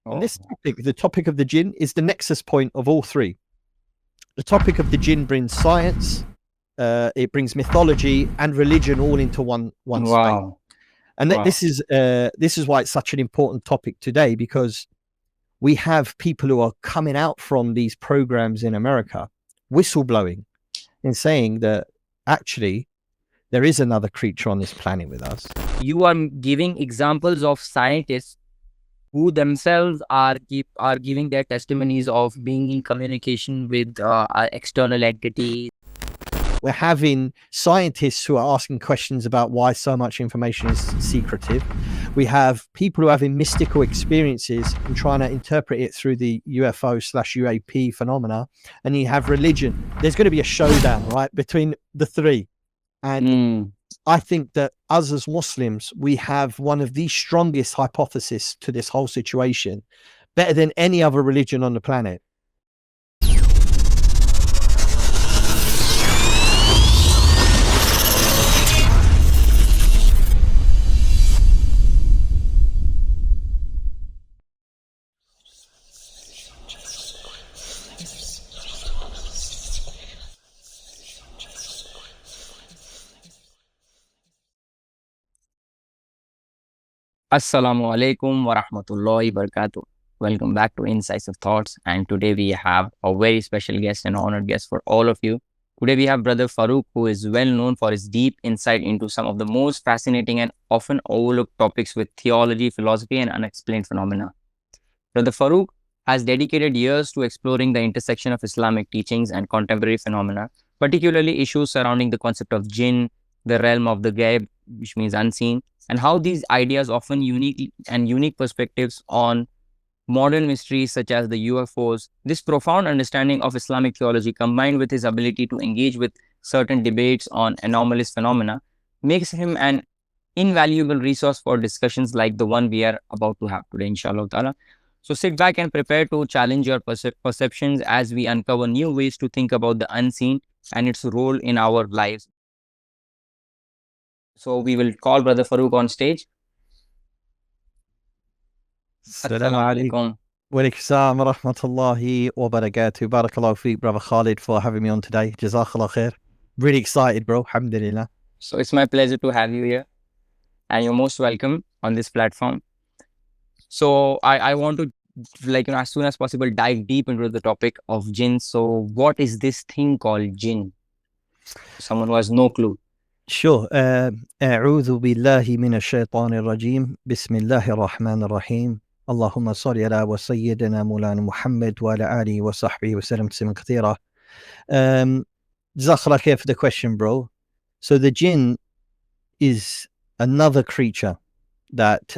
And Oh, this topic, the topic of the jinn, is the nexus point of all three. The topic of the jinn brings science, it brings mythology and religion all into one space. wow. And Wow. this is why it's such an important topic today, because we have people who are coming out from these programs in America, whistleblowing and saying that actually there is another creature on this planet with us. You are giving examples of scientists who themselves are giving their testimonies of being in communication with external entities. We're having scientists who are asking questions about why so much information is secretive. We have people who are having mystical experiences and trying to interpret it through the UFO/UAP phenomena. And you have religion. There's going to be a showdown, right, between the three. And I think that us as Muslims, we have one of the strongest hypotheses to this whole situation, better than any other religion on the planet. Assalamu alaikum wa rahmatullahi wa barakatuh. Welcome back to Insights of Thoughts, and today we have a very special guest and honored guest for all of you. Today we have Brother Farooq, who is well known for his deep insight into some of the most fascinating and often overlooked topics with theology, philosophy, and unexplained phenomena. Brother Farooq has dedicated years to exploring the intersection of Islamic teachings and contemporary phenomena, particularly issues surrounding the concept of Jinn, the realm of the Gap, which means unseen, and how these ideas offer unique perspectives on modern mysteries such as the UFOs. This profound understanding of Islamic theology, combined with his ability to engage with certain debates on anomalous phenomena, makes him an invaluable resource for discussions like the one we are about to have today, inshallah ta'ala. So sit back and prepare to challenge your perceptions as we uncover new ways to think about the unseen and its role in our lives. So we will call Brother Farooq on stage. Assalamu alaikum. Wa alaikum assalam wa rahmatullahi wa barakatuh. Barakallahu feek, Brother Khalid, for having me on today. Jazakallah khair. Really excited, bro. Alhamdulillah. So it's my pleasure to have you here, and you're most welcome on this platform. So I want to, as soon as possible, dive deep into the topic of Jinn. So what is this thing called Jinn? Someone who has no clue. Sure. أعوذ بالله من الشيطان الرجيم. بسم الله الرحمن الرحيم. اللهم صل على وسيدنا مولانا محمد وعلى آله وصحبه وسلم تسليما كثيرا. Jazakallah khair for the question, bro. So the jinn is another creature that,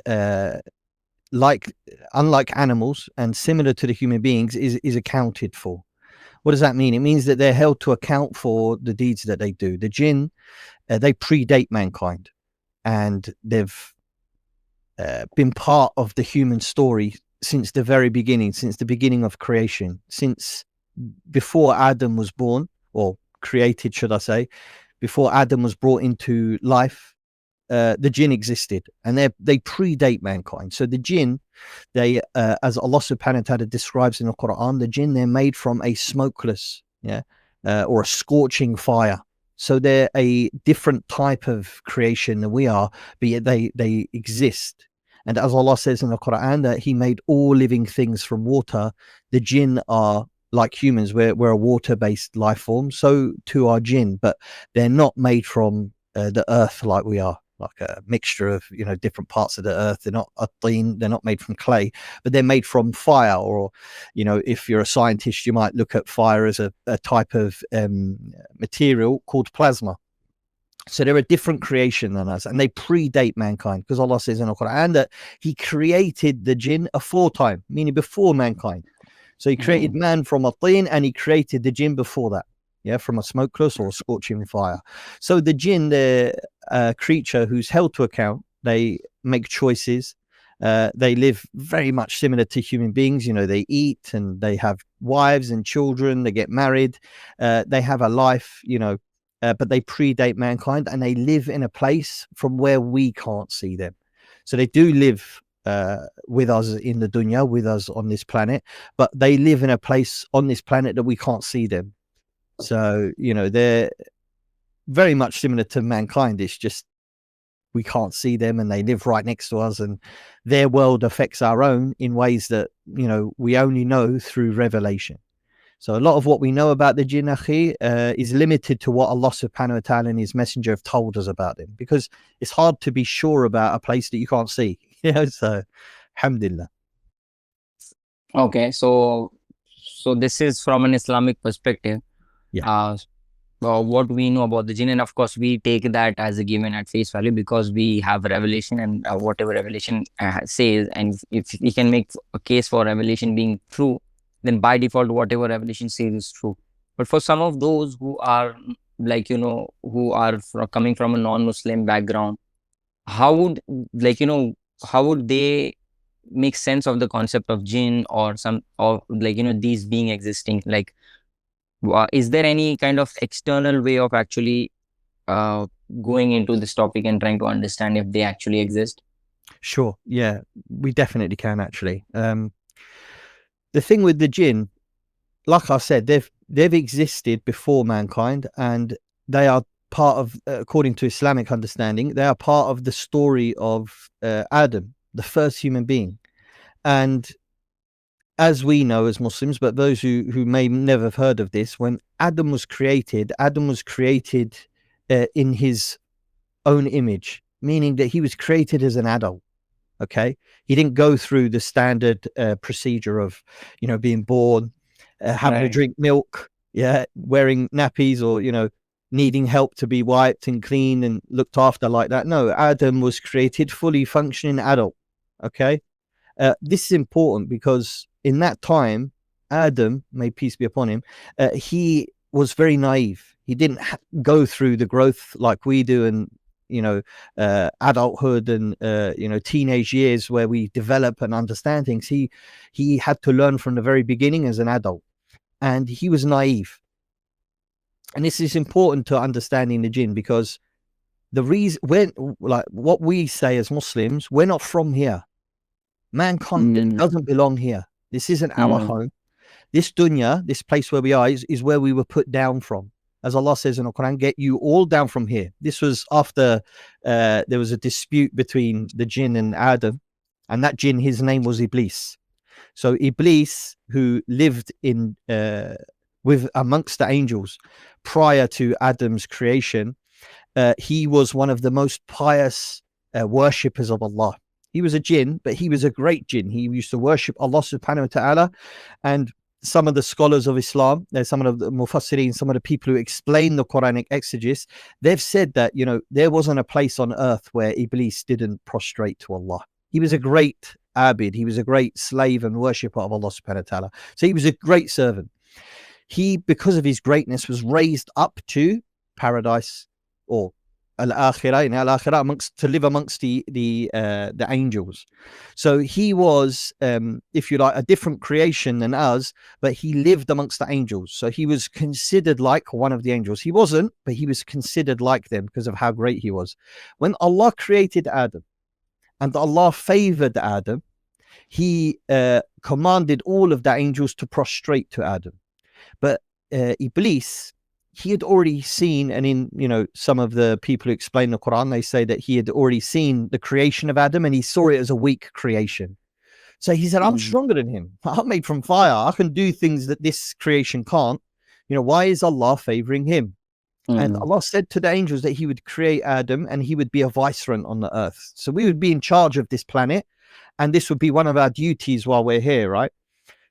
unlike animals and similar to the human beings, is accounted for. What does that mean? It means that they're held to account for the deeds that they do. The jinn, they predate mankind, and they've been part of the human story since the very beginning, since the beginning of creation, since before Adam was born, or created, should I say, before Adam was brought into life. The jinn existed, and they predate mankind. So the jinn, they, as Allah subhanahu wa ta'ala describes in the Quran, the jinn, they're made from a smokeless, or a scorching fire. So they're a different type of creation than we are, but yet they exist. And as Allah says in the Quran that He made all living things from water, the jinn are like humans. We're a water-based life form. So too are jinn, but they're not made from the earth like we are, like a mixture of different parts of the earth. They're not they're not made from clay, but they're made from fire. Or if you're a scientist, you might look at fire as a type of material called plasma. So they're a different creation than us, and they predate mankind, because Allah says in the Quran that He created the jinn aforetime, meaning before mankind. So He created man from a tin, and He created the jinn before that, from a smokeless or scorching fire. So the jinn, they're a creature who's held to account. They make choices. They live very much similar to human beings. They eat, and they have wives and children. They get married. They have a life, but they predate mankind, and they live in a place from where we can't see them. So they do live with us in the dunya, with us on this planet, but they live in a place on this planet that we can't see them. So, you know, they're very much similar to mankind. It's just we can't see them, and they live right next to us, and their world affects our own in ways that, you know, we only know through revelation. So a lot of what we know about the jinn, akhi, is limited to what Allah subhanahu wa ta'ala and his messenger have told us about them, because it's hard to be sure about a place that you can't see. You know, so alhamdulillah. Okay, so this is from an Islamic perspective. Yeah. What we know about the jinn, and of course we take that as a given at face value because we have revelation, and whatever revelation says, and if we can make a case for revelation being true, then by default whatever revelation says is true. But for some of those who are like, you know, who are coming from a non-Muslim background, how would, like, you know, how would they make sense of the concept of jinn or some, or like, you know, these being existing? Like, is there any kind of external way of actually going into this topic and trying to understand if they actually exist? Sure. Yeah, we definitely can, actually. The thing with the jinn, like I said, they've existed before mankind, and they are part of, according to Islamic understanding, they are part of the story of Adam, the first human being. And as we know as Muslims, but those who may never have heard of this, when Adam was created in his own image, meaning that he was created as an adult. Okay, he didn't go through the standard procedure of, you know, being born, having to drink milk, yeah, wearing nappies, or, you know, needing help to be wiped and clean and looked after like that. No, Adam was created fully functioning adult. Okay, this is important because in that time, Adam, may peace be upon him, he was very naive. He didn't go through the growth like we do, and, you know, adulthood and, you know, teenage years where we develop and understand things. He had to learn from the very beginning as an adult, and he was naive. And this is important to understanding the jinn, because the reason, when, like what we say as Muslims, we're not from here. Mankind doesn't belong here. This isn't our home. This dunya, this place where we are, is where we were put down from. As Allah says in the Quran, get you all down from here. This was after there was a dispute between the jinn and Adam, and that jinn, his name was Iblis. So Iblis, who lived in with amongst the angels prior to Adam's creation, he was one of the most pious worshippers of Allah. He was a jinn, but he was a great jinn. He used to worship Allah subhanahu wa ta'ala. And some of the scholars of Islam, some of the mufassirin, some of the people who explain the Quranic exegesis, they've said that, you know, there wasn't a place on earth where Iblis didn't prostrate to Allah. He was a great abid. He was a great slave and worshipper of Allah subhanahu wa ta'ala. So he was a great servant. He, because of his greatness, was raised up to paradise, or al-akhirah, in al-akhirah, to live amongst the angels. So he was, if you like, a different creation than us, but he lived amongst the angels. So he was considered like one of the angels. He wasn't, but he was considered like them because of how great he was. When Allah created Adam, and Allah favored Adam, he commanded all of the angels to prostrate to Adam. But Iblis, he had already seen, and in, you know, some of the people who explain the Quran, they say that he had already seen the creation of Adam, and he saw it as a weak creation. So he said, I'm stronger than him. I'm made from fire. I can do things that this creation can't. You know, why is Allah favoring him? And Allah said to the angels that he would create Adam, and he would be a vicegerent on the earth. So we would be in charge of this planet, and this would be one of our duties while we're here, right?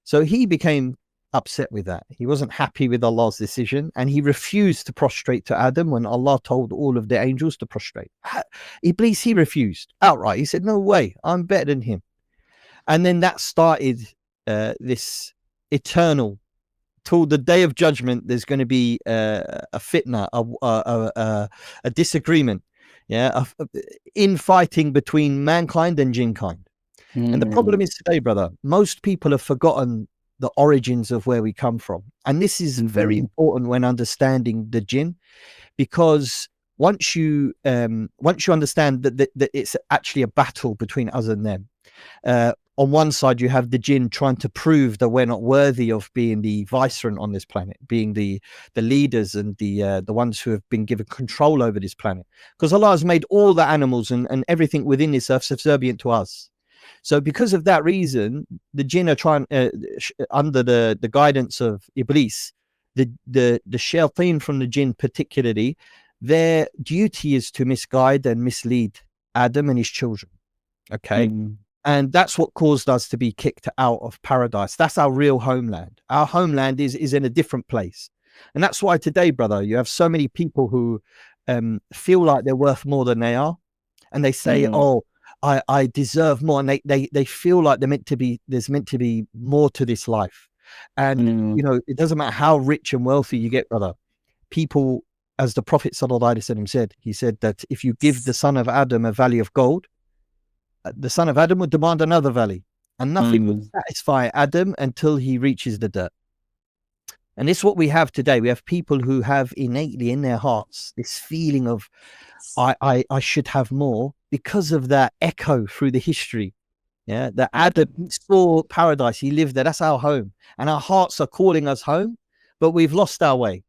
So he became upset with that. He wasn't happy with Allah's decision, and he refused to prostrate to Adam when Allah told all of the angels to prostrate. Iblis, he refused outright. He said, no way, I'm better than him. And then that started this eternal, till the day of judgment, there's going to be a fitna, a disagreement, yeah, infighting between mankind and jinnkind. And the problem is today, brother, most people have forgotten the origins of where we come from. And this is very important when understanding the jinn, because once you understand that it's actually a battle between us and them, On one side, you have the jinn trying to prove that we're not worthy of being the vicegerent on this planet, being the leaders and the ones who have been given control over this planet. Because Allah has made all the animals and everything within this earth subservient to us. So because of that reason, the jinn are trying, under the guidance of Iblis, the shayateen from the jinn particularly, their duty is to misguide and mislead Adam and his children. Okay. And that's what caused us to be kicked out of paradise. That's our real homeland. Our homeland is in a different place. And that's why today, brother, you have so many people who feel like they're worth more than they are. And they say, oh, I deserve more. And they feel like there's meant to be more to this life. And, you know, it doesn't matter how rich and wealthy you get, brother. People, as the Prophet ﷺ said, he said that if you give the son of Adam a valley of gold, the son of Adam would demand another valley, and nothing would satisfy Adam until he reaches the dirt. And this is what we have today. We have people who have innately in their hearts this feeling of I should have more, because of that echo through the history. Yeah, that Adam saw paradise, he lived there, that's our home, and our hearts are calling us home, but we've lost our way,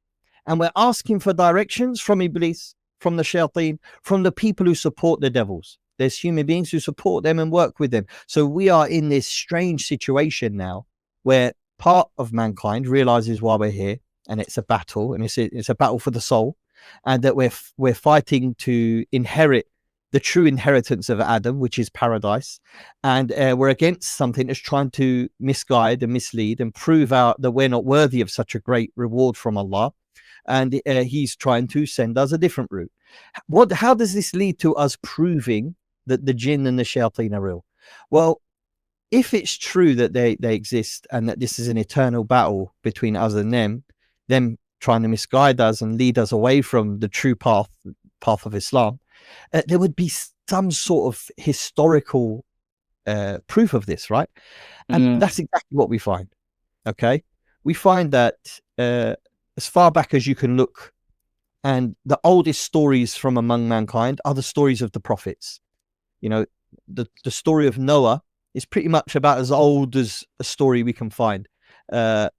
and we're asking for directions from Iblis, from the shayateen, from the people who support the devils. There's human beings who support them and work with them. So we are in this strange situation now where part of mankind realizes why we're here, and it's a battle, and it's a battle for the soul, and that we're fighting to inherit the true inheritance of Adam, which is paradise, and we're against something that's trying to misguide and mislead and prove out that we're not worthy of such a great reward from Allah, and he's trying to send us a different route. How does this lead to us proving that the jinn and the shayateen are real? Well, if it's true that they exist and that this is an eternal battle between us and them trying to misguide us and lead us away from the true path of Islam, there would be some sort of historical proof of this, right? And that's exactly what we find. Okay, we find that as far back as you can look, and the oldest stories from among mankind are the stories of the prophets. You know, the story of Noah is pretty much about as old as a story we can find. The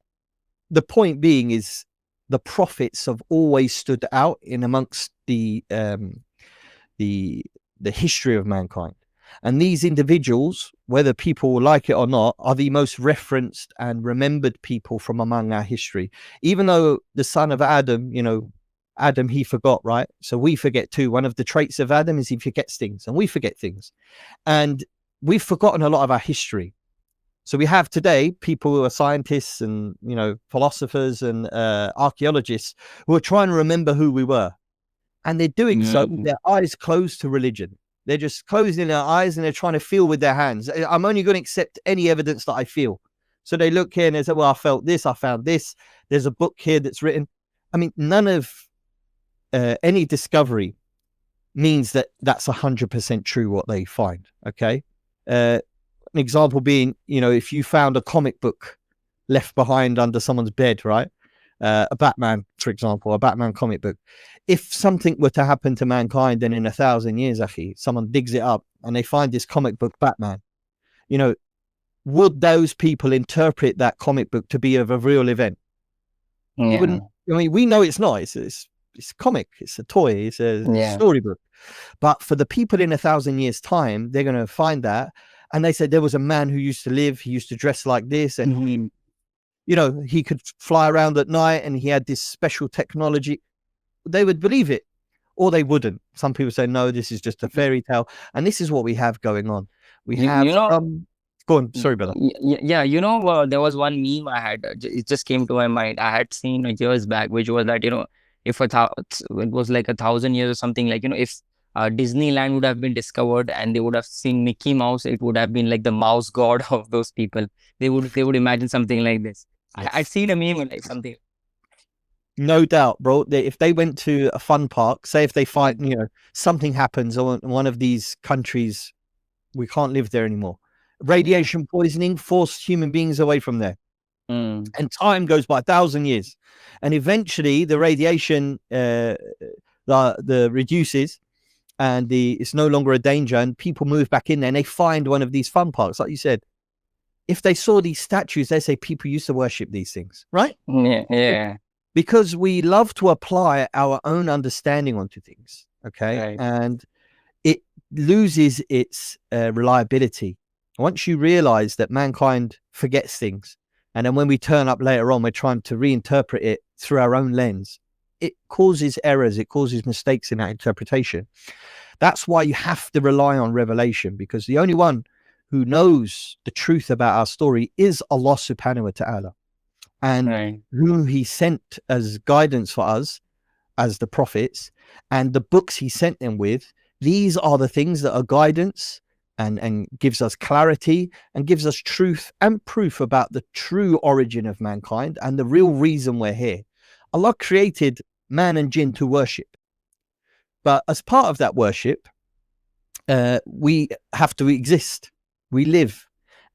point being is the prophets have always stood out in amongst the history of mankind. And these individuals, whether people like it or not, are the most referenced and remembered people from among our history. Even though the son of Adam, you know, Adam, he forgot, right? So we forget too. One of the traits of Adam is he forgets things, and we forget things. And we've forgotten a lot of our history. So we have today people who are scientists and, you know, philosophers and archaeologists who are trying to remember who we were. And they're doing so with their eyes closed to religion. They're just closing their eyes and they're trying to feel with their hands. I'm only going to accept any evidence that I feel. So they look here and they say, well, I felt this, I found this. There's a book here that's written. I mean, none of any discovery means that that's 100% true what they find. Okay. An example being, you know, if you found a comic book left behind under someone's bed, right? A Batman, for example, a Batman comic book. If something were to happen to mankind, then in 1,000 years, actually, someone digs it up and they find this comic book Batman, you know, would those people interpret that comic book to be of a real event? Yeah. Wouldn't. I mean, we know it's not. It's a comic. It's a toy. It's a storybook. But for the people in 1,000 years' time, they're going to find that, and they said there was a man who used to live. He used to dress like this, and he, you know, he could fly around at night, and he had this special technology. They would believe it, or they wouldn't. Some people say no, this is just a fairy tale, and this is what we have going on. We have go on, sorry, brother. Yeah, you know, there was one meme I had. It just came to my mind. I had seen years back, which was that, you know, if it was like 1,000 years or something, like, you know, if Disneyland would have been discovered and they would have seen Mickey Mouse, it would have been like the mouse god of those people. They would imagine something like this. I'd seen a meme like something. No doubt, bro. If they went to a fun park, say if they find, you know, something happens on one of these countries, we can't live there anymore. Radiation poisoning forced human beings away from there. And time goes by 1,000 years. And eventually the radiation the reduces, and it's no longer a danger, and people move back in there and they find one of these fun parks, like you said. If they saw these statues, they say people used to worship these things, right? Yeah. Because we love to apply our own understanding onto things, okay? Right. And it loses its reliability. Once you realize that mankind forgets things, and then when we turn up later on, we're trying to reinterpret it through our own lens, it causes errors, it causes mistakes in that interpretation. That's why you have to rely on revelation, because the only one who knows the truth about our story is Allah subhanahu wa ta'ala, and whom he sent as guidance for us as the prophets, and the books he sent them with. These are the things that are guidance and gives us clarity and gives us truth and proof about the true origin of mankind and the real reason we're here. Allah created man and jinn to worship, but as part of that worship, we have to exist. We live,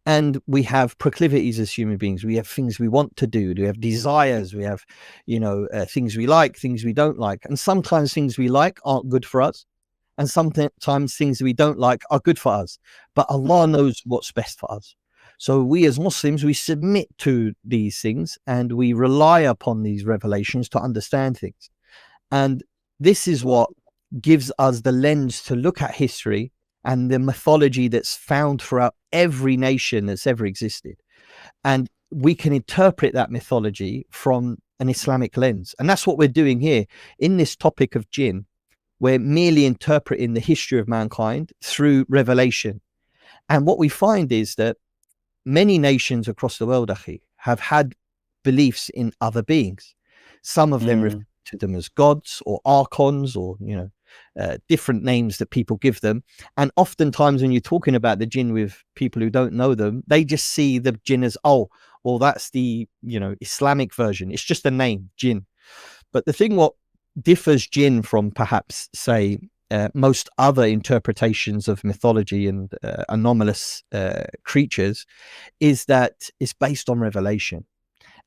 and we have proclivities as human beings. We have things we want to do. We have desires. We have, things we like, things we don't like. And sometimes things we like aren't good for us, and sometimes things we don't like are good for us. But Allah knows what's best for us. So we as Muslims, we submit to these things and we rely upon these revelations to understand things. And this is what gives us the lens to look at history and the mythology that's found throughout every nation that's ever existed. And we can interpret that mythology from an Islamic lens. And that's what we're doing here in this topic of jinn. We're merely interpreting the history of mankind through revelation. And what we find is that many nations across the world, Akhi, have had beliefs in other beings. Some of them refer to them as gods or archons, or different names that people give them. And oftentimes when you're talking about the jinn with people who don't know them, they just see the jinn as, oh, well, that's the Islamic version. It's just a name, jinn. But the thing what differs jinn from perhaps, say, most other interpretations of mythology and anomalous creatures is that it's based on revelation.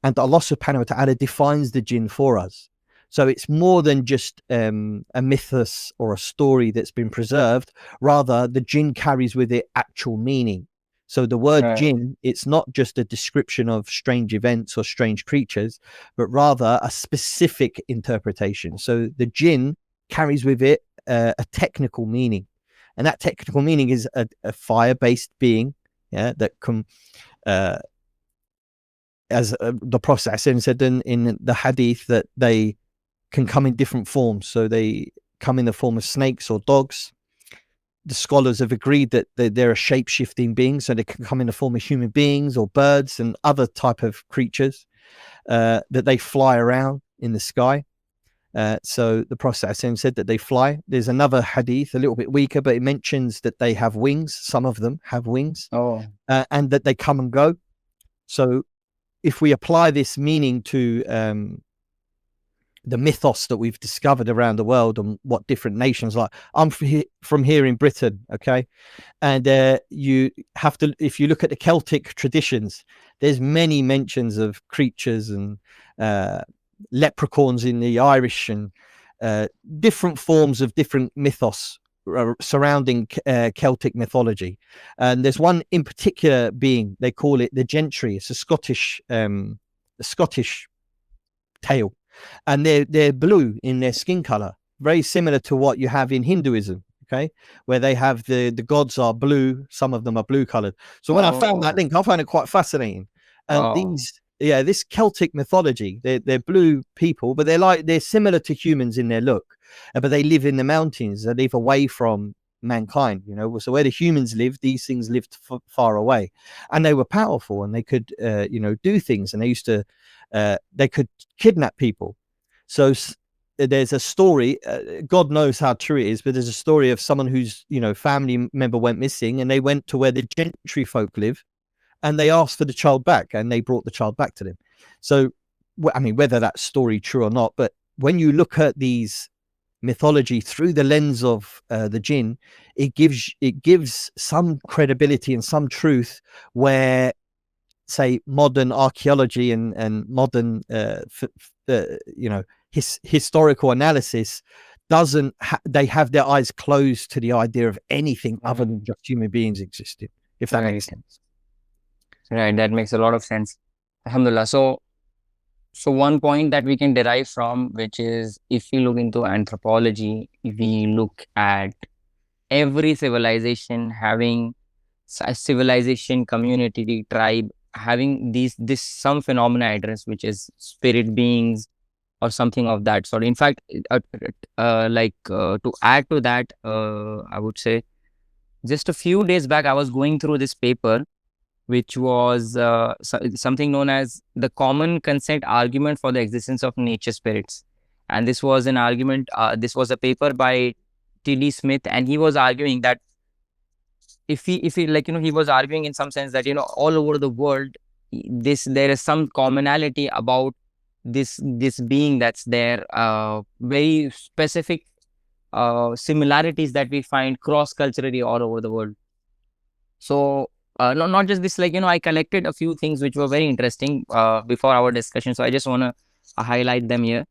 And Allah subhanahu wa ta'ala defines the jinn for us. So it's more than just a mythos or a story that's been preserved. Rather, the jinn carries with it actual meaning. So the word jinn, it's not just a description of strange events or strange creatures, but rather a specific interpretation. So the jinn carries with it a technical meaning. And that technical meaning is a fire-based being, that can, as the Prophet said in the hadith, that they can come in different forms. So they come in the form of snakes or dogs. The scholars have agreed that they're a shape-shifting being, so they can come in the form of human beings or birds and other type of creatures, that they fly around in the sky. So the Prophet said that they fly. There's another hadith, a little bit weaker, but it mentions that they have wings. Some of them have wings, and that they come and go. So if we apply this meaning to the mythos that we've discovered around the world and what different nations like, I'm from here in Britain, okay, and you have to, if you look at the Celtic traditions, there's many mentions of creatures and leprechauns in the Irish, and different forms of different mythos surrounding Celtic mythology. And there's one in particular being, they call it the Gentry. It's a Scottish tale, and they're blue in their skin color, very similar to what you have in Hinduism, okay, where they have the gods are blue, some of them are blue colored. So when I found that link, I found it quite fascinating. And this Celtic mythology, they're blue people, but they're similar to humans in their look, but they live in the mountains. They live away from mankind, so where the humans lived, these things lived far away, and they were powerful, and they could do things, and they used to they could kidnap people. So there's a story, God knows how true it is, but there's a story of someone whose family member went missing, and they went to where the gentry folk live, and they asked for the child back, and they brought the child back to them. So I mean, whether that's story true or not, but when you look at these mythology through the lens of the jinn, it gives some credibility and some truth where, say, modern archaeology and modern historical analysis doesn't they have their eyes closed to the idea of anything other than just human beings existing, if that makes sense. Right, that makes a lot of sense. Alhamdulillah. So one point that we can derive from, which is if we look into anthropology, we look at every civilization having a civilization, community, tribe, having this some phenomena address, which is spirit beings or something of that sort. In fact, to add to that, I would say just a few days back, I was going through this paper, which was something known as the common consent argument for the existence of nature spirits. And this was an argument, this was a paper by T.D. Smith, and he was arguing that if he he was arguing in some sense that, all over the world, there is some commonality about this being that's there, very specific similarities that we find cross-culturally all over the world. So not just this, I collected a few things which were very interesting before our discussion. So I just want to highlight them here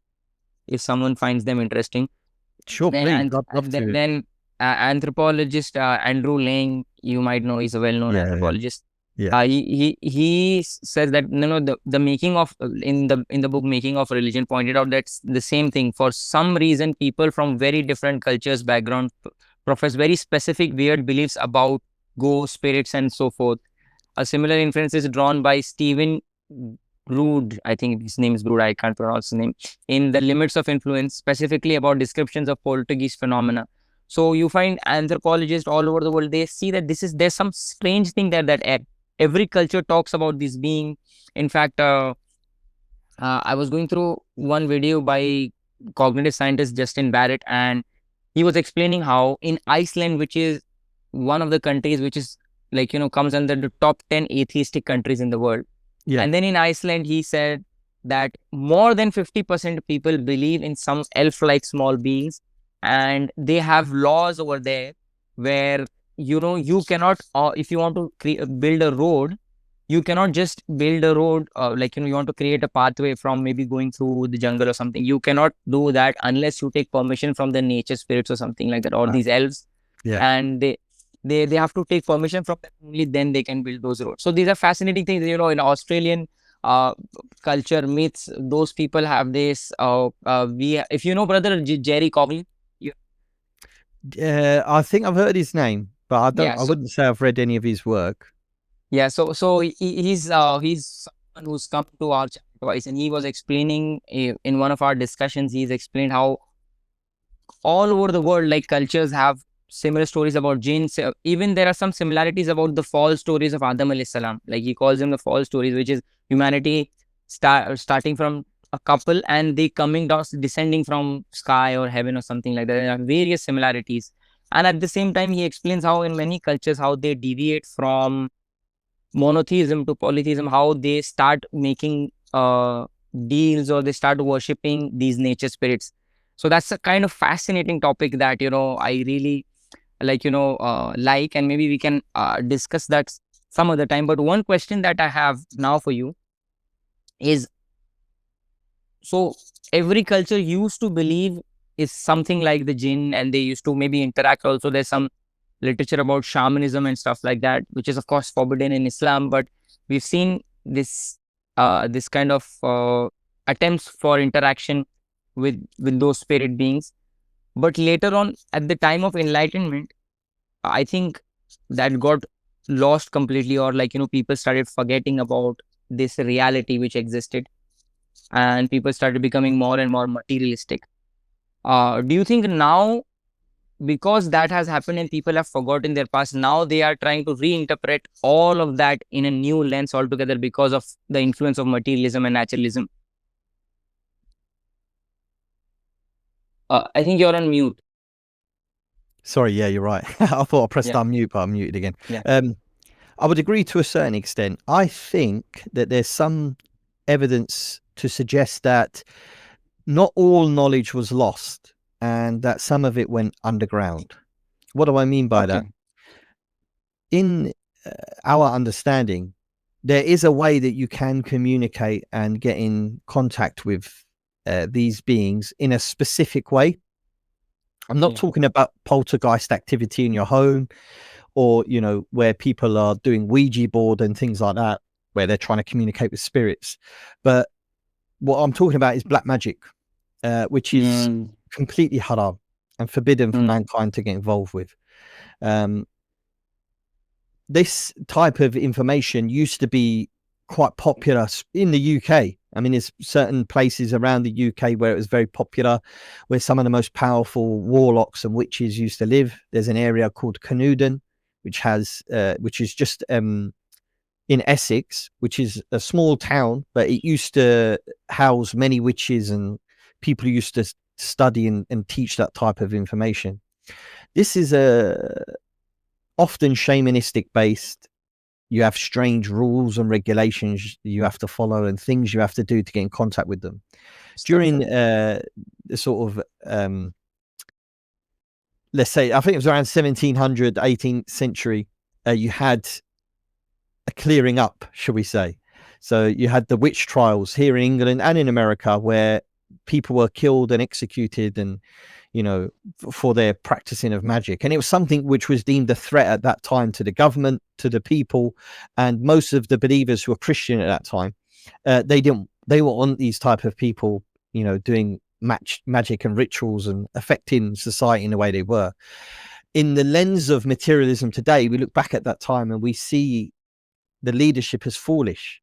if someone finds them interesting. Sure, please. Then anthropologist Andrew Lang, you might know, he's a well-known anthropologist. Yeah. He says that the making of in the book Making of Religion pointed out that the same thing. For some reason, people from very different cultures, background, profess very specific weird beliefs about ghosts, spirits, and so forth. A similar inference is drawn by Stephen Rood, I think his name is Rood, I can't pronounce his name, in The Limits of Influence, specifically about descriptions of poltergeist phenomena. So you find anthropologists all over the world, they see that there's some strange thing there that every culture talks about this being. In fact, I was going through one video by cognitive scientist Justin Barrett, and he was explaining how in Iceland, which is one of the countries which is comes under the top 10 atheistic countries in the world. Yeah. And then in Iceland, he said that more than 50% of people believe in some elf-like small beings, and they have laws over there where, you cannot, if you want to build a road, you cannot just build a road, you want to create a pathway from maybe going through the jungle or something. You cannot do that unless you take permission from the nature spirits or something like that, or these elves. Yeah. And they have to take permission from them, only then they can build those roads. So these are fascinating things, in Australian culture, myths, those people have this. If you know Brother Jerry Cogley, I think I've heard his name, but I don't. Yeah, I wouldn't say I've read any of his work. Yeah, so he's someone who's come to our channel twice, and he was explaining in one of our discussions. He's explained how all over the world, cultures have similar stories about jinns. Even there are some similarities about the false stories of Adam alayhi salam. He calls them the false stories, which is humanity starting from a couple and they coming down, descending from sky or heaven or something like that. There are various similarities. And at the same time, he explains how in many cultures, how they deviate from monotheism to polytheism, how they start making deals or they start worshipping these nature spirits. So that's a kind of fascinating topic that, I really like, and maybe we can discuss that some other time. But one question that I have now for you is, so every culture used to believe is something like the jinn, and they used to maybe interact also. There's some literature about shamanism and stuff like that, which is of course forbidden in Islam, but we've seen this kind of attempts for interaction with those spirit beings. But later on, at the time of enlightenment, I think that got lost completely, or people started forgetting about this reality which existed, and people started becoming more and more materialistic. Do you think now, because that has happened and people have forgotten their past, now they are trying to reinterpret all of that in a new lens altogether because of the influence of materialism and naturalism? I think you're on mute. Sorry, yeah, you're right. I thought I pressed unmute, but I'm muted again. Yeah. I would agree to a certain extent. I think that there's some evidence to suggest that not all knowledge was lost and that some of it went underground. What do I mean by that? In our understanding, there is a way that you can communicate and get in contact with these beings in a specific way. I'm not talking about poltergeist activity in your home, or, you know, where people are doing Ouija board and things like that, where they're trying to communicate with spirits. But what I'm talking about is black magic, which is completely haram and forbidden for mankind to get involved with. This type of information used to be quite popular in the UK. I mean, there's certain places around the UK where it was very popular, where some of the most powerful warlocks and witches used to live. There's an area called Canewdon, which is just in Essex, which is a small town, but it used to house many witches and people who used to study and teach that type of information. This is often shamanistic based. You have strange rules and regulations you have to follow and things you have to do to get in contact with them. During the sort of, let's say, I think it was around 1700, 18th century, you had a clearing up, shall we say. So you had the witch trials here in England and in America, where people were killed and executed, and, you know, for their practicing of magic. And it was something which was deemed a threat at that time to the government, to the people, and most of the believers who were Christian at that time, they were on these type of people, you know, doing magic and rituals and affecting society in the way they were. In the lens of materialism today, we look back at that time and we see the leadership as foolish.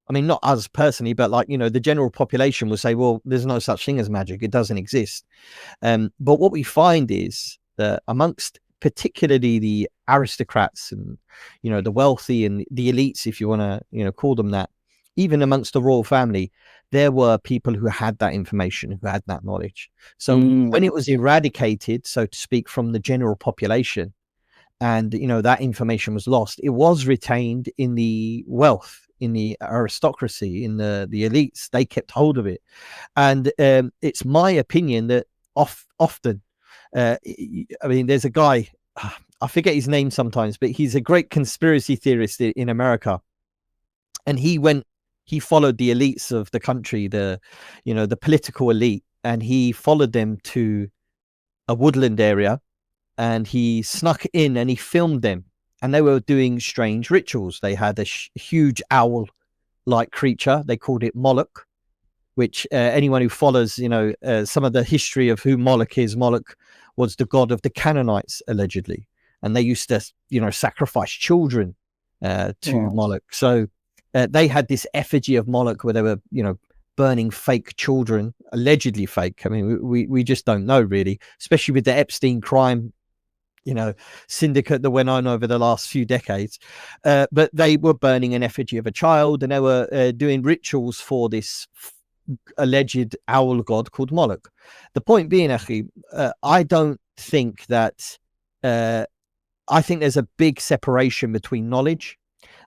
I mean, not us personally, but, like, you know, the general population will say, well, there's no such thing as magic. It doesn't exist. But what we find is that amongst particularly the aristocrats and, you know, the wealthy and the elites, if you want to, you know, call them that, even amongst the royal family, there were people who had that information, who had that knowledge. So when it was eradicated, so to speak, from the general population, and, you know, that information was lost, it was retained in the wealth, in the aristocracy, in the elites. They kept hold of it. And it's my opinion that often, I mean, there's a guy, I forget his name sometimes, but he's a great conspiracy theorist in America. And he followed the elites of the country, the political elite, and he followed them to a woodland area, and he snuck in and he filmed them. And they were doing strange rituals. They had a huge owl-like creature. They called it Moloch, which anyone who follows, you know, some of the history of who Moloch is, Moloch was the god of the Canaanites, allegedly. And they used to, you know, sacrifice children to Moloch. So they had this effigy of Moloch where they were, you know, burning fake children, allegedly fake. I mean, we just don't know, really, especially with the Epstein crime, you know, syndicate that went on over the last few decades. But they were burning an effigy of a child, and they were doing rituals for this alleged owl god called Moloch. The point being, Akhi, I don't think that, I think there's a big separation between knowledge,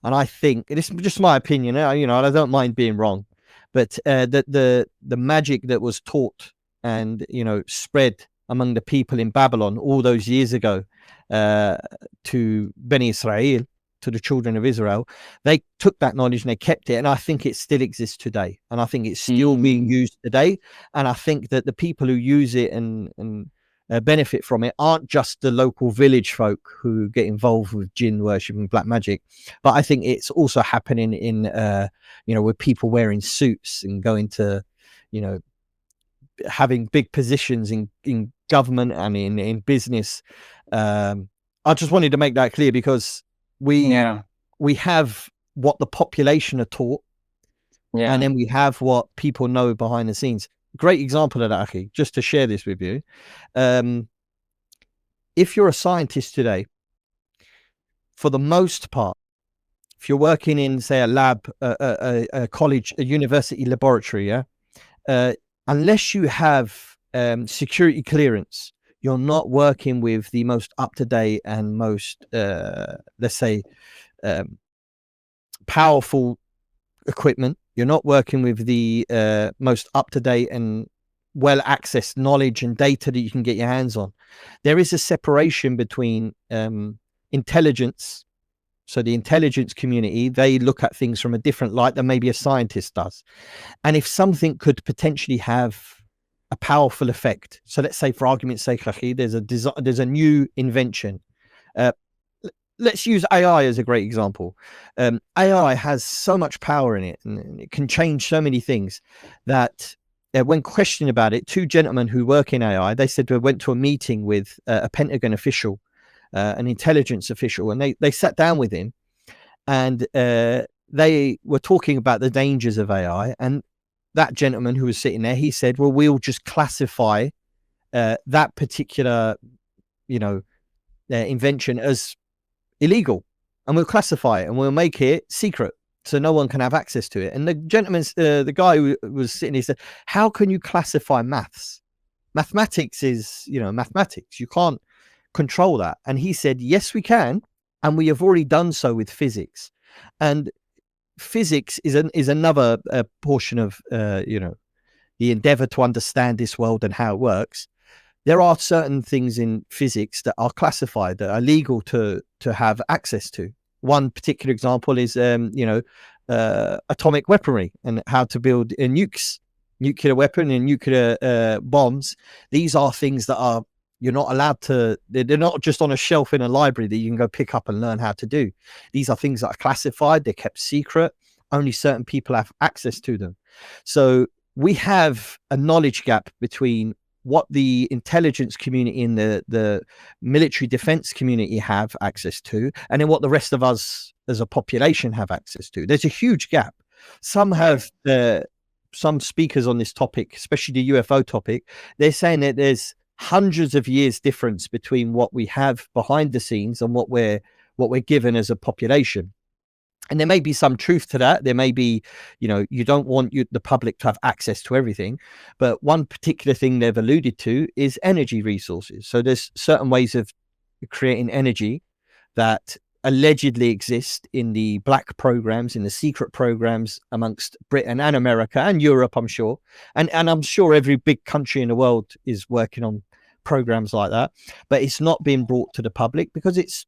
and I think, this is just my opinion, you know, I don't mind being wrong, but that the magic that was taught and, you know, spread among the people in Babylon all those years ago to Beni Israel, to the children of Israel, they took that knowledge and they kept it. And I think it still exists today. And I think it's still being used today. And I think that the people who use it and benefit from it aren't just the local village folk who get involved with Jinn worship and black magic, but I think it's also happening in, you know, with people wearing suits and going to, you know, having big positions in government and in business. I just wanted to make that clear, because we have what the population are taught, and then we have what people know behind the scenes. Great example of that, Aki, just to share this with you. If you're a scientist today, for the most part, if you're working in, say, a lab, a college, a university laboratory, unless you have security clearance, you're not working with the most up-to-date and most, let's say, powerful equipment. You're not working with the most up-to-date and well-accessed knowledge and data that you can get your hands on. There is a separation between intelligence. So the intelligence community, they look at things from a different light than maybe a scientist does. And if something could potentially have a powerful effect. So let's say, for argument's sake, there's a new invention. Let's use AI as a great example. AI has so much power in it, and it can change so many things that when questioned about it, two gentlemen who work in AI, they said they went to a meeting with a Pentagon official, an intelligence official, and they sat down with him, and they were talking about the dangers of AI. And that gentleman who was sitting there, he said, well, we'll just classify that particular, invention as illegal, and we'll classify it and we'll make it secret so no one can have access to it. And the gentleman, the guy who was sitting, he said, how can you classify mathematics is mathematics, you can't control that. And he said, yes we can, and we have already done so with physics. And physics is another portion of the endeavor to understand this world and how it works. There are certain things in physics that are classified, that are legal to have access to. One particular example is, atomic weaponry and how to build nuclear weapon and nuclear bombs. These are things that you're not allowed to, they're not just on a shelf in a library that you can go pick up and learn how to do. These are things that are classified, they're kept secret, only certain people have access to them. So we have a knowledge gap between what the intelligence community and the military defense community have access to, and then what the rest of us as a population have access to. There's a huge gap. Some speakers on this topic, especially the UFO topic, they're saying that there's hundreds of years difference between what we have behind the scenes and what we're given as a population. And there may be some truth to that. There may be, you don't want the public to have access to everything. But one particular thing they've alluded to is energy resources. So there's certain ways of creating energy that allegedly exist in the black programs, in the secret programs amongst Britain and America and Europe, I'm sure. And I'm sure every big country in the world is working on programs like that. But it's not being brought to the public because it's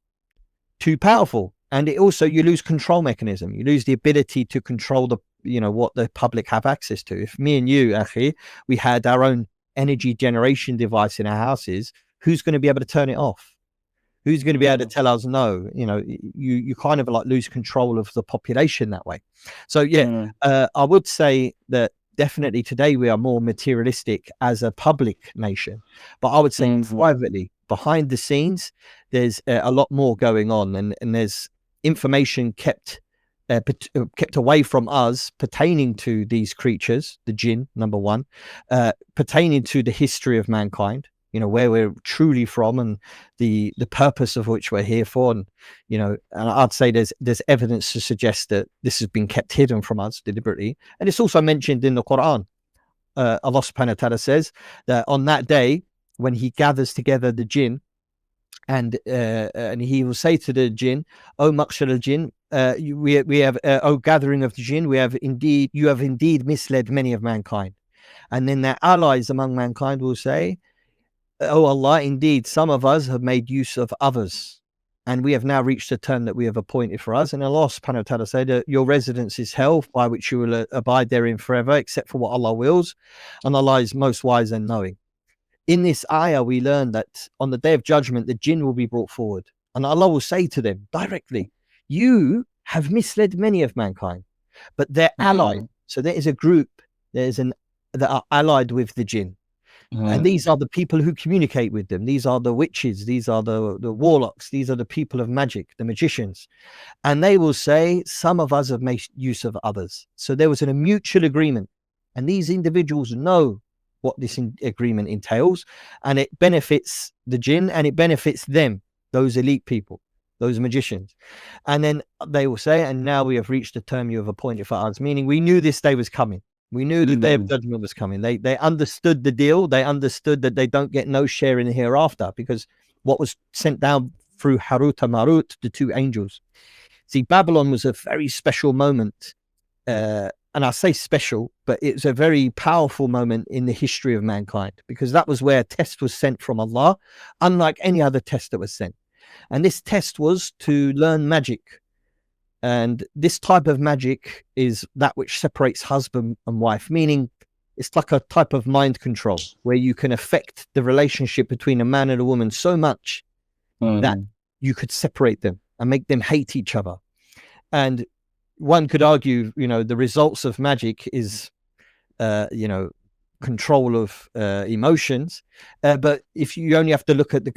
too powerful. And it also, you lose control mechanism. You lose the ability to control what the public have access to. If me and you, Akhi, we had our own energy generation device in our houses, who's going to be able to turn it off? Who's going to be able to tell us no? You kind of like lose control of the population that way. So I would say that definitely today we are more materialistic as a public nation, but I would say privately, behind the scenes, there's a lot more going on, and there's information kept away from us pertaining to these creatures, the Jinn, number one, pertaining to the history of mankind, where we're truly from and the purpose of which we're here for. And and I'd say there's evidence to suggest that this has been kept hidden from us deliberately. And it's also mentioned in the Quran. Allah subhanahu wa ta'ala says that on that day when he gathers together the Jinn, and he will say to the Jinn, "O Maqshar al-Jinn, we have, O gathering of the Jinn, you have indeed misled many of mankind." And then their allies among mankind will say, "Oh Allah, indeed, some of us have made use of others, and we have now reached a term that we have appointed for us." And Allah subhanahu wa ta'ala said that your residence is hell, by which you will abide therein forever, except for what Allah wills, and Allah is most wise and knowing. In this ayah, we learn that on the day of judgment, the Jinn will be brought forward, and Allah will say to them directly, "You have misled many of mankind," but they're allied. So there is a group, that are allied with the Jinn. And these are the people who communicate with them. These are the witches. These are the warlocks. These are the people of magic, the magicians. And they will say, some of us have made use of others. So there was a mutual agreement. And these individuals know what this agreement entails. And it benefits the Jinn and it benefits them, those elite people, those magicians. And then they will say, and now we have reached the term you have appointed for us, meaning we knew this day was coming. We knew the day of judgment was coming. They understood the deal. They understood that they don't get no share in the hereafter, because what was sent down through Harut and Marut, the two angels. See, Babylon was a very special moment. And I say special, but it's a very powerful moment in the history of mankind, because that was where a test was sent from Allah, unlike any other test that was sent. And this test was to learn magic. And this type of magic is that which separates husband and wife, meaning it's like a type of mind control where you can affect the relationship between a man and a woman so much that you could separate them and make them hate each other. And one could argue, the results of magic is, control of emotions. But if you only have to look at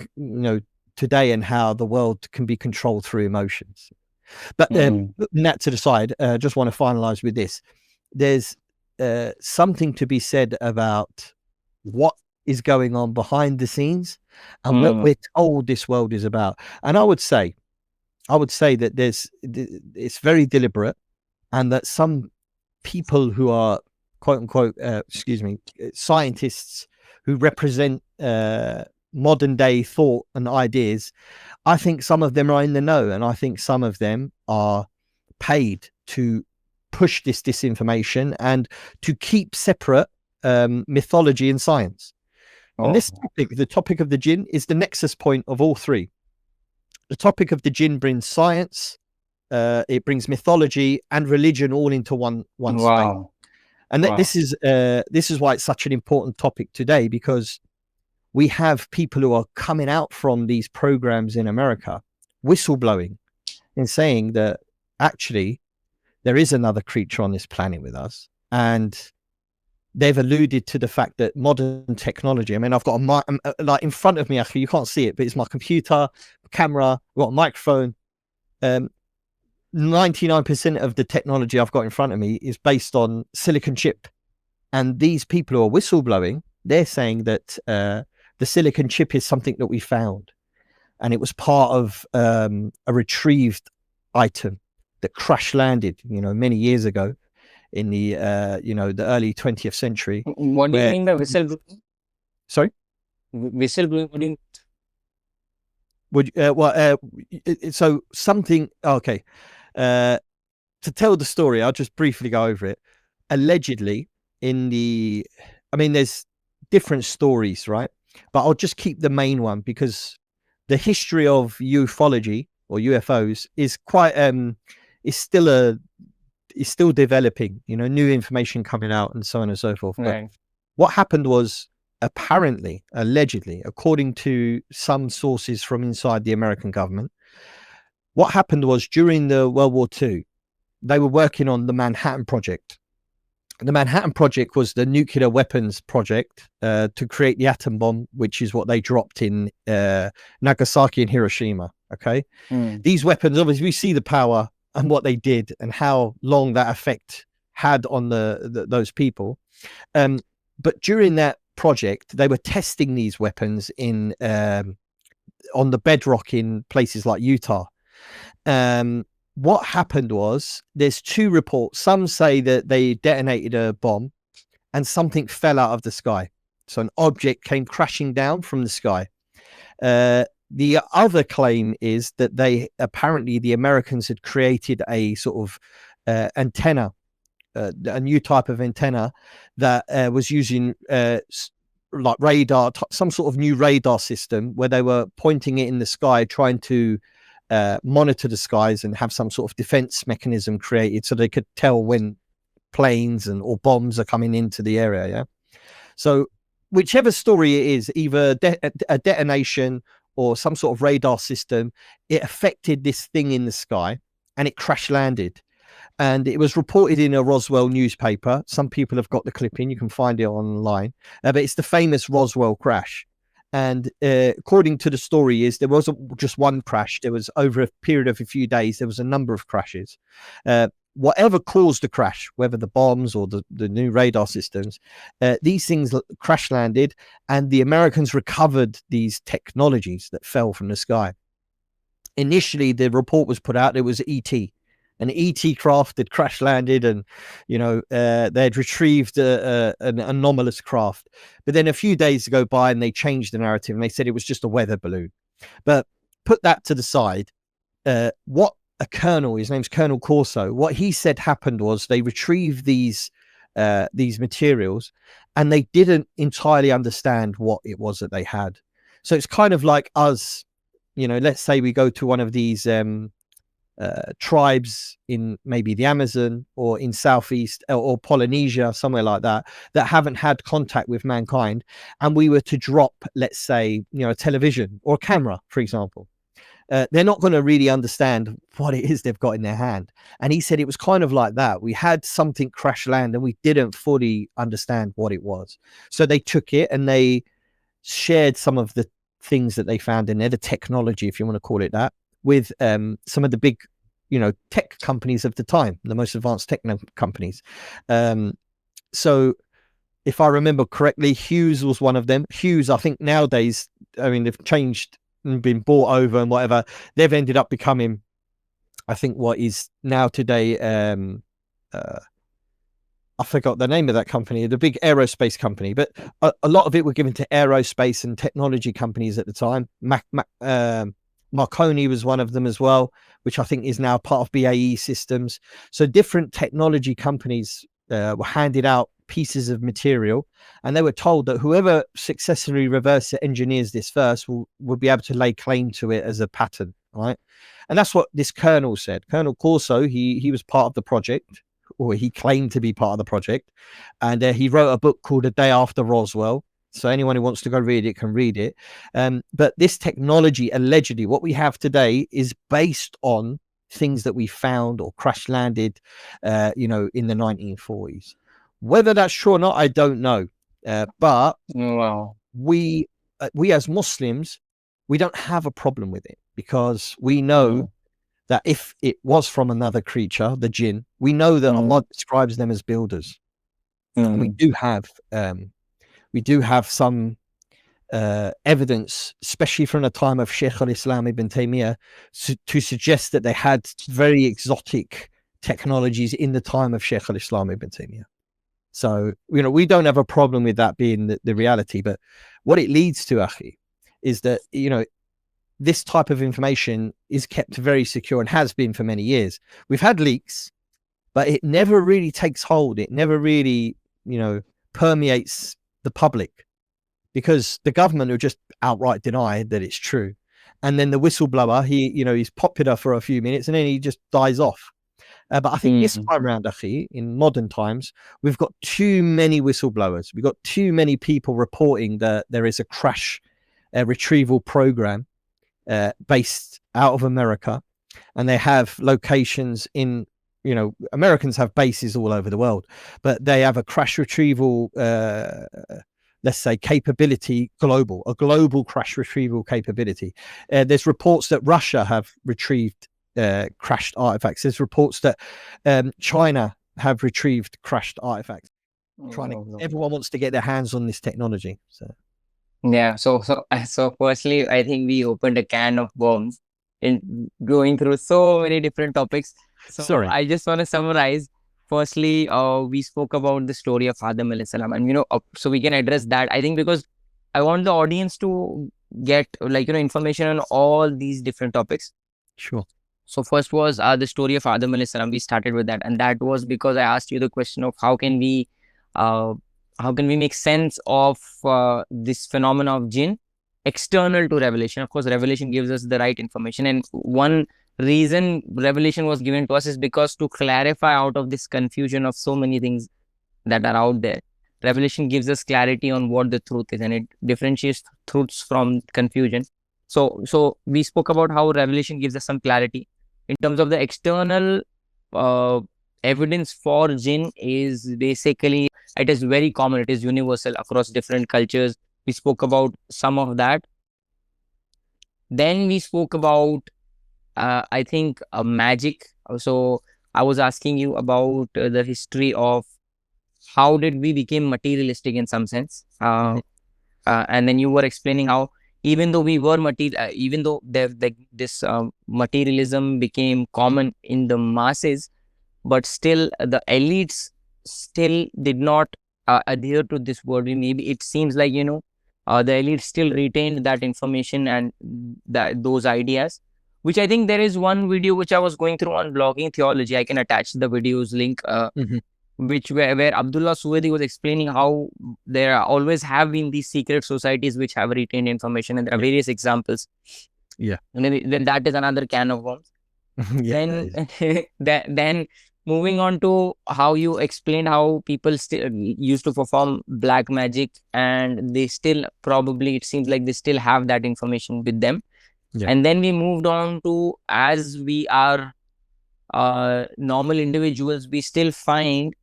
today and how the world can be controlled through emotions. But putting that to the side, just want to finalize with this. There's something to be said about what is going on behind the scenes and what we're told this world is about. And I would say that it's very deliberate, and that some people who are quote unquote scientists who represent modern day thought and ideas, I think some of them are in the know, and I think some of them are paid to push this disinformation and to keep separate mythology and science. And this topic, the topic of the Jinn, is the nexus point of all three. The topic of the Jinn brings science, it brings mythology and religion all into one space. And this is why it's such an important topic today, because we have people who are coming out from these programs in America, whistleblowing and saying that actually there is another creature on this planet with us. And they've alluded to the fact that modern technology, I mean, I've got like in front of me, actually, you can't see it, but it's my computer, camera, I've got a microphone. 99% of the technology I've got in front of me is based on silicon chip. And these people who are whistleblowing, they're saying that the silicon chip is something that we found, and it was part of a retrieved item that crash landed, many years ago in the the early 20th century. What do you mean by whistleblowing? Sorry, whistleblowing. So something. Okay, to tell the story, I'll just briefly go over it. Allegedly, there's different stories, right? But I'll just keep the main one, because the history of ufology or UFOs is quite is still developing, new information coming out and so on and so forth. Right. But what happened was, apparently, allegedly, according to some sources from inside the American government, what happened was during the World War II, they were working on the Manhattan Project. The Manhattan Project was the nuclear weapons project to create the atom bomb, which is what they dropped in Nagasaki and Hiroshima. Okay. These weapons, obviously, we see the power and what they did and how long that effect had on those people. But during that project, they were testing these weapons on the bedrock in places like Utah. What happened was, there's two reports. Some say that they detonated a bomb and something fell out of the sky. So an object came crashing down from the sky. The other claim is that apparently the Americans had created a sort of antenna, a new type of antenna that was using like radar, some sort of new radar system, where they were pointing it in the sky, trying to monitor the skies and have some sort of defense mechanism created so they could tell when planes or bombs are coming into the area. Yeah. So whichever story it is, either a detonation or some sort of radar system, it affected this thing in the sky and it crash landed. And it was reported in a Roswell newspaper. Some people have got the clipping. You can find it online. But it's the famous Roswell crash. And according to the story, there wasn't just one crash. There was, over a period of a few days, there was a number of crashes. Whatever caused the crash, whether the bombs or the new radar systems, these things crash landed, and the Americans recovered these technologies that fell from the sky. Initially, the report was put out, it was ET. An ET craft had crash landed, and they had retrieved an anomalous craft. But then a few days go by and they changed the narrative and they said it was just a weather balloon. But put that to the side. What a colonel, his name's Colonel Corso, what he said happened was they retrieved these materials and they didn't entirely understand what it was that they had. So it's kind of like us, let's say we go to one of these tribes in maybe the Amazon or in Southeast or Polynesia, somewhere like that, that haven't had contact with mankind, and we were to drop, let's say, a television or a camera, for example, they're not going to really understand what it is they've got in their hand. And he said it was kind of like that. We had something crash land and we didn't fully understand what it was. So they took it and they shared some of the things that they found in there, the technology, if you want to call it that, with some of the big, tech companies of the time, the most advanced tech companies. So if I remember correctly, Hughes was one of them. Hughes, I think nowadays, I mean, they've changed and been bought over and whatever. They've ended up becoming, I think, what is now today, I forgot the name of that company, the big aerospace company, but a lot of it were given to aerospace and technology companies at the time. Marconi was one of them as well, which I think is now part of BAE Systems. So different technology companies were handed out pieces of material, and they were told that whoever successfully reverse engineers this first will be able to lay claim to it as a patent, right? And that's what this colonel said. Colonel Corso, he was part of the project, or he claimed to be part of the project, and he wrote a book called A Day After Roswell. So anyone who wants to go read it can read it. But this technology, allegedly, what we have today is based on things that we found or crash landed, in the 1940s. Whether that's true or not, I don't know. But Wow. we as Muslims, we don't have a problem with it, because we know that if it was from another creature, the jinn, we know that Allah describes them as builders. And we do have some evidence, especially from the time of Shaykh al-Islam ibn Taymiyyah, to suggest that they had very exotic technologies in the time of Shaykh al-Islam ibn Taymiyyah. So, we don't have a problem with that being the reality. But what it leads to, Akhi, is that, this type of information is kept very secure and has been for many years. We've had leaks, but it never really takes hold. It never really, permeates the public, because the government will just outright deny that it's true. And then the whistleblower, he's popular for a few minutes and then he just dies off. But I think this time around, Akhi, in modern times, we've got too many whistleblowers. We've got too many people reporting that there is a crash retrieval program based out of America, and they have locations in, Americans have bases all over the world, but they have a crash retrieval, let's say, capability, a global crash retrieval capability. There's reports that Russia have retrieved crashed artifacts. There's reports that China have retrieved crashed artifacts. Everyone wants to get their hands on this technology. Yeah. So firstly, I think we opened a can of worms in going through so many different topics. So Sorry. I just want to summarize. Firstly, we spoke about the story of Adam alayhi salam, and so we can address that. I think because I want the audience to get information on all these different topics. Sure. So first was the story of Adam alayhi salam. We started with that, and that was because I asked you the question of how can we make sense of this phenomena of jinn external to revelation. Of course, revelation gives us the right information, and one reason revelation was given to us is because to clarify out of this confusion of so many things that are out there. Revelation gives us clarity on what the truth is, and it differentiates truths from confusion. So we spoke about how revelation gives us some clarity. In terms of the external evidence for jinn is basically, it is very common, it is universal across different cultures. We spoke about some of that. Then we spoke about, I think, magic. So I was asking you about the history of how did we become materialistic in some sense. And then you were explaining how even though we were even though this materialism became common in the masses, but still the elites still did not adhere to this word. Maybe it seems like, the elites still retained that information and those ideas, which I think there is one video which I was going through on blogging theology. I can attach the video's link, where Abdullah Suwaidi was explaining how there always have been these secret societies which have retained information, and there are various examples. Yeah. And then that is another can of worms. Yeah, Then moving on to how you explained how people still used to perform black magic, and they still probably, it seems like they still have that information with them. yeah, And then we moved on to, as we are normal individuals, we still find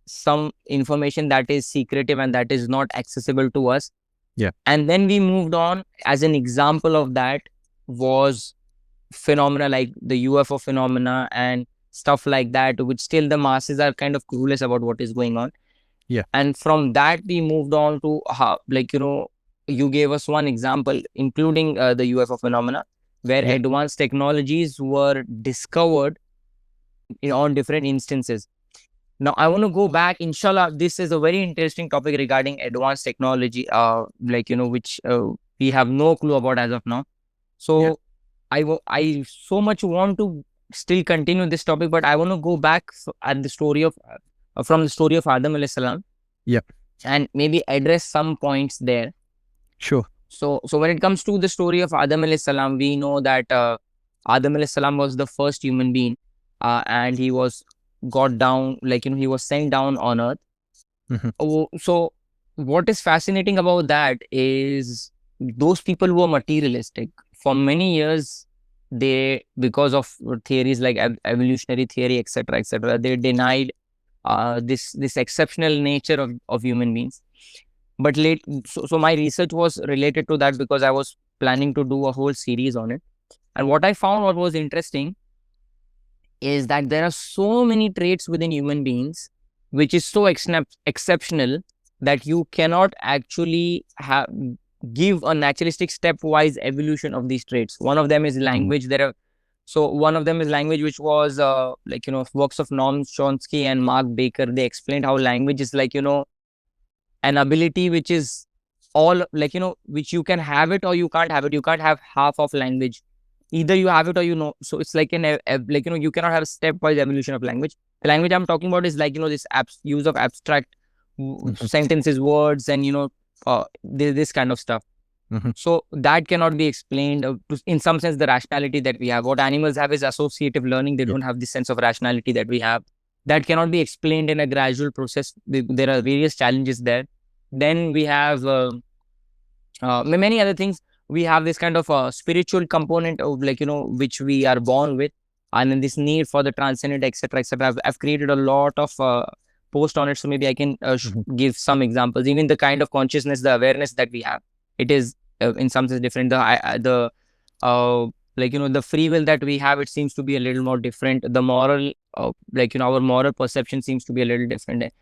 some information that is secretive and that is not accessible to us. yeah, And then we moved on, as an example of that was phenomena like the UFO phenomena and stuff like that, which still the masses are kind of clueless about what is going on. yeah, And from that, we moved on to how, like, you gave us one example, including the UFO phenomena, where yeah, advanced technologies were discovered on different instances. Now, I want to go back, inshallah. This is a very interesting topic regarding advanced technology, which we have no clue about as of now. yeah, So, I so much want to still continue this topic, but I want to go back at the story of from the story of Adam alayhi salam, yeah. and maybe address some points there. Sure. So when it comes to the story of Adam alayhi salam, we know that Adam alayhi salam was the first human being, and he was got down, he was sent down on earth. Mhm. So what is fascinating about that is those people who are materialistic for many years, they, because of theories like evolutionary theory, etc., they denied this exceptional nature of human beings. But so my research was related to that because I was planning to do a whole series on it. And what I found, what was interesting, is that there are so many traits within human beings which is so exceptional that you cannot actually give a naturalistic stepwise evolution of these traits. One of them is language. One of them is language, which was works of Noam Chomsky and Mark Baker. They explained how language is an ability which is all, which you can have it or you can't have it. You can't have half of language. Either you have it or So it's like you cannot have a stepwise evolution of language. The language I'm talking about is this use of abstract Mhm. sentences, words, and this kind of stuff. Mhm. So that cannot be explained in some sense. The rationality that we have, what animals have is associative learning. They Yeah. don't have the sense of rationality that we have. That cannot be explained in a gradual process. There are various challenges there. Then we have many other things. We have this kind of spiritual component of which we are born with, and then this need for the transcendent, etc. I've created a lot of post on it, so maybe I can Mhm. give some examples. Even the kind of consciousness, the awareness that we have, it is in some sense different. The free will that we have, it seems to be a little more different. The moral, our moral perception seems to be a little different.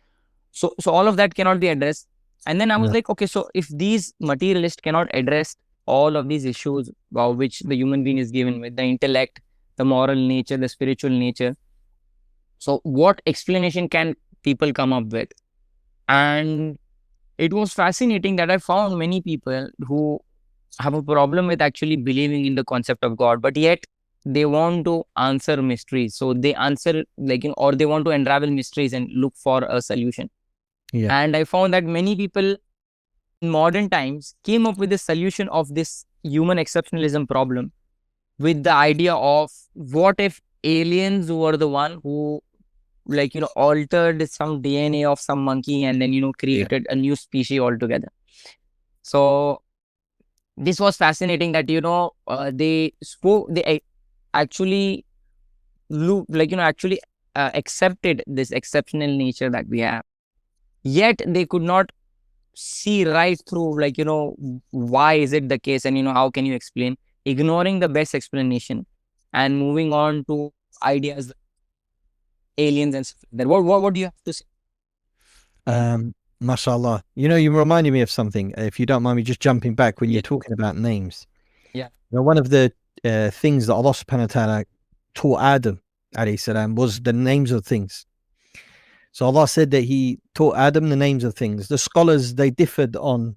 So all of that cannot be addressed. And then I was Yeah. like, okay, so if these materialists cannot address all of these issues which the human being is given with, the intellect, the moral nature, the spiritual nature, so what explanation can people come up with? And it was fascinating that I found many people who have a problem with actually believing in the concept of God, but yet they want to answer mysteries. So they answer, or they want to unravel mysteries and look for a solution. Yeah. And I found that many people in modern times came up with the solution of this human exceptionalism problem with the idea of, what if aliens were the one who altered some DNA of some monkey and then Yeah. created a new species altogether. So this was fascinating that they actually actually accepted this exceptional nature that we have, yet they could not see right through, why is it the case, and how can you explain, ignoring the best explanation and moving on to ideas like aliens and stuff like that. What do you have to say? Mashallah. You reminded me of something. If you don't mind me just jumping back when Yeah. you're talking about names. Yeah. One of the things that Allah subhanahu wa ta'ala taught Adam alayhi salam was the names of things. So Allah said that he taught Adam the names of things. The scholars, they differed on,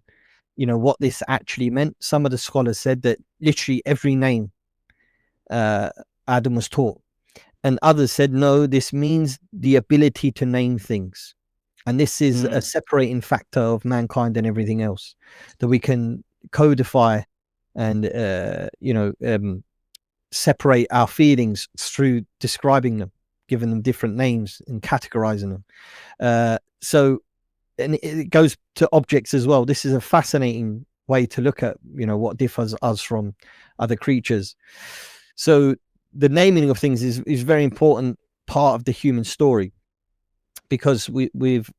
what this actually meant. Some of the scholars said that literally every name Adam was taught. And others said, no, this means the ability to name things. And this is a separating factor of mankind and everything else, that we can codify and, separate our feelings through describing them, giving them different names and categorizing them. So, and it goes to objects as well. This is a fascinating way to look at, what differs us from other creatures. So the naming of things is very important part of the human story, because we've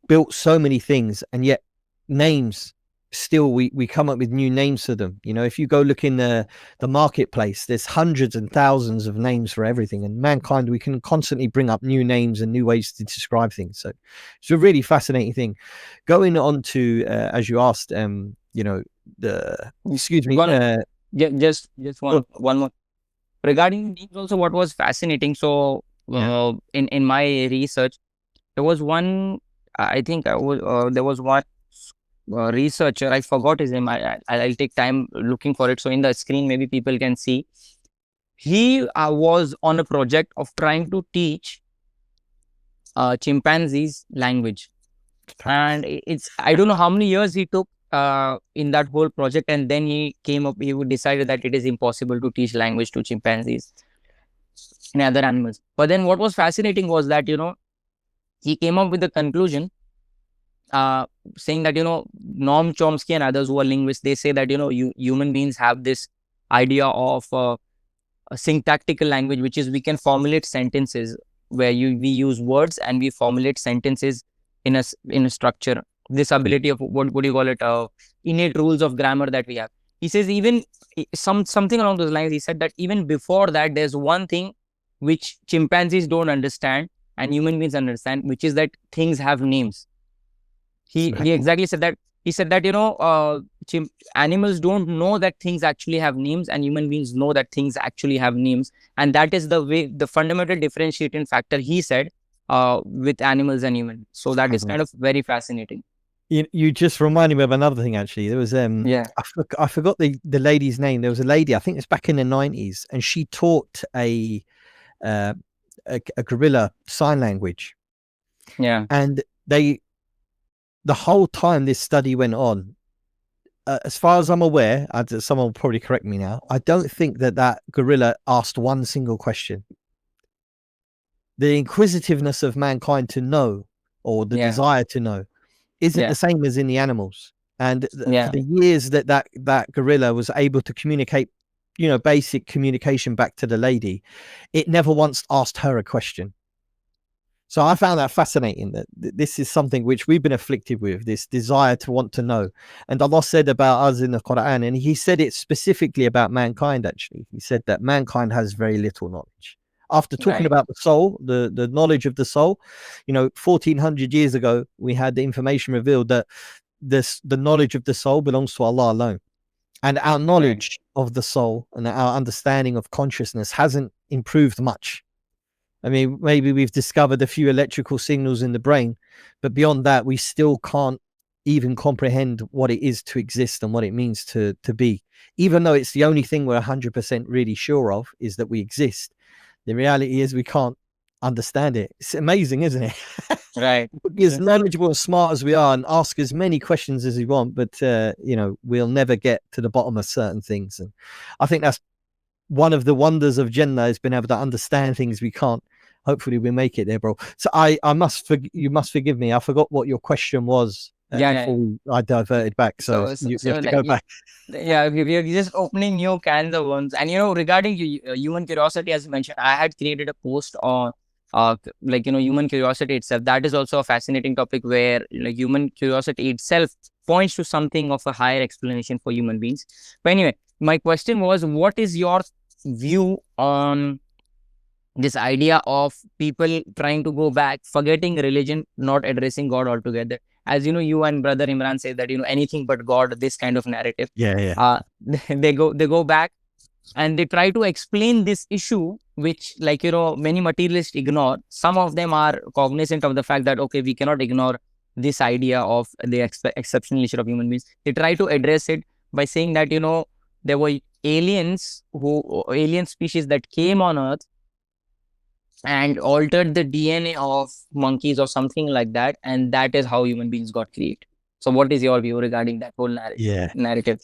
built so many things, and yet names still we come up with new names for them. If you go look in the marketplace, there's hundreds and thousands of names for everything, and mankind, we can constantly bring up new names and new ways to describe things. So it's a really fascinating thing. Going on to as you asked, excuse me, just one more regarding names also. What was fascinating, so in my research, there was one, I think there was one researcher, I forgot his name. I'll take time looking for it. So in the screen, maybe people can see. He was on a project of trying to teach chimpanzees language, and I don't know how many years he took in that whole project, and then he decided that it is impossible to teach language to chimpanzees and other animals. But then what was fascinating was that he came up with the conclusion, saying that Noam Chomsky and others who are linguists, they say that human beings have this idea of a syntactical language, which is we can formulate sentences where we use words and we formulate sentences in a structure. This ability of what do you call it, innate rules of grammar that we have. He says even something along those lines. He said that even before that, there's one thing which chimpanzees don't understand and human beings understand, which is that things have names. He exactly said that. He said that animals don't know that things actually have names, and human beings know that things actually have names, and that is the fundamental differentiating factor, he said, with animals and humans. So that is kind of very fascinating. You just reminded me of another thing, actually. There was I forgot the lady's name. There was a lady, I think it's back in the 90s, and she taught a gorilla sign language. Yeah. And the whole time this study went on, as far as I'm aware, someone will probably correct me now, I don't think that gorilla asked one single question. The inquisitiveness of mankind to know, or the desire to know, isn't the same as in the animals. And for the years that gorilla was able to communicate, basic communication back to the lady, it never once asked her a question. So I found that fascinating, that this is something which we've been afflicted with, this desire to want to know. And Allah said about us in the Quran, and he said it specifically about mankind, actually. He said that mankind has very little knowledge. After talking about the soul, the knowledge of the soul, 1400 years ago, we had the information revealed that the knowledge of the soul belongs to Allah alone. And our knowledge of the soul and our understanding of consciousness hasn't improved much. I mean, maybe we've discovered a few electrical signals in the brain, but beyond that, we still can't even comprehend what it is to exist and what it means to be. Even though it's the only thing we're 100% really sure of is that we exist. The reality is we can't understand it. It's amazing, isn't it? Right. As knowledgeable and smart as we are, and ask as many questions as we want, but we'll never get to the bottom of certain things. And I think that's one of the wonders of Jannah, has been able to understand things we can't. Hopefully we make it there, bro. So you must forgive me. I forgot what your question was. Before I diverted back. So you have to go back. Yeah, we're just opening new cans of worms. And regarding human curiosity, as you mentioned, I had created a post on human curiosity itself. That is also a fascinating topic, where human curiosity itself points to something of a higher explanation for human beings. But anyway, my question was, what is your view on this idea of people trying to go back, forgetting religion, not addressing God altogether? As you and Brother Imran say that anything but God, this kind of narrative. They go back and they try to explain this issue, which many materialists ignore. Some of them are cognizant of the fact that we cannot ignore this idea of the exceptional nature of human beings. They try to address it by saying that there were alien species that came on Earth and altered the DNA of monkeys or something like that, and that is how human beings got created. So what is your view regarding that whole narrative?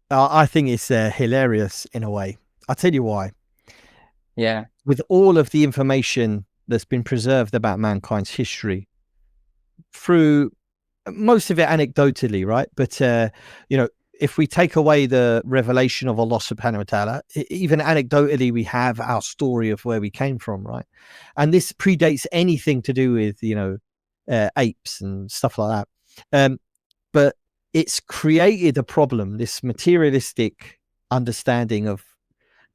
I think it's hilarious in a way. I'll tell you why. Yeah. With all of the information that's been preserved about mankind's history, through most of it anecdotally, right? But you know, if we take away the revelation of Allah subhanahu wa ta'ala, even anecdotally, we have our story of where we came from, right? And this predates anything to do with, you know, apes and stuff like that. But it's created a problem, this materialistic understanding of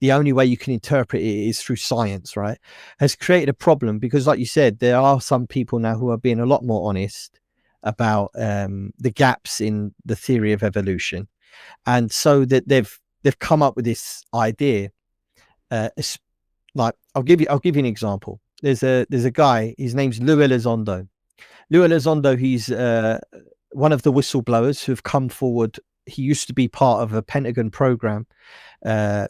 the only way you can interpret it is through science, right? Has created a problem because, like you said, there are some people now who are being a lot more honest about the gaps in the theory of evolution, and so that they've come up with this idea. Like I'll give you an example. There's a guy. His name's Lou Elizondo. Lou Elizondo. He's one of the whistleblowers who have come forward. He used to be part of a Pentagon program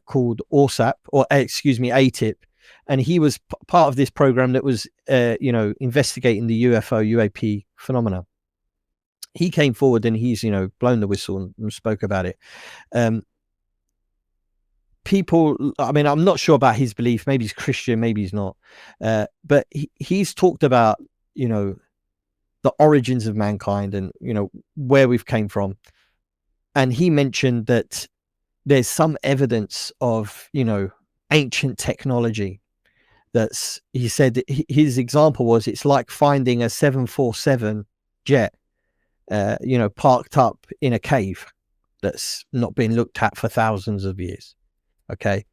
called ORSAP, or excuse me, ATIP, and he was part of this program that was, you know, investigating the UFO phenomena. He came forward and he's, you know, blown the whistle and spoke about it. People, I mean, I'm not sure about his belief. Maybe he's Christian, maybe he's not. But he's talked about, you know, the origins of mankind and, you know, where we've came from. And he mentioned that there's some evidence of, you know, ancient technology. That's, he said, his example was, it's like finding a 747 jet, you know, parked up in a cave that's not been looked at for thousands of years. Okay.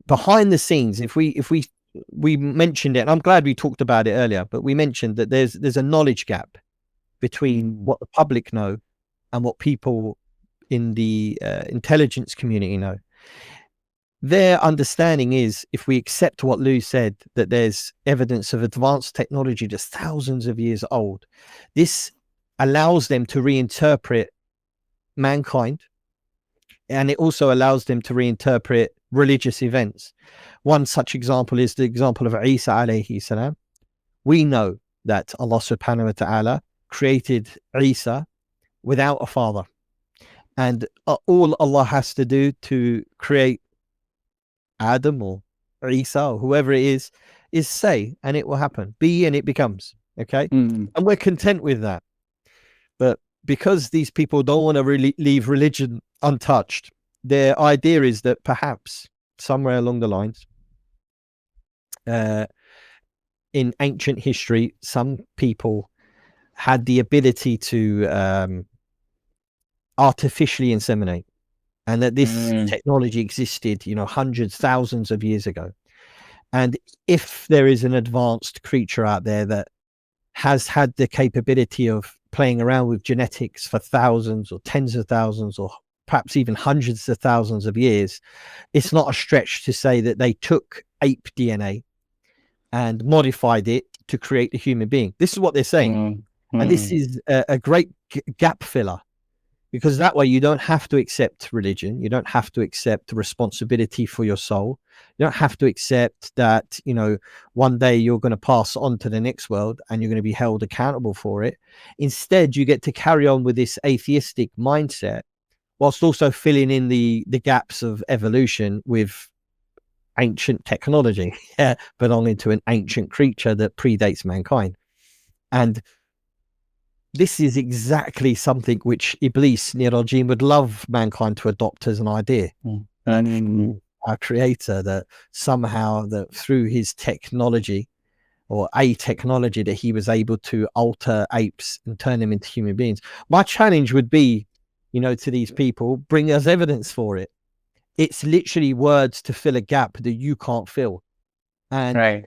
Behind the scenes, if we mentioned it, and I'm glad we talked about it earlier, but we mentioned that there's a knowledge gap between what the public know and what people in the intelligence community know. Their understanding is, if we accept what Lou said, that there's evidence of advanced technology that's thousands of years old, this allows them to reinterpret mankind, and it also allows them to reinterpret religious events. One such example is the example of Isa alayhi salam. We know that Allah subhanahu wa ta'ala created Isa without a father, and all Allah has to do to create Adam or Isa or whoever it is say, and it will happen. Be, and it becomes. Okay. And we're content with that. But because these people don't want to really leave religion untouched, their idea is that perhaps somewhere along the lines, in ancient history, some people had the ability to artificially inseminate, and that this technology existed, you know, hundreds, thousands of years ago. And if there is an advanced creature out there that has had the capability of playing around with genetics for thousands or tens of thousands or perhaps even hundreds of thousands of years, it's not a stretch to say that they took ape DNA and modified it to create the human being. This is what they're saying. And this is a great gap filler, because that way you don't have to accept religion. You don't have to accept responsibility for your soul. You don't have to accept that, you know, one day you're going to pass on to the next world and you're going to be held accountable for it. Instead, you get to carry on with this atheistic mindset, whilst also filling in the gaps of evolution with ancient technology belonging to an ancient creature that predates mankind. And this is exactly something which Iblis, Nirajim, would love mankind to adopt as an idea. And our creator, that somehow that through his technology, or a technology, that he was able to alter apes and turn them into human beings. My challenge would be, you know, to these people, bring us evidence for it. It's literally words to fill a gap that you can't fill. And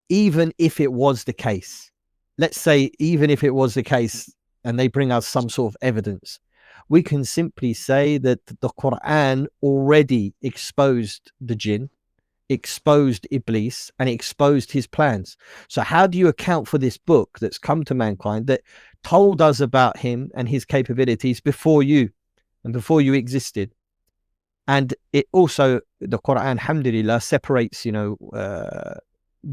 even if it was the case, let's say, even if it was the case and they bring us some sort of evidence, we can simply say that the Quran already exposed the Jinn, exposed Iblis, and exposed his plans. So how do you account for this book that's come to mankind that told us about him and his capabilities before you and before you existed? And it also, the Quran, alhamdulillah, separates, you know,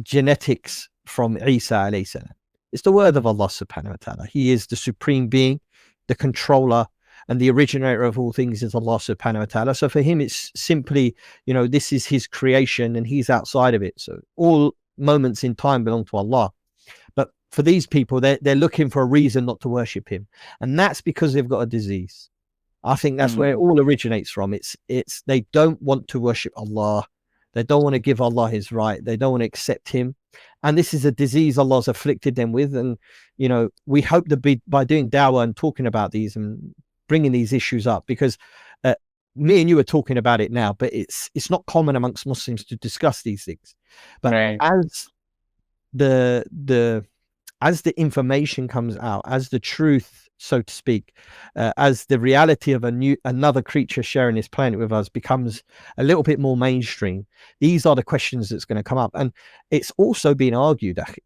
genetics from Isa alayhi salam. It's the word of Allah subhanahu wa ta'ala. He is the supreme being, the controller, and the originator of all things is Allah subhanahu wa ta'ala. So for him, it's simply, this is his creation and he's outside of it. So all moments in time belong to Allah. But for these people, they're looking for a reason not to worship him. And that's because they've got a disease. I think that's where it all originates from. It's they don't want to worship Allah. They don't want to give Allah his right. They don't want to accept him. And this is a disease Allah's afflicted them with. And, we hope that by doing dawah and talking about these and bringing these issues up, because me and you are talking about it now, but it's not common amongst Muslims to discuss these things. But as the information comes out, as the truth, so to speak, as the reality of another creature sharing this planet with us becomes a little bit more mainstream, these are the questions that's going to come up. And it's also been argued, Akhi,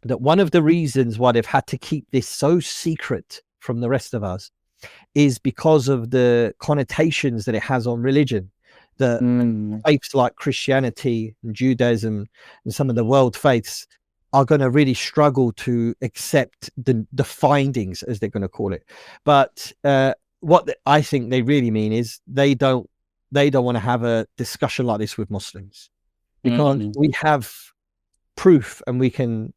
that one of the reasons why they've had to keep this so secret from the rest of us is because of the connotations that it has on religion. The faiths like Christianity and Judaism and some of the world faiths are going to really struggle to accept the findings, as they're going to call it. But what I think they really mean is they don't want to have a discussion like this with Muslims, because we have proof and we can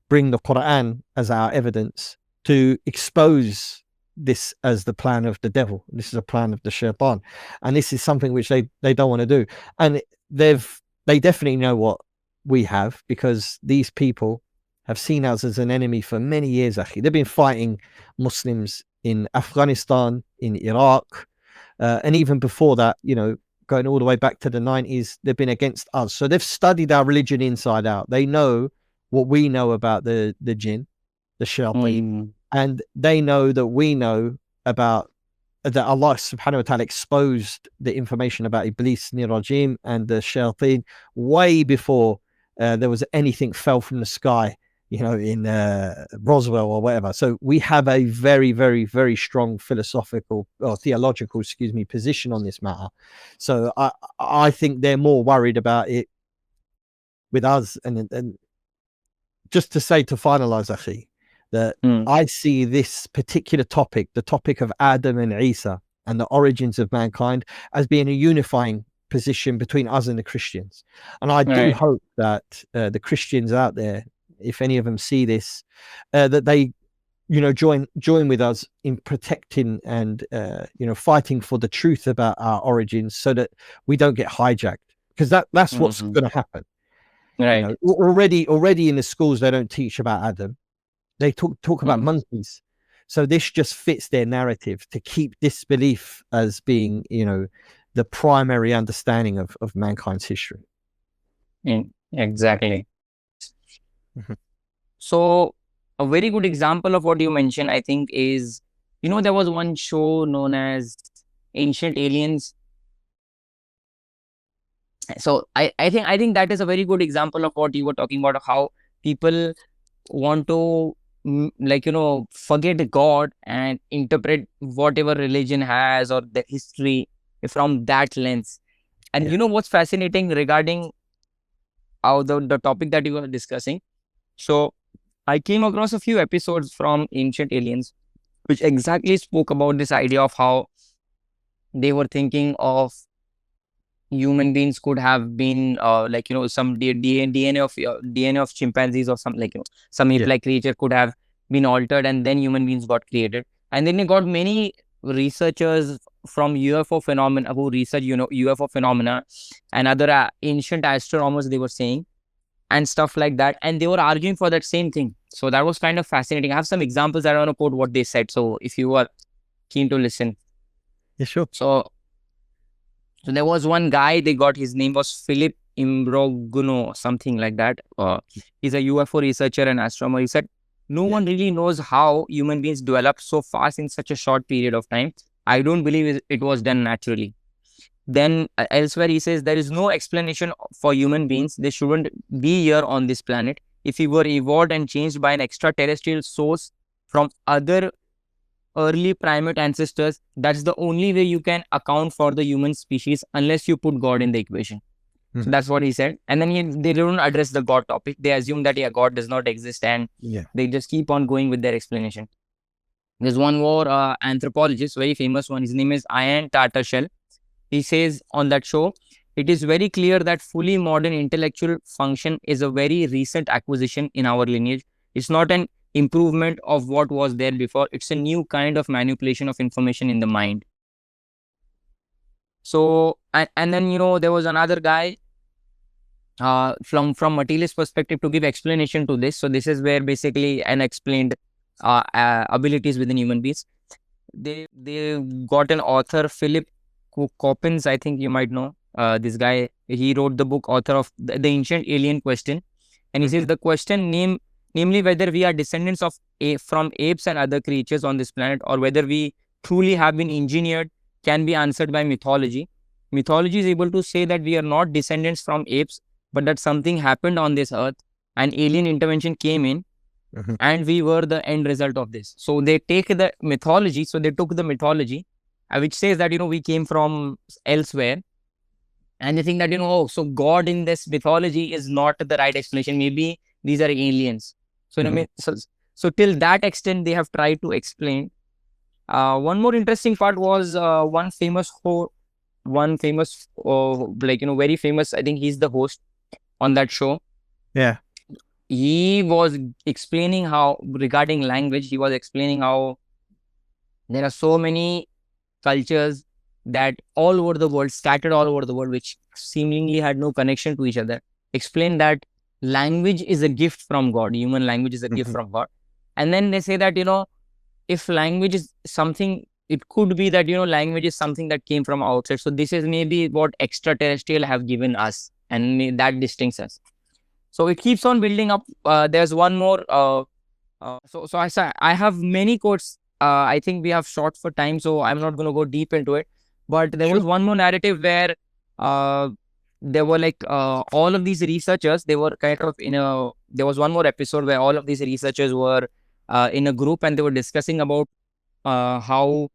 bring the Quran as our evidence to expose this as the plan of the devil. This is a plan of the shaitan, and this is something which they don't want to do. And they definitely know what we have, because these people have seen us as an enemy for many years. Akhi, they've been fighting Muslims in Afghanistan, in Iraq, and even before that, going all the way back to the 90s, they've been against us. So they've studied our religion inside out. They know what we know about the jinn, the shayateen, and they know that we know about that Allah subhanahu wa ta'ala exposed the information about Iblis, Nirajim, and the shayateen way before there was anything fell from the sky, in Roswell or whatever. So we have a very, very, very strong philosophical or theological, position on this matter. So I think they're more worried about it with us. And just to say, to finalize, Akhi, that I see this particular topic, the topic of Adam and Isa and the origins of mankind, as being a unifying position between us and the Christians. And I do hope that the Christians out there, if any of them see this, that they join with us in protecting and fighting for the truth about our origins, so that we don't get hijacked, because that's what's going to happen. Already in the schools they don't teach about Adam. They talk about monkeys. So this just fits their narrative to keep disbelief as being the primary understanding of mankind's history. Exactly. So a very good example of what you mentioned, I think, is, there was one show known as Ancient Aliens. So I think that is a very good example of what you were talking about, how people want to forget God and interpret whatever religion has or the history from that lens. And what's fascinating regarding how the topic that you were discussing. So I came across a few episodes from Ancient Aliens, which exactly spoke about this idea of how they were thinking of human beings could have been some DNA of chimpanzees or some some ape-like creature could have been altered, and then human beings got created. And then they got many researchers from UFO phenomena who research UFO phenomena and other ancient astronomers, they were saying, and stuff like that, and they were arguing for that same thing. So that was kind of fascinating. I have some examples. I don't want to quote what they said, so if you are keen to listen. Yeah, sure. So there was one guy, his name was Philip Imbrogno, something like that. He's a UFO researcher and astronomer. He said, no one really knows how human beings developed so fast in such a short period of time. I don't believe it was done naturally. Then elsewhere he says, there is no explanation for human beings. They shouldn't be here on this planet. If we were evolved and changed by an extraterrestrial source from other early primate ancestors, that's the only way you can account for the human species, unless you put God in the equation. So that's what he said. And then they don't address the God topic. They assume that God does not exist, and they just keep on going with their explanation. There's one more anthropologist, very famous one. His name is Ian Tattersall. He says on that show, it is very clear that fully modern intellectual function is a very recent acquisition in our lineage. It's not an improvement of what was there before. It's a new kind of manipulation of information in the mind. So, and then, there was another guy from materialist perspective to give explanation to this. So this is where basically unexplained abilities within human beings. They got an author, Philip Coppens, I think you might know. This guy, he wrote the book, author of the Ancient Alien Question. And he says the question, namely whether we are descendants of from apes and other creatures on this planet, or whether we truly have been engineered, can be answered by mythology. Mythology is able to say that we are not descendants from apes, but that something happened on this earth, and alien intervention came in, and we were the end result of this. So they take the mythology. So they took the mythology, which says that, we came from elsewhere. And they think that, oh, so God in this mythology is not the right explanation. Maybe these are aliens. So, so till that extent, they have tried to explain. One more interesting part was one famous, very famous, I think he's the host on that show. Yeah. He was explaining how, regarding language, he was explaining how there are so many cultures that all over the world, scattered all over the world, which seemingly had no connection to each other. Explain that language is a gift from God. Human language is a gift from God. And then they say that, if language is something, it could be that, language is something that came from outside. So this is maybe what extraterrestrial have given us, and that distincts us. So it keeps on building up. There's one more. So I have many quotes. I think we have short for time, so I'm not going to go deep into it. But there was one more narrative where there were all of these researchers. They were kind of there was one more episode where all of these researchers were in a group, and they were discussing about how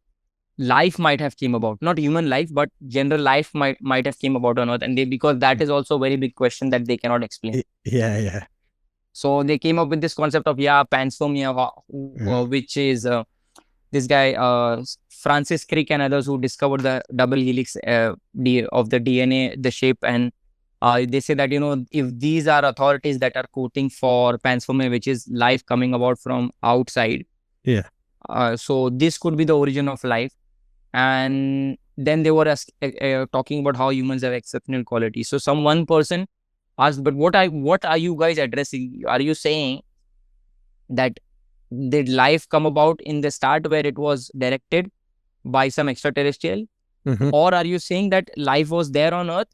life might have came about. Not human life, but general life might have came about on Earth. And because that is also a very big question that they cannot explain. Yeah. So they came up with this concept of panspermia, which is this guy Francis Crick and others who discovered the double helix of the DNA, the shape, and they say that if these are authorities that are quoting for panspermia, which is life coming about from outside, so this could be the origin of life. And then they were talking about how humans have exceptional qualities. So one person asked, but what are you guys addressing? Are you saying that did life come about in the start where it was directed by some extraterrestrial? Or are you saying that life was there on Earth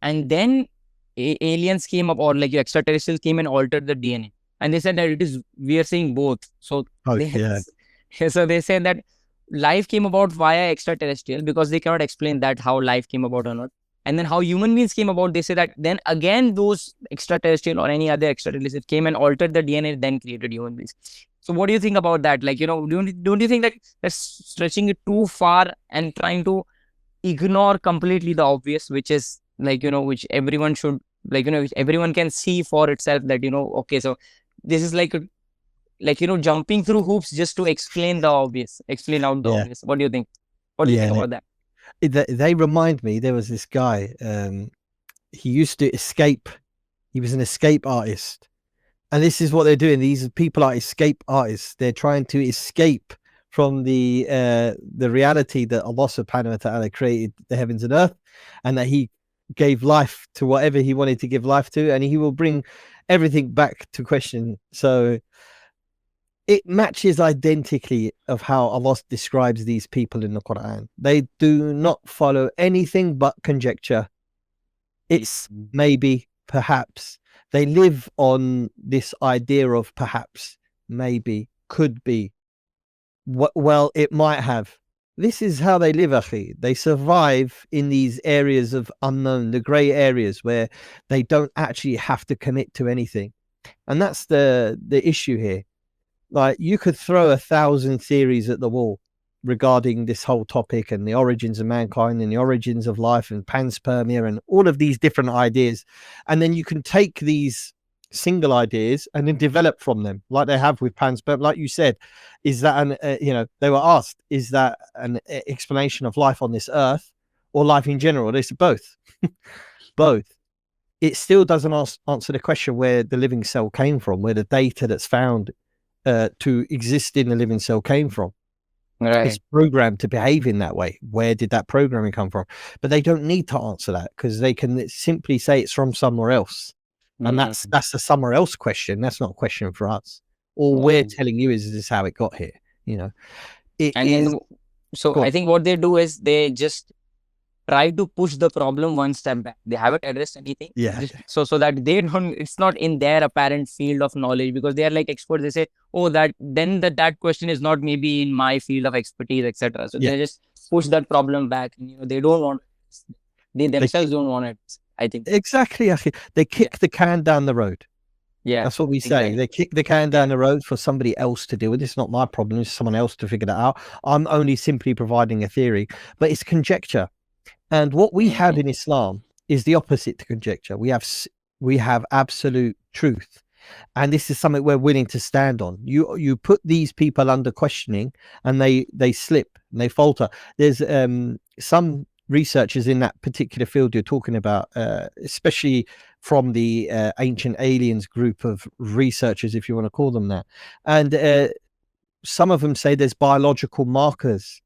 and then aliens came up, or extraterrestrials came and altered the DNA? And they said that we are saying both. So so they said that life came about via extraterrestrial, because they cannot explain that how life came about on Earth. And then how human beings came about, they say that then again those extraterrestrial or any other extraterrestrial came and altered the DNA, then created human beings. So what do you think about that? Don't you think that that's stretching it too far and trying to ignore completely the obvious, which is which everyone should which everyone can see for itself, that okay, so this is jumping through hoops just to explain the obvious, explain out the obvious. What do you think? What do you think about that? They remind me, there was this guy, he used to escape. He was an escape artist. And this is what they're doing. These people are escape artists. They're trying to escape from the reality that Allah subhanahu wa ta'ala created the heavens and earth, and that he gave life to whatever he wanted to give life to, and he will bring everything back to question. So it matches identically of how Allah describes these people in the Quran. They do not follow anything but conjecture. It's maybe, perhaps. They live on this idea of perhaps, maybe, could be. Well, it might have. This is how they live, akhi. They survive in these areas of unknown, the grey areas where they don't actually have to commit to anything. And that's the issue here. Like, you could throw 1,000 theories at the wall regarding this whole topic and the origins of mankind and the origins of life and panspermia and all of these different ideas. And then you can take these single ideas and then develop from them, like they have with panspermia. Like you said, is that an they were asked, is that an explanation of life on this earth or life in general? They said both. Both. It still doesn't answer the question where the living cell came from, where the data that's found to exist in the living cell came from. Right. It's programmed to behave in that way. Where did that programming come from? But they don't need to answer that, because they can simply say it's from somewhere else. And that's the somewhere else question. That's not a question for us. All we're telling you is this how it got here. It And is. then, so I think what they do is they just try to push the problem one step back. They haven't addressed anything. Yeah. So that they don't, it's not in their apparent field of knowledge, because they are like experts. They say, oh, that question is not maybe in my field of expertise, etc. So they just push that problem back. And, they don't want, they themselves don't want it, I think. Exactly. They kick the can down the road. Yeah. That's what we say. Exactly. They kick the can down the road for somebody else to deal with. It's not my problem. It's someone else to figure that out. I'm only simply providing a theory, but it's conjecture. And what we have in Islam is the opposite to conjecture. We have absolute truth, and this is something we're willing to stand on. You put these people under questioning, and they slip and they falter. There's some researchers in that particular field you're talking about, especially from the ancient aliens group of researchers, if you want to call them that, and some of them say there's biological markers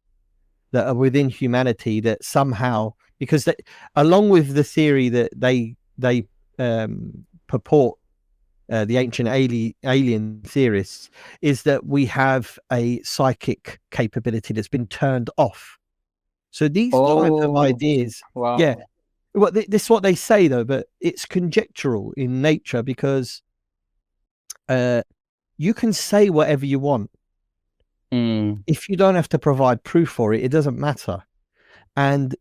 that are within humanity that somehow, because along with the theory that they purport, the ancient alien theorists, is that we have a psychic capability that's been turned off. So these type of ideas, well, this is what they say though, but it's conjectural in nature, because you can say whatever you want. If you don't have to provide proof for it, it doesn't matter. And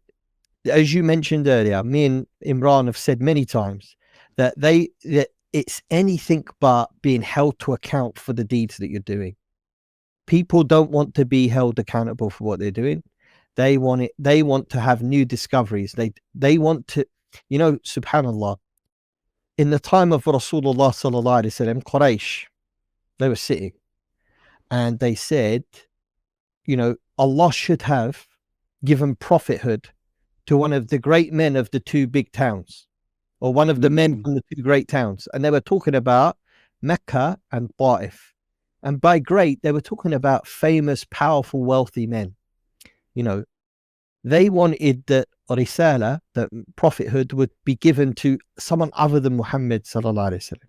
as you mentioned earlier, me and Imran have said many times that it's anything but being held to account for the deeds that you're doing. People don't want to be held accountable for what they're doing. They want to have new discoveries. They want to, subhanallah, in the time of Rasulullah sallallahu alaihi wasallam, Quraysh, they were sitting and they said, Allah should have given prophethood to one of the great men of the two big towns, or one of the men from the two great towns. And they were talking about Mecca and Ta'if. And by great, they were talking about famous, powerful, wealthy men. They wanted that Risala, that prophethood, would be given to someone other than Muhammad sallallahu alaihi wasallam.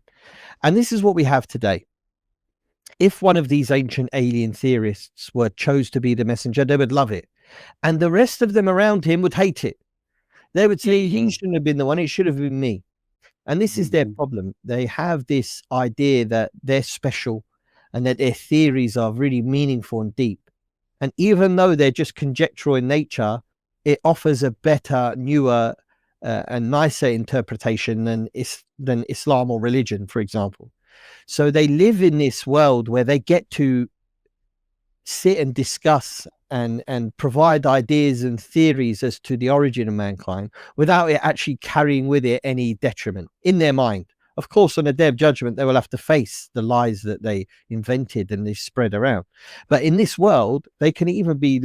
And this is what we have today. If one of these ancient alien theorists chose to be the messenger, they would love it. And the rest of them around him would hate it. They would say, he shouldn't have been the one, it should have been me. And this is their problem. They have this idea that they're special and that their theories are really meaningful and deep. And even though they're just conjectural in nature, it offers a better, newer, and nicer interpretation than Islam or religion, for example. So they live in this world where they get to sit and discuss and provide ideas and theories as to the origin of mankind without it actually carrying with it any detriment in their mind. Of course, on the day of judgment, they will have to face the lies that they invented and they spread around. But in this world, they can even be,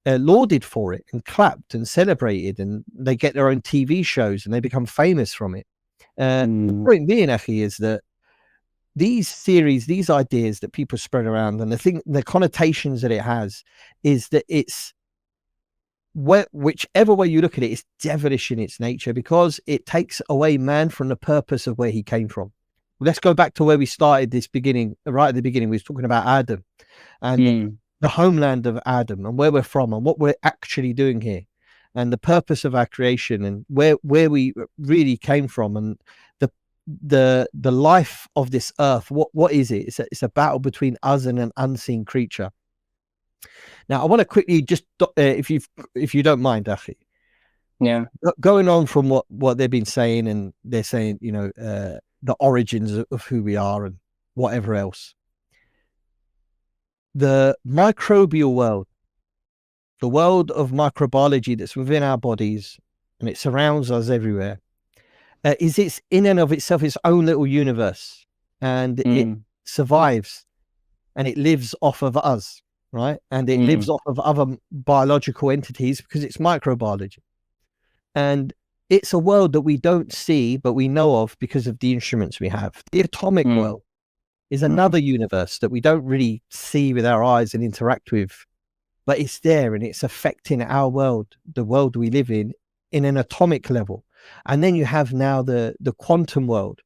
lauded for it and clapped and celebrated, and they get their own TV shows and they become famous from it. The point being, Akhi, is that these theories, these ideas that people spread around, and the connotations that it has, is that it's, whichever way you look at it, it's devilish in its nature, because it takes away man from the purpose of where he came from. Let's go back to where we started this beginning. Right at the beginning, we was talking about Adam and the homeland of Adam and where we're from and what we're actually doing here and the purpose of our creation and where we really came from, and the life of this earth. What is it? It's a battle between us and an unseen creature. Now, I want to quickly just, if you don't mind, Akhi. Yeah. Going on from what they've been saying, and they're saying, the origins of who we are and whatever else. The microbial world, the world of microbiology that's within our bodies, and it surrounds us everywhere. is it's in and of itself its own little universe, and it survives, and it lives off of us, right? And it lives off of other biological entities because it's microbiology. And it's a world that we don't see, but we know of because of the instruments we have. The atomic world is another universe that we don't really see with our eyes and interact with, but it's there and it's affecting our world, the world we live in an atomic level. And then you have now the quantum world,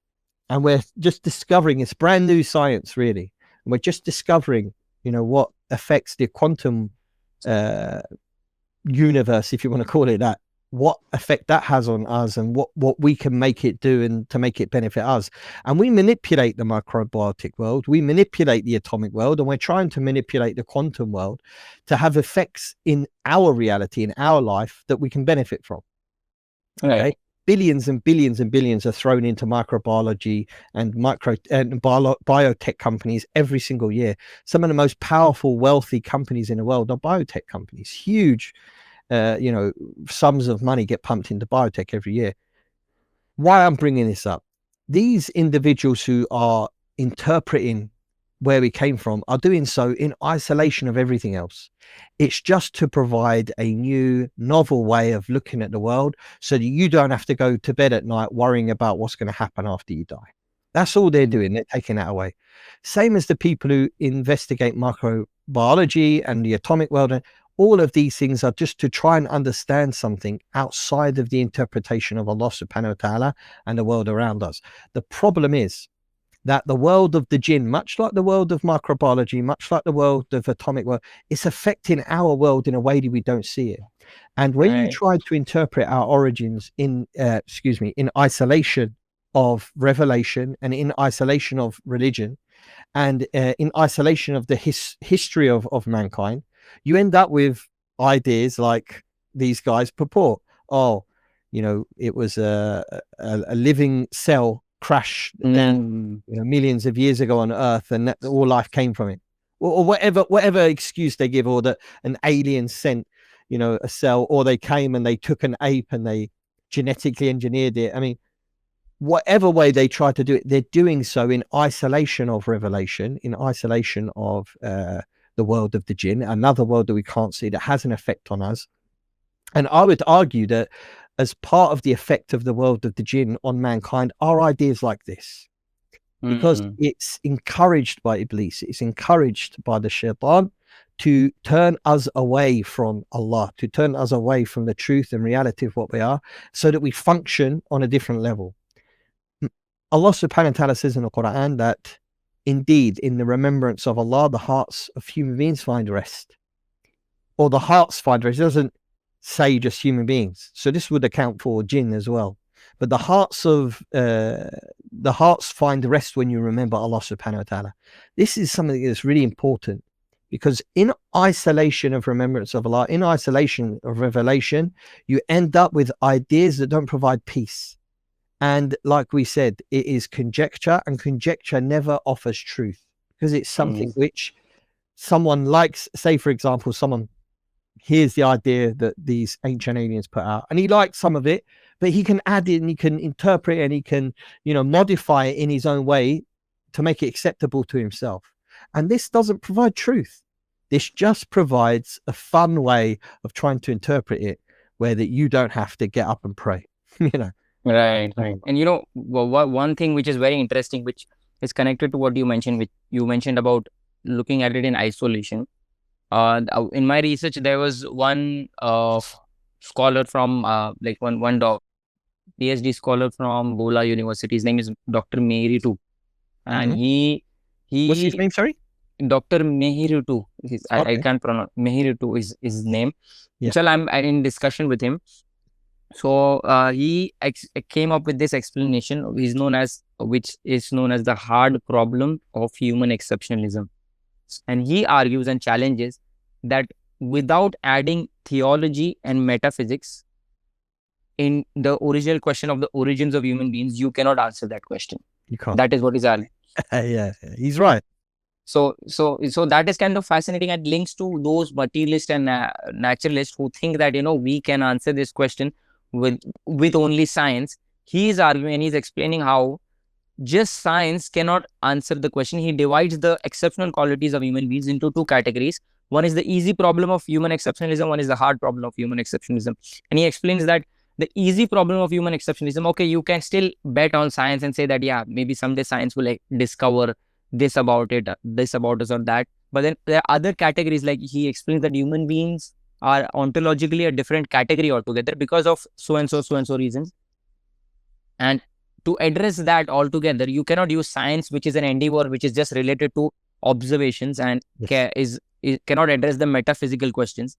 and we're just discovering, it's brand new science really, and we're just discovering, you know, what affects the quantum universe, if you want to call it that, what effect that has on us, and what we can make it do and to make it benefit us. And we manipulate the microbiotic world, we manipulate the atomic world, and we're trying to manipulate the quantum world to have effects in our reality, in our life, that we can benefit from. Okay, billions and billions and billions are thrown into microbiology and biotech companies every single year. Some of the most powerful, wealthy companies in the world are biotech companies. Huge you know, sums of money get pumped into biotech every year. Why I'm bringing this up, these individuals who are interpreting where we came from are doing so in isolation of everything else. It's just to provide a new, novel way of looking at the world so that you don't have to go to bed at night worrying about what's going to happen after you die. That's all they're doing. They're taking that away. Same as the people who investigate microbiology and the atomic world. And all of these things are just to try and understand something outside of the interpretation of Allah subhanahu wa ta'ala and the world around us. The problem is that the world of the jinn, much like the world of microbiology, much like the world of atomic world, it's affecting our world in a way that we don't see it. And when you try to interpret our origins in isolation of revelation, and in isolation of religion, and in isolation of the history of mankind, you end up with ideas like these guys purport. Oh, you know, it was a living cell crash, you know, millions of years ago on Earth, and that all life came from it, or whatever excuse they give, or that an alien sent, you know, a cell, or they came and they took an ape and they genetically engineered it. I mean, whatever way they try to do it, they're doing so in isolation of revelation, in isolation of the world of the jinn, another world that we can't see that has an effect on us. And I would argue that as part of the effect of the world of the jinn on mankind are ideas like this, because it's encouraged by Iblis, it's encouraged by the shaitan to turn us away from Allah, to turn us away from the truth and reality of what we are, so that we function on a different level. Allah subhanahu wa ta'ala says in the Quran that indeed, in the remembrance of Allah, the hearts of human beings find rest. Or the hearts find rest. It doesn't say just human beings. So this would account for jinn as well. But the hearts find rest when you remember Allah subhanahu wa ta'ala. This is something that's really important, because in isolation of remembrance of Allah, in isolation of revelation, you end up with ideas that don't provide peace. And like we said, it is conjecture, and conjecture never offers truth, because it's something which someone likes. Say, for example, someone hears the idea that these ancient aliens put out, and he likes some of it, but he can add it and he can interpret it and he can, you know, modify it in his own way to make it acceptable to himself. And this doesn't provide truth. This just provides a fun way of trying to interpret it, where that you don't have to get up and pray, you know. Right. And you know, one thing which is very interesting, which is connected to what you mentioned, which you mentioned about looking at it in isolation. In my research, there was one scholar from like one PhD scholar from Bola University. His name is Dr. Mehritu, and he what's his name? Sorry, Dr. Mehritu. I can't pronounce. Mehritu is his name. Yeah. So I'm in discussion with him. So he came up with this explanation, which is known as the hard problem of human exceptionalism. And he argues and challenges that without adding theology and metaphysics in the original question of the origins of human beings, you cannot answer that question. You can't. That is what is arguing. Yeah, he's right. So that is kind of fascinating, and links to those materialists and naturalists who think that, you know, we can answer this question with only science. he is arguing and he's explaining how just science cannot answer the question. He divides the exceptional qualities of human beings into two categories. One is the easy problem of human exceptionalism, one is the hard problem of human exceptionalism. And he explains that the easy problem of human exceptionalism, okay, you can still bet on science and say that, yeah, maybe someday science will like discover this about it, this about us or that. But then there are other categories, like he explains that human beings are ontologically a different category altogether because of so and so reasons. And to address that altogether, you cannot use science, which is an endeavor which is just related to observations and cannot address the metaphysical questions.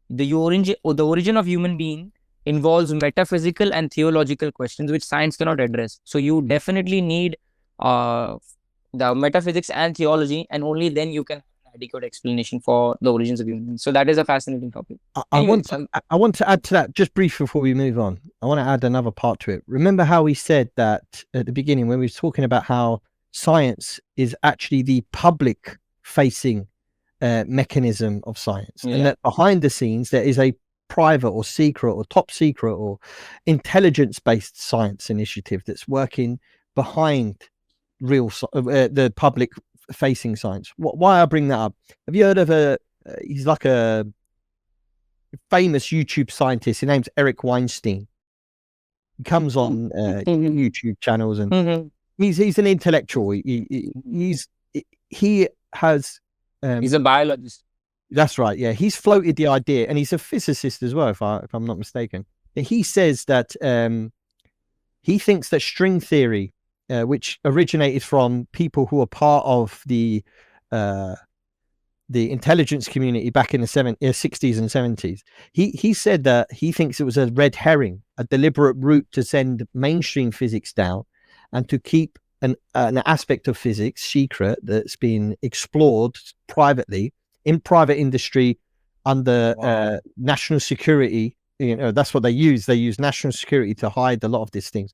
The origin of human being involves metaphysical and theological questions which science cannot address. So you definitely need the metaphysics and theology, and only then you can have an adequate explanation for the origins of human beings. So that is a fascinating topic. I want to add to that just briefly before we move on. I want to add another part to it. Remember how we said that at the beginning when we were talking about how science is actually the public facing mechanism of science, and that behind the scenes there is a private or secret or top secret or intelligence based science initiative that's working behind the public facing science. Why I bring that up? Have you heard of he's like a famous YouTube scientist. His name's Eric Weinstein. He comes on YouTube channels, and he's an intellectual. He's a biologist. That's right. Yeah, he's floated the idea, and he's a physicist as well, if I'm not mistaken. He says that he thinks that string theory, which originated from people who are part of the intelligence community back in the 60s and 70s. He said that he thinks it was a red herring, a deliberate route to send mainstream physics down and to keep an aspect of physics secret that's been explored privately in private industry under national security. You know, that's what they use. They use national security to hide a lot of these things.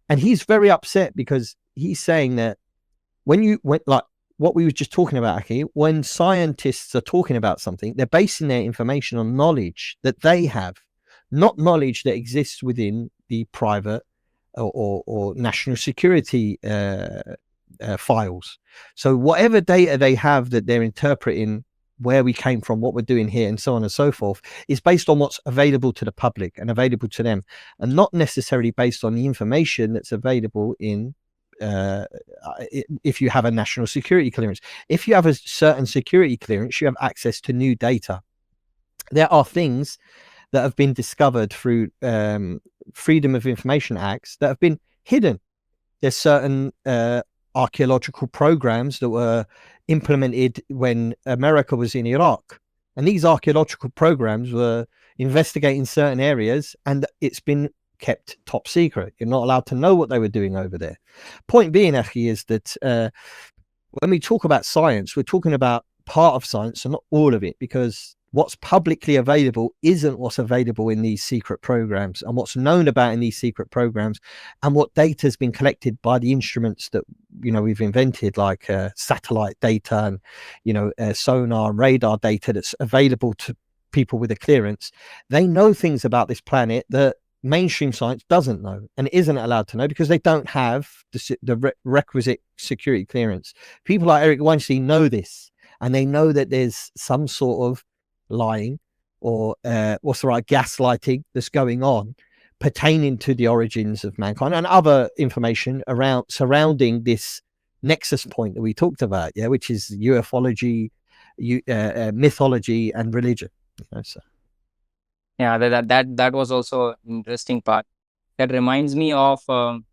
And he's very upset because he's saying that when like what we were just talking about, Aki, when scientists are talking about something, they're basing their information on knowledge that they have, not knowledge that exists within the private or national security files. So whatever data they have that they're interpreting, where we came from, what we're doing here, and so on and so forth, is based on what's available to the public and available to them, and not necessarily based on the information that's available in if you have a national security clearance. If you have a certain security clearance, you have access to new data. There are things that have been discovered through Freedom of Information Acts that have been hidden. There's certain archaeological programs that were implemented when America was in Iraq, and these archaeological programs were investigating certain areas, and it's been kept top secret. You're not allowed to know what they were doing over there. Point being, Akhi, is that when we talk about science, we're talking about part of science and not all of it, because what's publicly available isn't what's available in these secret programs, and what's known about in these secret programs, and what data has been collected by the instruments that, you know, we've invented, like satellite data and sonar and radar data that's available to people with a clearance. They know things about this planet that mainstream science doesn't know and isn't allowed to know because they don't have the requisite security clearance. People like Eric Weinstein know this, and they know that there's some sort of lying or gaslighting that's going on pertaining to the origins of mankind and other information around surrounding this nexus point that we talked about, which is ufology, mythology, and religion. Yeah, that was also an interesting part. That reminds me of one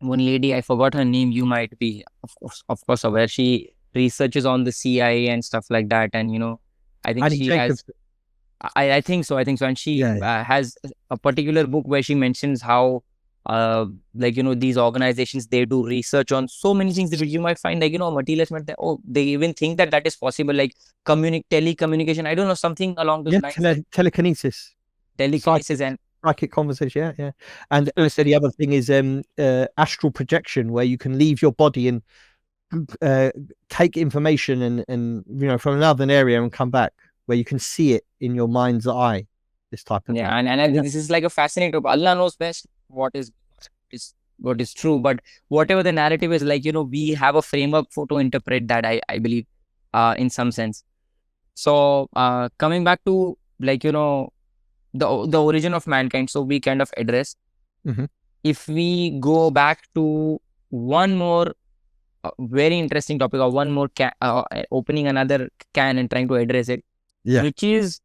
lady, I forgot her name. You might be, of course, aware. She researches on the CIA and stuff like that, and I think she has. I think so. And she has a particular book where she mentions how, these organizations, they do research on so many things that you might find, materialist. They even think that is possible, like telecommunication. I don't know, something along those lines. Telekinesis, and psychic conversation. Yeah. And also the other thing is astral projection, where you can leave your body and take information and from another area and come back, where you can see it in your mind's eye. This type of thing. And this is like a fascinating topic. Allah knows best what is. is true, but whatever the narrative is, like, we have a framework to interpret that, I believe, in some sense. So coming back to, like, the origin of mankind, so we kind of address. Mhm. If we go back to one more very interesting topic, or one more opening another can and trying to address it, Yeah. which is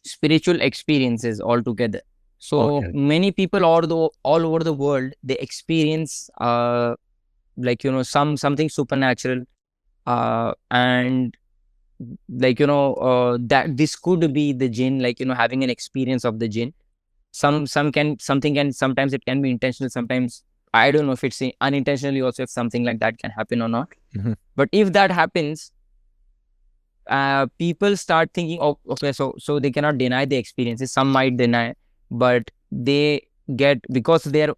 spiritual experiences altogether. So Okay. many people all over the world, they experience like, something supernatural, and like, that this could be the jinn, like, having an experience of the jinn. Something can, sometimes it can be intentional, sometimes I don't know if it's unintentionally also, if something like that can happen or not. Mhm. But if that happens, people start thinking, oh, okay, so they cannot deny the experiences. Some might deny, but they get, because they're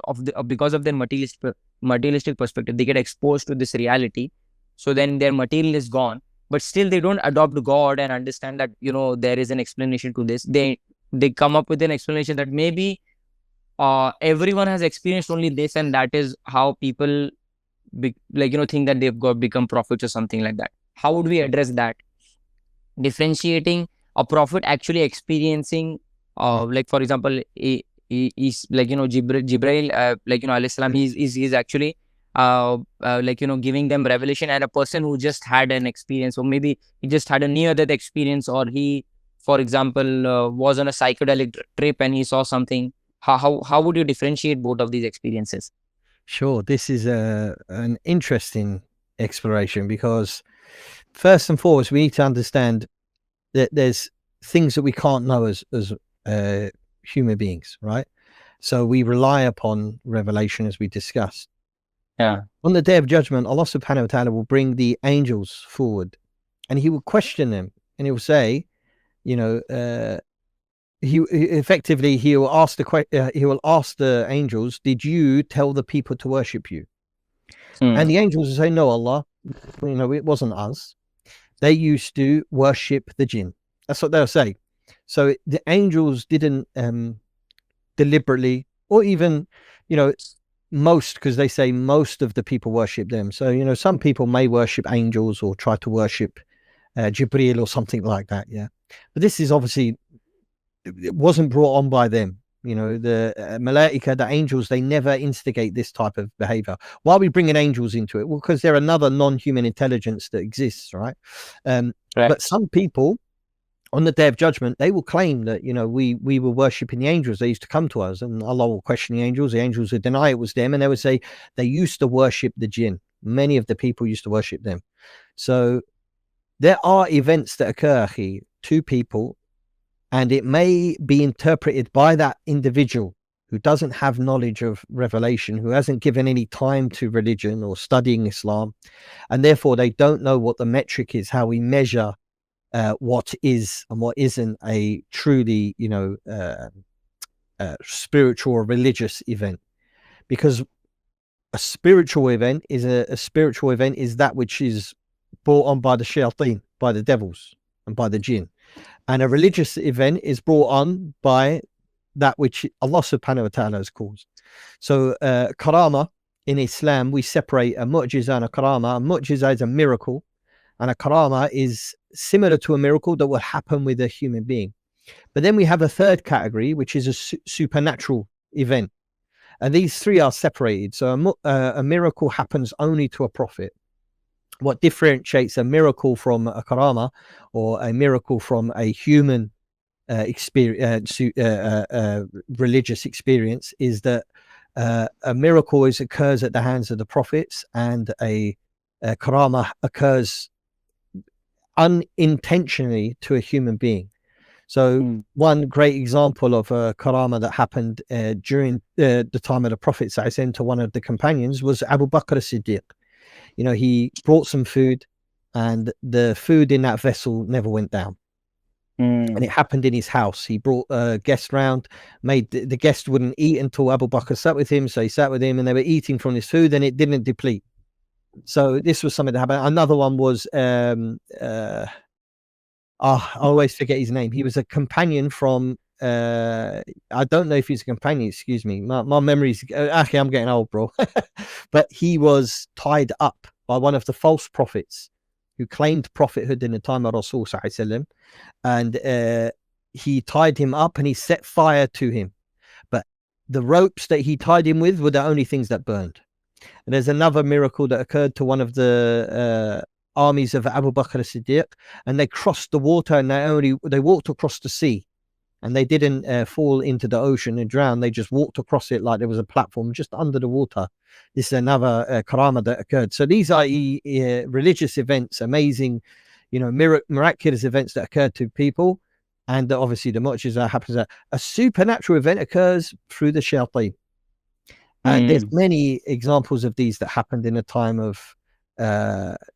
because of their materialistic perspective, they get exposed to this reality. So then their material is gone, but still they don't adopt God and understand that, there is an explanation to this. They come up with an explanation that maybe everyone has experienced only this, and that is how people like, think that they've become prophets or something like that. How would we address that? Differentiating a prophet actually experiencing, like, for example, is like, Jibril, like, alayhi salam, he's actually like, giving them revelation, and a person who just had an experience, or maybe he just had a near death experience, or he, for example, was on a psychedelic trip and he saw something. How would you differentiate both of these experiences? Sure. This is an interesting exploration, because first and foremost, we need to understand that there's things that we can't know as human beings, right? So we rely upon revelation, as we discussed. Yeah. On the day of judgment, Allah subhanahu wa ta'ala will bring the angels forward, and he will question them, and he will say, you know, he effectively, he will ask the angels, did you tell the people to worship you? And the angels will say, no, Allah, it wasn't us. They used to worship the jinn. That's what they'll say. So the angels didn't deliberately, or even, most, because they say most of the people worship them. So, some people may worship angels or try to worship Jibreel or something like that. Yeah. But this is obviously, it wasn't brought on by them. The Malaika, the angels, they never instigate this type of behavior. Why are we bringing angels into it? Well, because they're another non-human intelligence that exists, right? But some people, on the day of judgment, they will claim that, we were worshipping the angels. They used to come to us, and Allah will question the angels. The angels would deny it was them, and they would say they used to worship the jinn. Many of the people used to worship them. So there are events that occur to people, and it may be interpreted by that individual who doesn't have knowledge of revelation, who hasn't given any time to religion or studying Islam, and therefore they don't know what the metric is, how we measure what is and what isn't a truly, spiritual or religious event. Because a spiritual event is that which is brought on by the shayateen, by the devils and by the jinn. And a religious event is brought on by that which Allah subhanahu wa ta'ala has caused. So karama in Islam, we separate a mu'jiza and a karama. A mu'jiza is a miracle, and a karama is similar to a miracle that will happen with a human being. But then we have a third category, which is a supernatural event. And these three are separated. So a miracle happens only to a prophet. What differentiates a miracle from a karama, or a miracle from a human experience, religious experience, is that a miracle occurs at the hands of the prophets, and a karama occurs unintentionally to a human being. So one great example of a karama that happened during the time of the Prophet to one of the companions was Abu Bakr as-Siddiq. He brought some food, and the food in that vessel never went down. And it happened in his house. He brought a guest round, made the guest wouldn't eat until Abu Bakr sat with him. So he sat with him, and they were eating from this food, and it didn't deplete. So this was something that happened. Another one was I always forget his name. He was a companion from I don't know if he's a companion, excuse me, my memory's actually, I'm getting old, bro. But he was tied up by one of the false prophets who claimed prophethood in the time of Rasul sallallahu alaihi wasallam, and he tied him up and he set fire to him, but the ropes that he tied him with were the only things that burned. And there's another miracle that occurred to one of the armies of Abu Bakr as-Siddiq, and they crossed the water, and they walked across the sea, and they didn't fall into the ocean and drown. They just walked across it like there was a platform just under the water. This is another karama that occurred. So these are religious events, amazing, miraculous events that occurred to people. And obviously the mu'jiza happens. A supernatural event occurs through the shayateen. And there's many examples of these that happened in the time of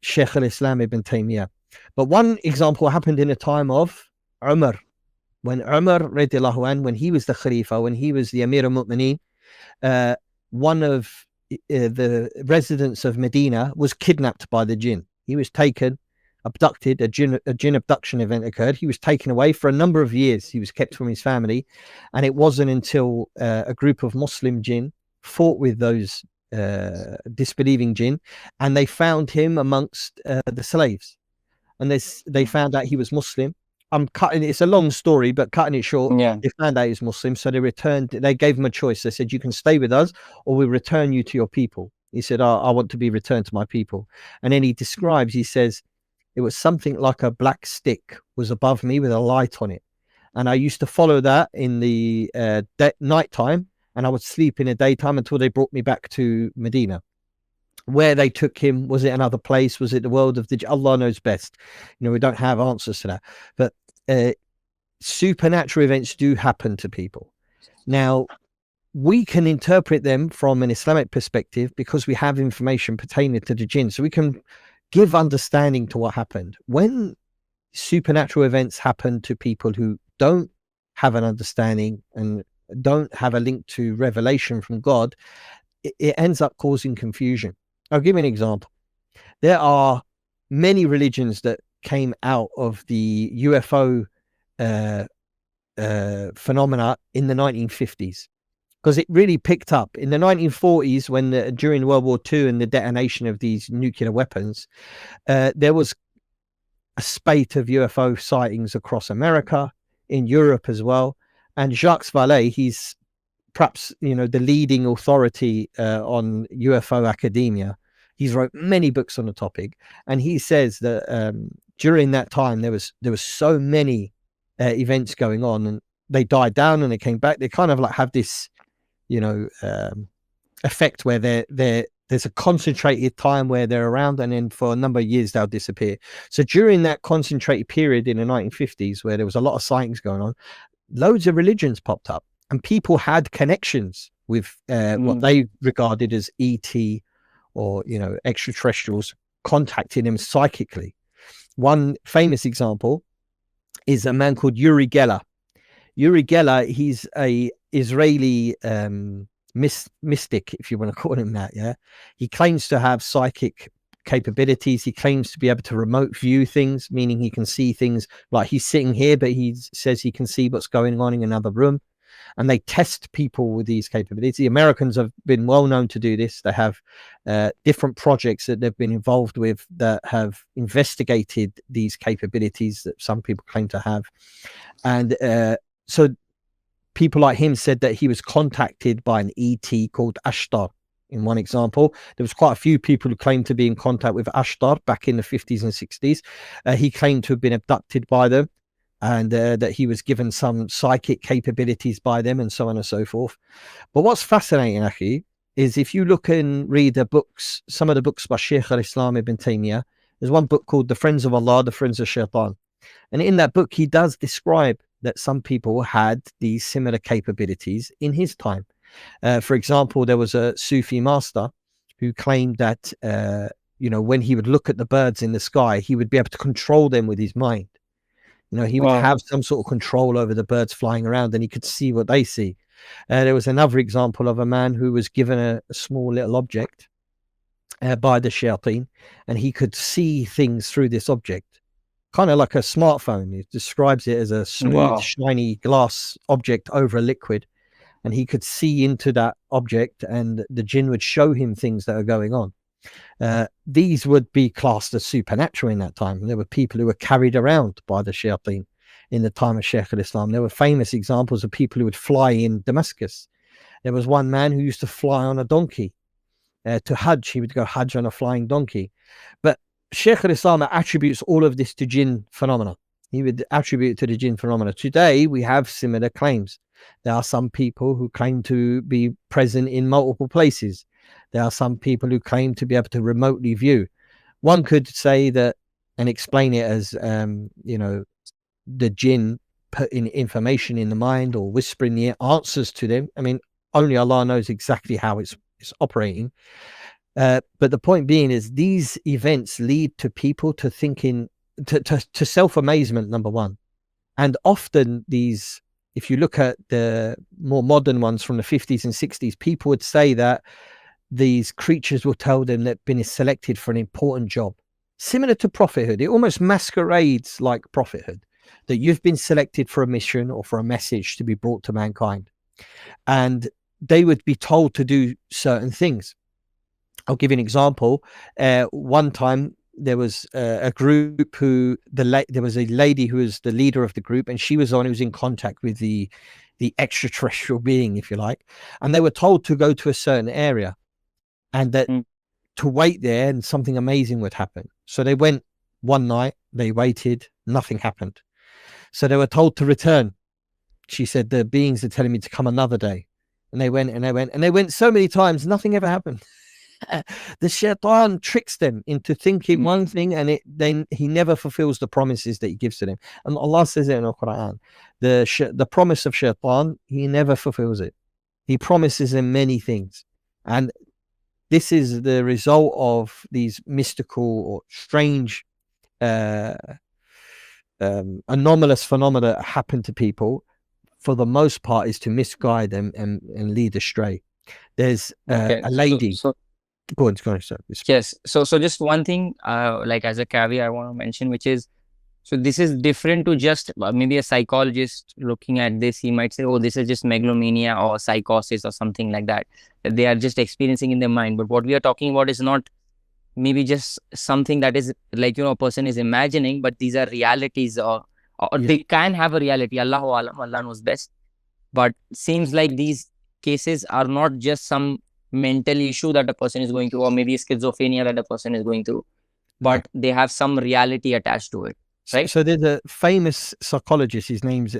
Shaykh al-Islam ibn Taymiyyah. But one example happened in the time of Umar. When Umar, radiallahu anh, when he was the Khalifa, when he was the Amir al-Mu'mineen, one of the residents of Medina was kidnapped by the Jinn. He was taken, abducted, a Jinn abduction event occurred. He was taken away for a number of years. He was kept from his family. And it wasn't until a group of Muslim Jinn fought with those disbelieving Jinn, and they found him amongst the slaves. And they found out he was Muslim. I'm cutting it's a long story, but cutting it short, they found out he's Muslim, so they gave him a choice. They said, you can stay with us or we'll return you to your people. He said, I want to be returned to my people. And then he says, it was something like a black stick was above me with a light on it, and I used to follow that in the nighttime, and I would sleep in the daytime until they brought me back to Medina. Where they took him, was it another place? Was it the world of Allah knows best. We don't have answers to that. But supernatural events do happen to people. Now, we can interpret them from an Islamic perspective because we have information pertaining to the jinn. So we can give understanding to what happened. When supernatural events happen to people who don't have an understanding and don't have a link to revelation from God, it ends up causing confusion. I'll give you an example. There are many religions that came out of the UFO phenomena in the 1950s, because it really picked up in the 1940s when during World War II and the detonation of these nuclear weapons. There was a spate of UFO sightings across America, in Europe as well. And Jacques Vallée, he's perhaps the leading authority on UFO academia. He's wrote many books on the topic, and he says that during that time there was so many events going on, and they died down and they came back. They kind of like have this effect where there's a concentrated time where they're around, and then for a number of years they'll disappear. So during that concentrated period in the 1950s, where there was a lot of sightings going on, loads of religions popped up, and people had connections with what they regarded as ET or extraterrestrials contacting them psychically. One famous example is a man called Uri Geller. Uri Geller, he's a Israeli mystic, if you want to call him that. Yeah, he claims to have psychic capabilities. He claims to be able to remote view things, meaning he can see things like he's sitting here, but he says he can see what's going on in another room. And they test people with these capabilities. The Americans have been well known to do this. They have different projects that they've been involved with that have investigated these capabilities that some people claim to have. And so people like him said that he was contacted by an ET called Ashtar. In one example, there was quite a few people who claimed to be in contact with Ashtar back in the 50s and 60s. He claimed to have been abducted by them, and that he was given some psychic capabilities by them, and so on and so forth. But what's fascinating, Akhi, is if you look and read the books, some of the books by Shaykh al-Islam ibn Taymiyyah, there's one book called The Friends of Allah, The Friends of Shaitan. And in that book, he does describe that some people had these similar capabilities in his time. For example, there was a Sufi master who claimed that, when he would look at the birds in the sky, he would be able to control them with his mind. He would have some sort of control over the birds flying around, and he could see what they see. There was another example of a man who was given a small little object by the shayateen, and he could see things through this object. kind of like a smartphone. He describes it as a smooth, shiny glass object over a liquid, and he could see into that object, and the jinn would show him things that are going on. These would be classed as supernatural in that time. There were people who were carried around by the shayateen in the time of Shaykh al-Islam. There were famous examples of people who would fly in Damascus. There was one man who used to fly on a donkey to Hajj. He would go Hajj on a flying donkey. But Shaykh al-Islam attributes all of this to jinn phenomena. He would attribute it to the jinn phenomena. Today, we have similar claims. There are some people who claim to be present in multiple places. There are some people who claim to be able to remotely view. One could say that and explain it as, you know, the jinn putting information in the mind or whispering the answers to them. I mean, only Allah knows exactly how it's operating. But the point being is these events lead to people to thinking, to self-amazement, number one. And often these, if you look at the more modern ones from the 50s and 60s, people would say that these creatures will tell them they've been selected for an important job, similar to prophethood. It almost masquerades like prophethood, that you've been selected for a mission or for a message to be brought to mankind. And they would be told to do certain things. I'll give you an example. One time there was a group who there was a lady who was the leader of the group, and she was the one who was in contact with the extraterrestrial being, if you like, and they were told to go to a certain area and that to wait there and something amazing would happen. So they went one night, they waited, nothing happened. So they were told to return. She said, the beings are telling me to come another day. And they went and they went and they went so many times, nothing ever happened. The shaitan tricks them into thinking one thing, and then he never fulfills the promises that he gives to them. And Allah says it in the Quran, the promise of shaitan, he never fulfills it. He promises them many things, and this is the result of these mystical or strange anomalous phenomena that happen to people. For the most part, is to misguide them and lead astray. There's a lady. Go on, sir. Yes. So just one thing, like as a caveat, I want to mention, which is, so this is different to just maybe a psychologist looking at this. He might say, oh, this is just megalomania or psychosis or something like that they are just experiencing in their mind. But what we are talking about is not maybe just something that is like, you know, a person is imagining, but these are realities, or they can have a reality. Allahu alam, Allah knows best. But seems like these cases are not just some mental issue that a person is going through, or maybe schizophrenia that a person is going through, but they have some reality attached to it, right? So there's a famous psychologist, his name's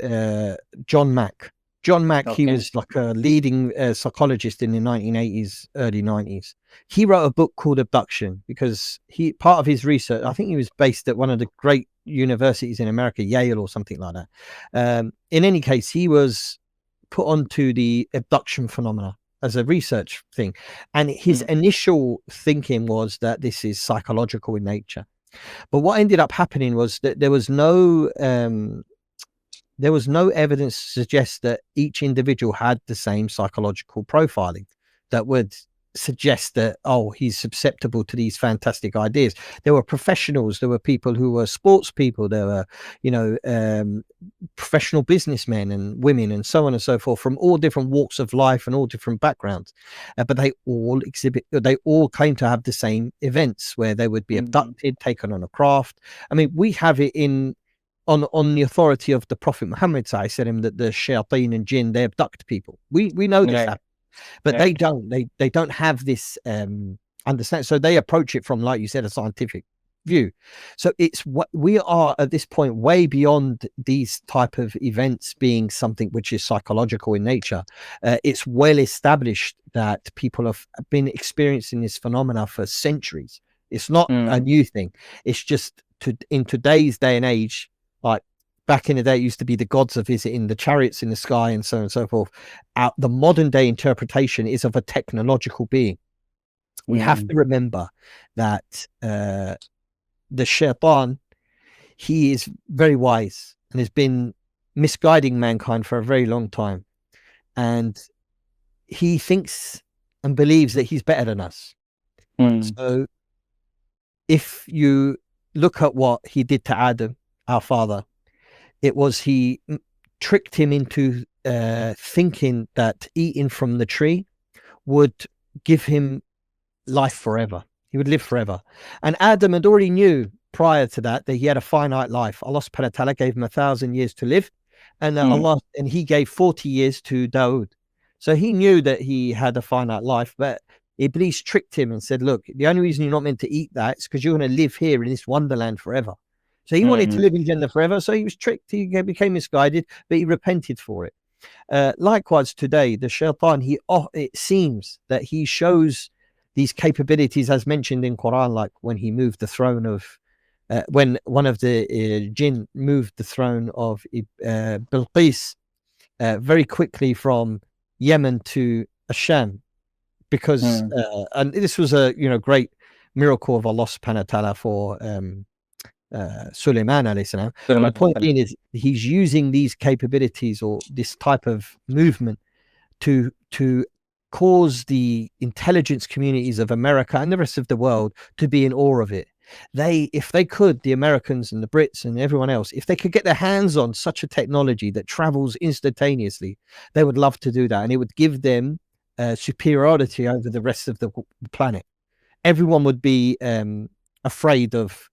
John Mack. John Mack, he was like a leading psychologist in the 1980s, early 90s. He wrote a book called Abduction because part of his research, I think he was based at one of the great universities in America, Yale or something like that. In any case, he was put onto the abduction phenomena as a research thing. And his initial thinking was that this is psychological in nature. But what ended up happening was that there was no evidence to suggest that each individual had the same psychological profiling that would suggest that, oh, he's susceptible to these fantastic ideas. There were professionals, there were people who were sports people, there were, you know, professional businessmen and women and so on and so forth from all different walks of life and all different backgrounds. But they all claim to have the same events where they would be abducted, taken on a craft. I mean, we have it on the authority of the Prophet Muhammad, I said him that the shayateen and jinn, they abduct people. We know this happens. But they don't have this understand. So they approach it from, like you said, a scientific view. So it's what we are at this point way beyond these type of events being something which is psychological in nature. It's well established that people have been experiencing this phenomena for centuries. It's not a new thing. It's just in today's day and age, like back in the day, it used to be the gods are visiting, the chariots in the sky, and so on and so forth. The modern day interpretation is of a technological being. We have to remember that the shaitan, he is very wise and has been misguiding mankind for a very long time. And he thinks and believes that he's better than us. So if you look at what he did to Adam, our father. It was he tricked him into thinking that eating from the tree would give him life forever. He would live forever. And Adam had already knew prior to that he had a finite life. Allah subhanahu wa ta'ala gave him 1,000 years to live, and he gave 40 years to Dawood. So he knew that he had a finite life, but Iblis tricked him and said, look, the only reason you're not meant to eat that is because you're going to live here in this wonderland forever. So he wanted to live in Jannah forever. So he was tricked. He became misguided, but he repented for it. Likewise today, the shaitan, it seems that he shows these capabilities as mentioned in Quran, like when he moved the throne of, when one of the jinn moved the throne of Bilqis very quickly from Yemen to Asham, because and this was a great miracle of Allah subhanahu wa ta'ala for Sulaiman alayhi salam. The point being is he's using these capabilities or this type of movement to cause the intelligence communities of America and the rest of the world to be in awe of it. If they could, the Americans and the Brits and everyone else, if they could get their hands on such a technology that travels instantaneously, they would love to do that, and it would give them superiority over the rest of the planet. Everyone would be afraid of.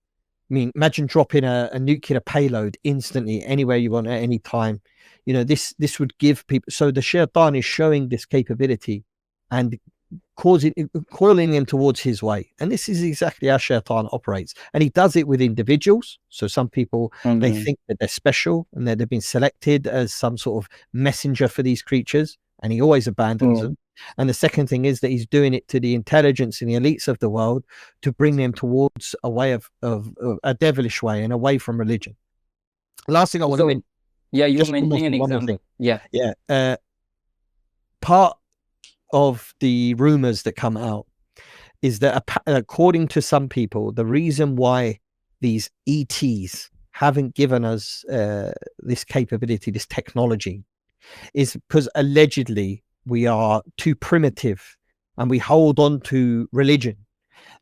I mean, imagine dropping a nuclear payload instantly anywhere you want at any time. This would give people. So the shaitan is showing this capability and coiling them towards his way. And this is exactly how shaitan operates. And he does it with individuals. So some people, they think that they're special and that they've been selected as some sort of messenger for these creatures. And he always abandons them. And the second thing is that he's doing it to the intelligence and the elites of the world to bring them towards a way of a devilish way and away from religion. Last thing I want to you were mentioning an example. Part of the rumors that come out is that according to some people, the reason why these ETs haven't given us this capability, this technology, is because allegedly we are too primitive and we hold on to religion.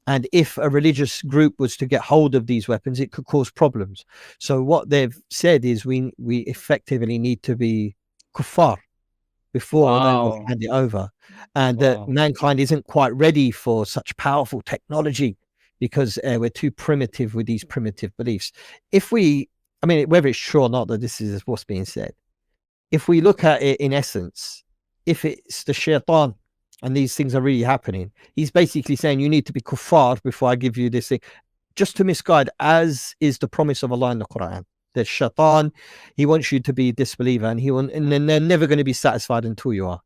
And if a religious group was to get hold of these weapons, it could cause problems. So what they've said is we effectively need to be kuffar before they will hand it over. And that mankind isn't quite ready for such powerful technology because we're too primitive with these primitive beliefs. Whether it's true or not that this is what's being said, if we look at it in essence, if it's the shaitan and these things are really happening, he's basically saying you need to be kuffar before I give you this thing, just to misguide, as is the promise of Allah in the Quran. The shaitan, he wants you to be a disbeliever, and and then they're never going to be satisfied until you are.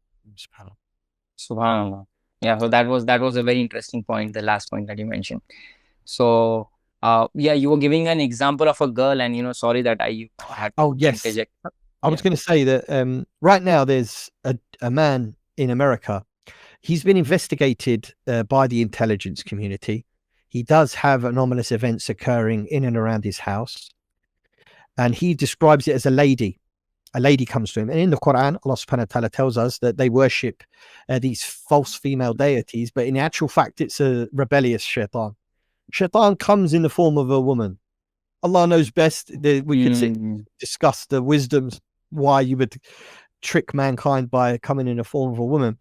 Subhanallah. Yeah, so that was a very interesting point, the last point that you mentioned. So you were giving an example of a girl, and sorry that I had to interject. I was going to say that right now there's a man in America. He's been investigated by the intelligence community. He does have anomalous events occurring in and around his house. And he describes it as a lady. A lady comes to him. And in the Quran, Allah subhanahu wa ta'ala tells us that they worship these false female deities. But in actual fact, it's a rebellious shaitan. Shaitan comes in the form of a woman. Allah knows best. We could discuss the wisdoms why you would trick mankind by coming in the form of a woman.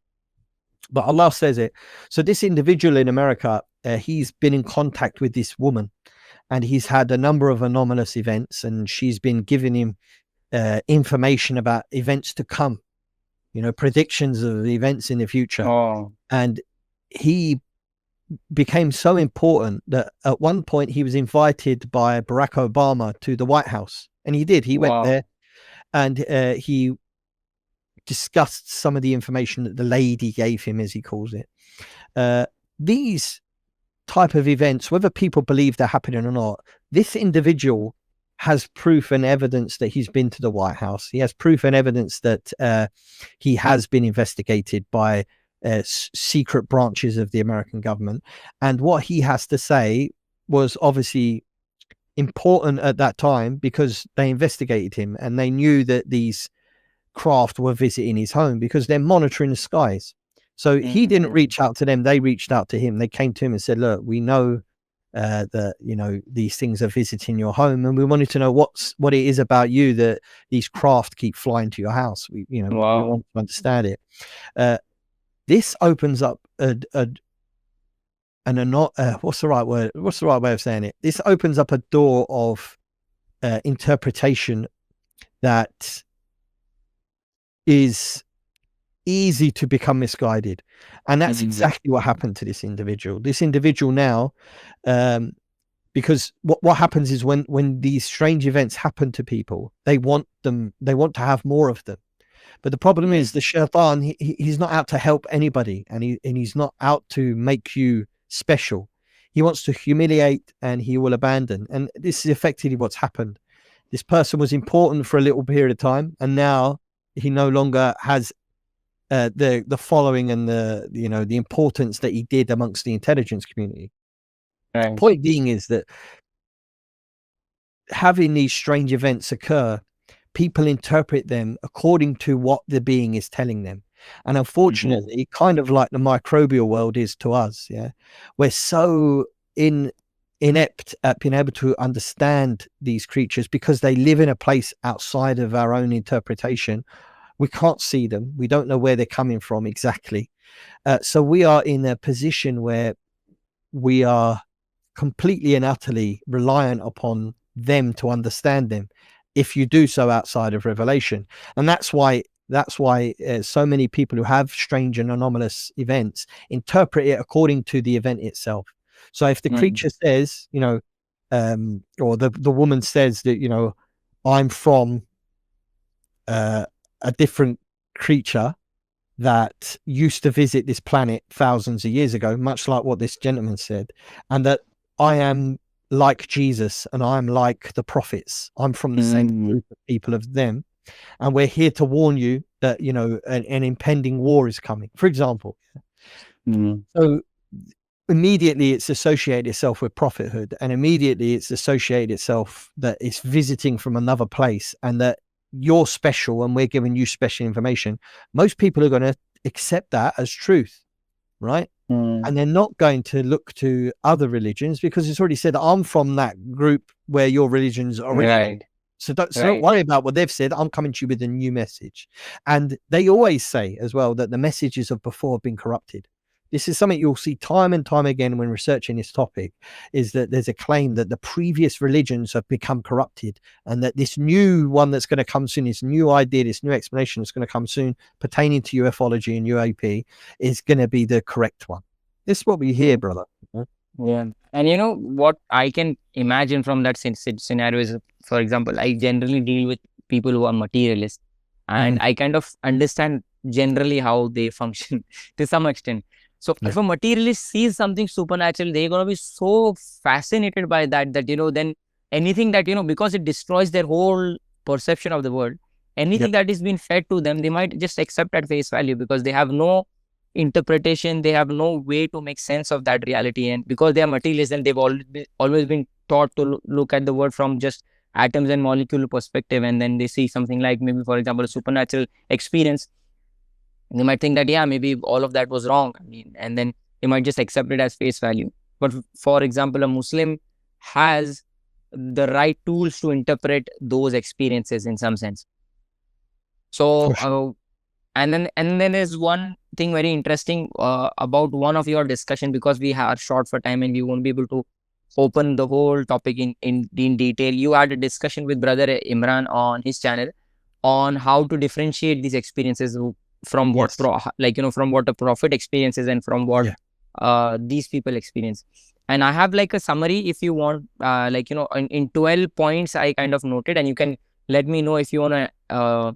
But Allah says it. So this individual in America, he's been in contact with this woman, and he's had a number of anomalous events, and she's been giving him information about events to come, predictions of events in the future. And he became so important that at one point he was invited by Barack Obama to the White House, and he did. He went there, and he discussed some of the information that the lady gave him, as he calls it. These type of events, whether people believe they're happening or not, this individual has proof and evidence that he's been to the White House. He has proof and evidence that he has been investigated by secret branches of the American government. And what he has to say was obviously important at that time because they investigated him and they knew that these craft were visiting his home because they're monitoring the skies. So he didn't reach out to them. They reached out to him. They came to him and said, look, we know that these things are visiting your home, and we wanted to know what it is about you that these craft keep flying to your house. We want to understand it. This opens up what's the right word? What's the right way of saying it? This opens up a door of interpretation that is easy to become misguided, and that's exactly what happened to this individual. This individual now, because what happens is when these strange events happen to people, they want to have more of them. But the problem is the shaitan, he's not out to help anybody, and he's not out to make you special. He wants to humiliate, and he will abandon. And this is effectively what's happened. This person was important for a little period of time, and now he no longer has the following and the importance that he did amongst the intelligence community. Right. Point being is that having these strange events occur, people interpret them according to what the being is telling them. And unfortunately, kind of like the microbial world is to us, we're so inept at being able to understand these creatures because they live in a place outside of our own interpretation. We can't see them. We don't know where they're coming from exactly. So we are in a position where we are completely and utterly reliant upon them to understand them, if you do so outside of revelation. And that's why so many people who have strange and anomalous events interpret it according to the event itself. So if the creature says, or the woman says that, I'm from a different creature that used to visit this planet thousands of years ago, much like what this gentleman said, and that I am like Jesus and I'm like the prophets. I'm from the same group of people of them, and we're here to warn you that an impending war is coming, for example. So immediately it's associated itself with prophethood, and immediately it's associated itself that it's visiting from another place, and that you're special and we're giving you special information. Most people are going to accept that as truth, right? And they're not going to look to other religions because it's already said, I'm from that group where your religion's originated. Right. So don't worry about what they've said. I'm coming to you with a new message. And they always say as well that the messages of before have been corrupted. This is something you'll see time and time again when researching this topic, is that there's a claim that the previous religions have become corrupted, and that this new one that's going to come soon, this new idea, this new explanation that's going to come soon pertaining to ufology and UAP is going to be the correct one. This is what we hear, brother. Yeah. And what I can imagine from that scenario is, for example, I generally deal with people who are materialists, and I kind of understand generally how they function to some extent. So if a materialist sees something supernatural, they're going to be so fascinated by that then anything that, because it destroys their whole perception of the world, anything that is being fed to them, they might just accept at face value because they have no interpretation, they have no way to make sense of that reality. And because they are materialists, and they've always been taught to look at the world from just atoms and molecule perspective, and then they see something like maybe, for example, a supernatural experience, they might think that, maybe all of that was wrong. And then they might just accept it as face value. But for example, a Muslim has the right tools to interpret those experiences in some sense. So, and then there's one thing very interesting about one of your discussion, because we are short for time and we won't be able to open the whole topic in detail. You had a discussion with Brother Imran on his channel on how to differentiate these experiences from what from what a prophet experiences and from what these people experience. And I have like a summary if you want, in 12 points I kind of noted, and you can let me know if you want to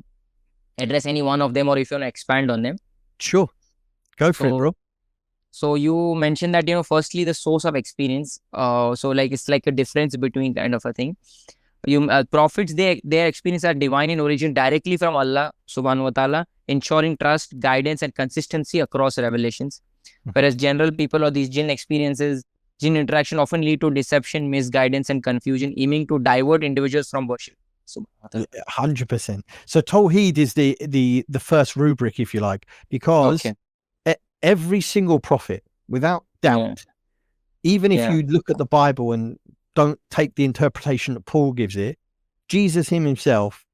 address any one of them or if you want to expand on them. Sure, go for it, bro. So you mentioned that, firstly, the source of experience. So like it's like a difference between kind of a thing. Prophets, their experience are divine in origin, directly from Allah subhanahu wa ta'ala, ensuring trust, guidance and consistency across revelations. Whereas general people or these jinn experiences, jinn interaction often lead to deception, misguidance and confusion, aiming to divert individuals from worship. 100%. So Tawheed is the first rubric, if you like, because every single prophet, without doubt, Even if you look at the Bible and don't take the interpretation that Paul gives it, Jesus himself,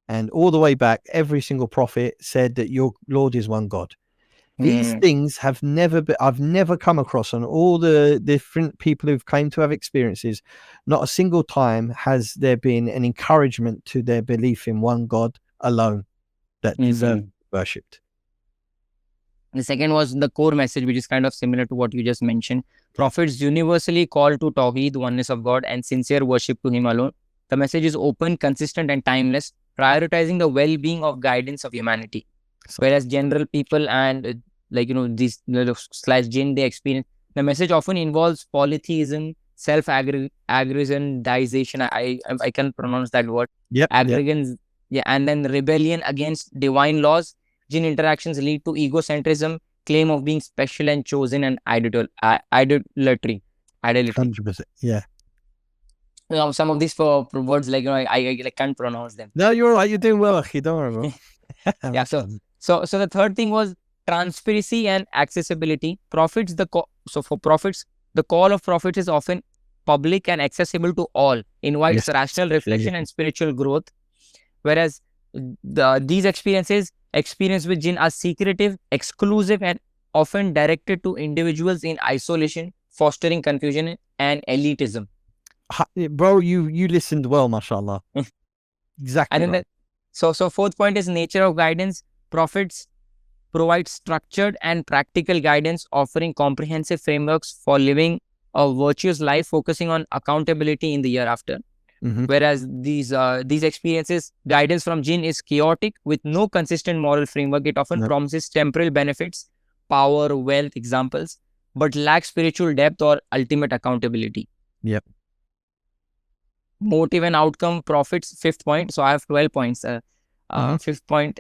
and all the way back, every single prophet said that your Lord is one God. These things have never been, I've never come across on all the different people who've claimed to have experiences. Not a single time has there been an encouragement to their belief in one God alone that deserves worshipped. The second was the core message, which is kind of similar to what you just mentioned. Prophets universally call to Tawheed, oneness of God, and sincere worship to Him alone. The message is open, consistent, and timeless, prioritizing the well-being of guidance of humanity. Whereas general people and these slash Jinn, they experience, the message often involves polytheism, self-aggrandization. I can't pronounce that word. And then rebellion against divine laws. Jinn interactions lead to egocentrism, claim of being special and chosen, and idolatry. 100%. Yeah. Some of these words, I can't pronounce them. No, you're all right. You're doing well, Akhi. Don't worry about Yeah. So the third thing was transparency and accessibility. Prophets, for prophets, the call of prophets is often public and accessible to all, invites rational reflection and spiritual growth. Whereas these experiences with Jinn are secretive, exclusive, and often directed to individuals in isolation, fostering confusion and elitism. Bro, you listened well, mashallah. Exactly. And then so fourth point is nature of guidance. Prophets provide structured and practical guidance, offering comprehensive frameworks for living a virtuous life, focusing on accountability in the year after. Whereas these experiences, guidance from Jinn is chaotic with no consistent moral framework. It often promises temporal benefits, power, wealth, examples, but lacks spiritual depth or ultimate accountability. Yep. Motive and outcome, prophets, fifth point. So I have 12 points. Fifth point,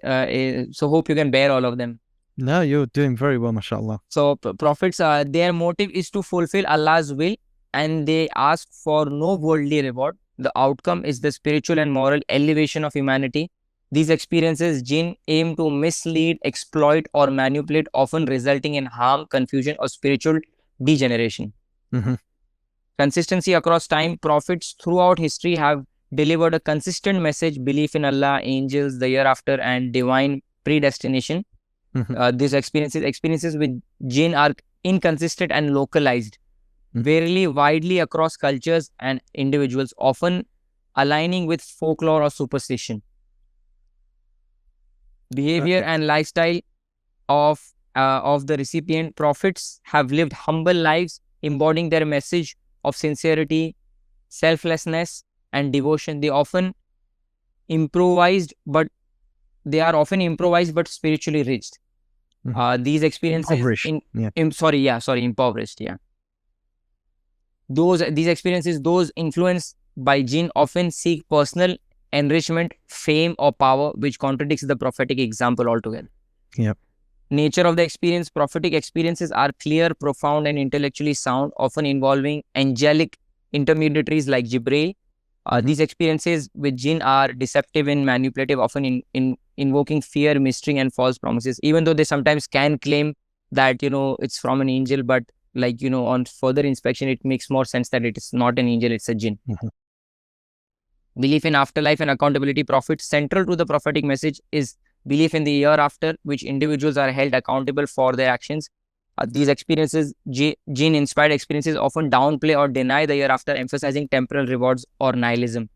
so hope you can bear all of them. No, you're doing very well, mashallah. So prophets, their motive is to fulfill Allah's will, and they ask for no worldly reward. The outcome is the spiritual and moral elevation of humanity. These experiences, Jinn aim to mislead, exploit, or manipulate, often resulting in harm, confusion, or spiritual degeneration. Consistency across time. Prophets throughout history have delivered a consistent message, belief in Allah, angels, the year after, and divine predestination. These experiences with Jinn are inconsistent and localized, vary widely across cultures and individuals, often aligning with folklore or superstition. Behavior and lifestyle of the recipient. Prophets have lived humble lives, embodying their message of sincerity, selflessness, and devotion. They are often improvised, but spiritually rich. These experiences impoverished. Yeah. These experiences, those influenced by Jinn, often seek personal enrichment, fame, or power, which contradicts the prophetic example altogether. Yep. Nature of the experience. Prophetic experiences are clear, profound, and intellectually sound, often involving angelic intermediaries like Jibreel. These experiences with Jinn are deceptive and manipulative, often invoking fear, mystery, and false promises. Even though they sometimes can claim that it's from an angel, but on further inspection, it makes more sense that it is not an angel, it's a Jinn. Belief in afterlife and accountability. Prophets, central to the prophetic message is belief in the year after, which individuals are held accountable for their actions. These experiences, Jinn-inspired experiences, often downplay or deny the year after, emphasizing temporal rewards or nihilism.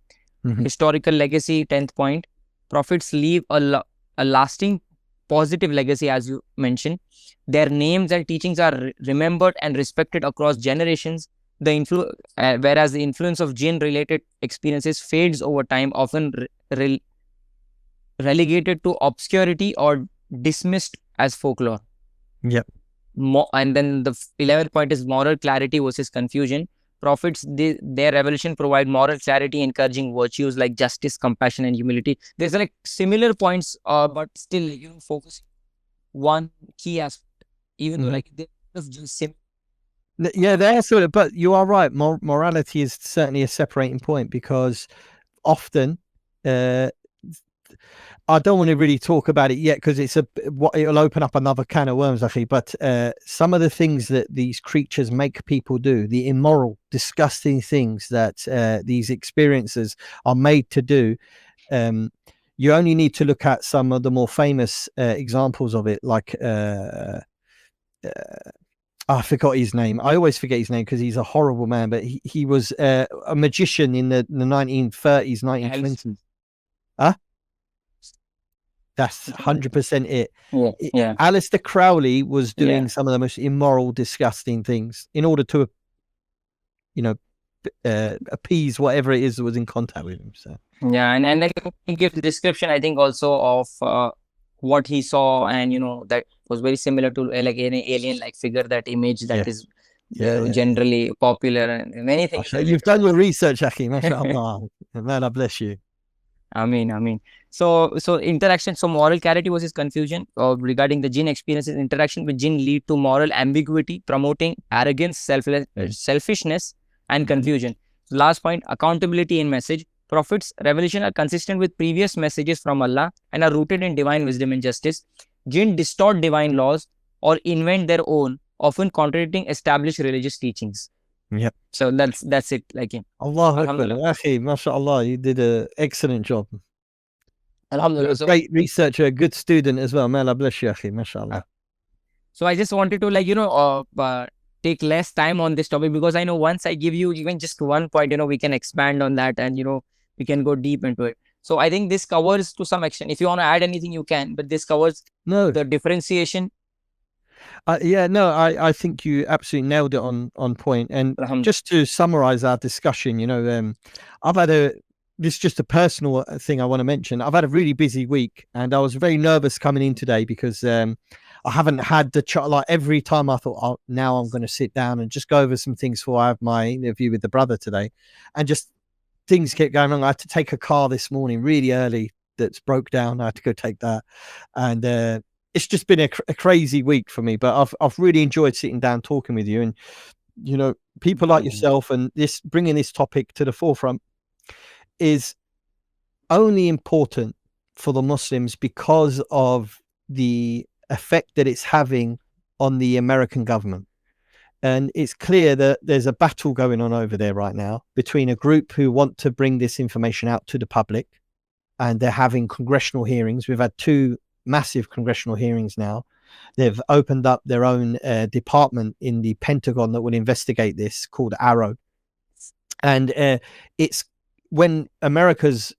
Historical legacy, 10th point. Prophets leave a lasting positive legacy, as you mentioned. Their names and teachings are remembered and respected across generations. Whereas the influence of Jinn-related experiences fades over time, often relegated to obscurity or dismissed as folklore. Yep. And then the 11th point is moral clarity versus confusion. Prophets, their revelation provide moral clarity, encouraging virtues like justice, compassion, and humility. There's similar points, but still focus one key aspect, even though they're just simple. Yeah, they're sort of, but you are right. Morality is certainly a separating point, because often I don't want to really talk about it yet because it'll open up another can of worms, actually. But some of the things that these creatures make people do, the immoral, disgusting things that these experiences are made to do, you only need to look at some of the more famous examples of it, like I forgot his name. I always forget his name because he's a horrible man, but he was a magician in the 1930s, 1920s. Huh? That's 100% it. Yeah. Aleister Crowley was doing some of the most immoral, disgusting things in order to, appease whatever it is that was in contact with him. So and like he gives the description, I think, also of what he saw, and that was very similar to like an alien-like figure, that image that is generally popular, and many things. You've done your research, Aki. MashaAllah. Man, I bless you. I mean. So interaction. So moral clarity was his confusion regarding the jinn experiences. Interaction with jinn lead to moral ambiguity, promoting arrogance, selfishness, and confusion. Last point: accountability in message. Prophets' revelation are consistent with previous messages from Allah and are rooted in divine wisdom and justice. Jinn distort divine laws or invent their own, often contradicting established religious teachings. Yep. So that's it. Like him. Allah Akbar. Akhi, mashallah, you did an excellent job. Alhamdulillah. So, great researcher, a good student as well. May Allah bless you, Akhi, mashallah. So I just wanted to take less time on this topic, because I know once I give you even just one point, we can expand on that, and we can go deep into it. So I think this covers to some extent. If you want to add anything, you can, but this covers the differentiation. I think you absolutely nailed it on point. And just to summarize our discussion, this is just a personal thing I want to mention. I've had a really busy week, and I was very nervous coming in today because I haven't had the chat. Like every time I thought, now I'm going to sit down and just go over some things before I have my interview with the brother today, and just things kept going wrong. I had to take a car this morning really early that's broke down. I had to go take that, and it's just been a crazy week for me. But I've really enjoyed sitting down talking with you, and people like yourself, and bringing this topic to the forefront is only important for the Muslims because of the effect that it's having on the American government. And it's clear that there's a battle going on over there right now between a group who want to bring this information out to the public, and they're having congressional hearings. We've had 2 massive congressional hearings now. They've opened up their own department in the Pentagon that will investigate this, called Arrow. And it's when America's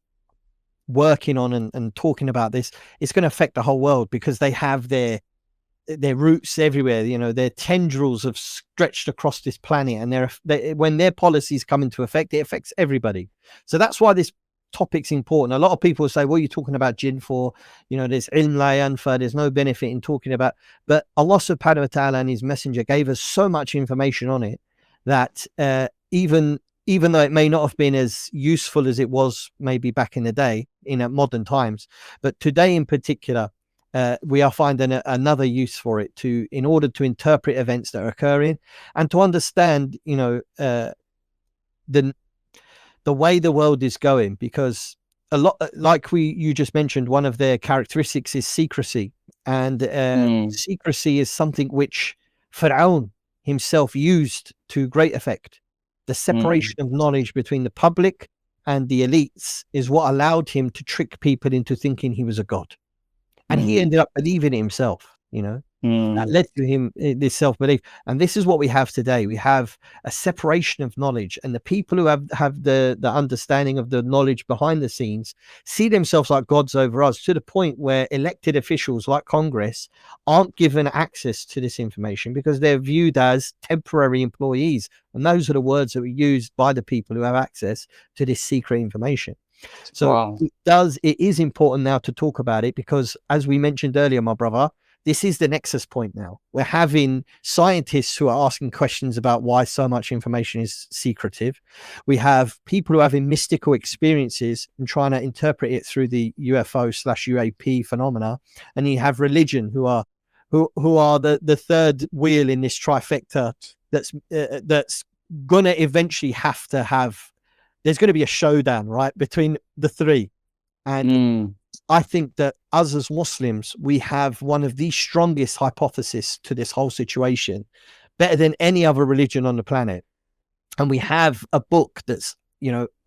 working on and talking about this, it's going to affect the whole world, because they have their roots everywhere. Their tendrils have stretched across this planet, and when their policies come into effect, it affects everybody. So that's why this topic's important. A lot of people say, well, you're talking about jinn for, there's ilm la yanfa, there's no benefit in talking about, but Allah subhanahu wa ta'ala and his messenger gave us so much information on it that even though it may not have been as useful as it was maybe back in the day in modern times, but today in particular, we are finding another use for it in order to interpret events that are occurring, and to understand, the way the world is going. Because a lot, like you just mentioned, one of their characteristics is secrecy, and secrecy is something which Fir'aun himself used to great effect. The separation of knowledge between the public and the elites is what allowed him to trick people into thinking he was a god. And he ended up believing it himself, that led to him this self-belief. And this is what we have today. We have a separation of knowledge, and the people who have the understanding of the knowledge behind the scenes see themselves like gods over us, to the point where elected officials like Congress aren't given access to this information because they're viewed as temporary employees. And those are the words that were used by the people who have access to this secret information. So it is important now to talk about it, because as we mentioned earlier, my brother, this is the nexus point now. We're having scientists who are asking questions about why so much information is secretive. We have people who are having mystical experiences and trying to interpret it through the UFO/UAP phenomena. And you have religion who are the third wheel in this trifecta that's going to eventually have to have, there's going to be a showdown, right, between the three. And I think that us as Muslims, we have one of the strongest hypotheses to this whole situation, better than any other religion on the planet. And we have a book that's,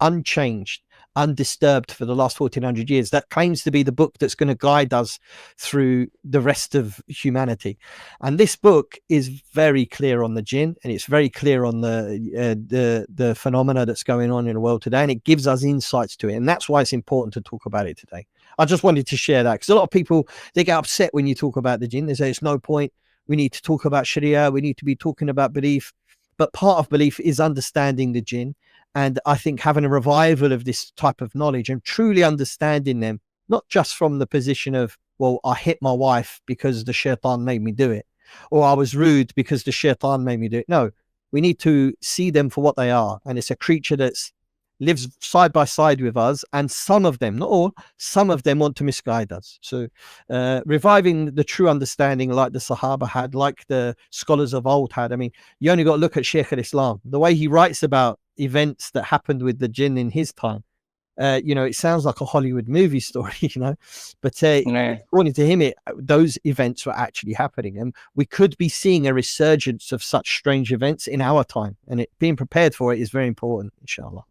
unchanged, undisturbed for the last 1400 years, that claims to be the book that's going to guide us through the rest of humanity. And this book is very clear on the jinn, and it's very clear on the phenomena that's going on in the world today, and it gives us insights to it. And that's why it's important to talk about it today. I just wanted to share that, because a lot of people, they get upset when you talk about the jinn. They say it's no point, we need to talk about Sharia, we need to be talking about belief. But part of belief is understanding the jinn. And I think having a revival of this type of knowledge and truly understanding them, not just from the position of, well, I hit my wife because the shaitan made me do it, or I was rude because the shaitan made me do it. No, we need to see them for what they are. And it's a creature that's lives side by side with us, and some of them, not all, some of them want to misguide us. So reviving the true understanding like the Sahaba had, like the scholars of old had. I mean, you only got to look at Shaykh al-Islam, the way he writes about events that happened with the jinn in his time. It sounds like a Hollywood movie story, but according to him, those events were actually happening, and we could be seeing a resurgence of such strange events in our time, and being prepared for it is very important, inshallah.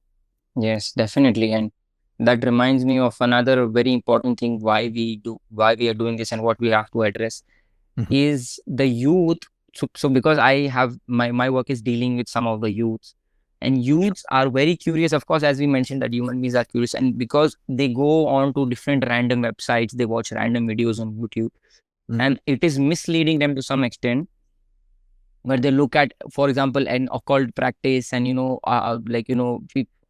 Yes, definitely. And that reminds me of another very important thing why we are doing this and what we have to address is the youth. So because I have my work is dealing with some of the youths, and youths are very curious, of course, as we mentioned, that human beings are curious, and because they go on to different random websites, they watch random videos on YouTube, and it is misleading them to some extent, where they look at, for example, an occult practice, and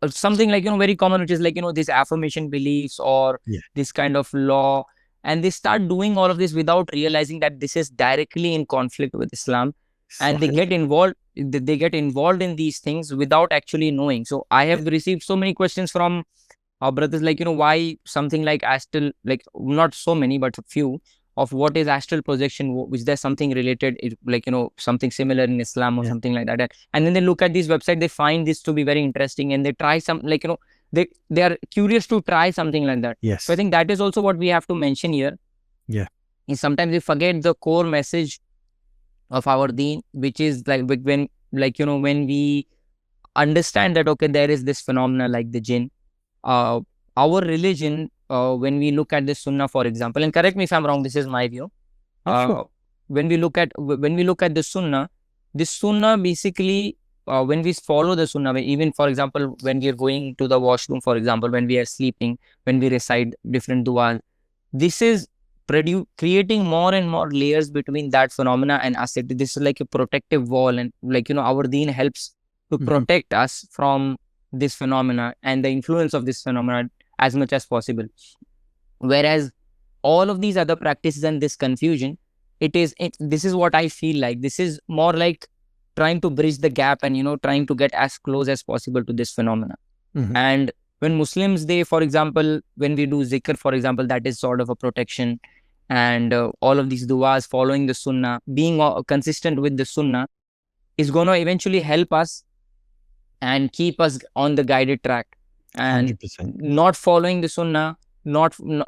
something like very common, which is like this affirmation beliefs or this kind of law, and they start doing all of this without realizing that this is directly in conflict with Islam, and they get involved in these things without actually knowing. So I have received so many questions from our brothers, like why something like astral, like not so many but a few, of what is astral projection, is there something related, something similar in Islam or something like that. And then they look at this website, they find this to be very interesting, and they try some, they are curious to try something like that. So I think that is also what we have to mention here. Is sometimes we forget the core message of our deen, which is like when we understand that, okay, there is this phenomena like the jinn, our religion, when we look at the sunnah, for example, and correct me if I'm wrong, this is my view. When we look at the sunnah, this sunnah basically, when we follow the sunnah, even for example, when we are going to the washroom, for example, when we are sleeping, when we recite different du'as, this is creating more and more layers between that phenomena and us. This is like a protective wall, and our deen helps to protect us from this phenomena and the influence of this phenomena as much as possible. Whereas all of these other practices and this confusion, this is what I feel like. This is more like trying to bridge the gap and trying to get as close as possible to this phenomena. And when Muslims, for example, when we do zikr, for example, that is sort of a protection, and all of these du'as, following the sunnah, being consistent with the sunnah, is going to eventually help us and keep us on the guided track. And 100%. Not following the sunnah, not doing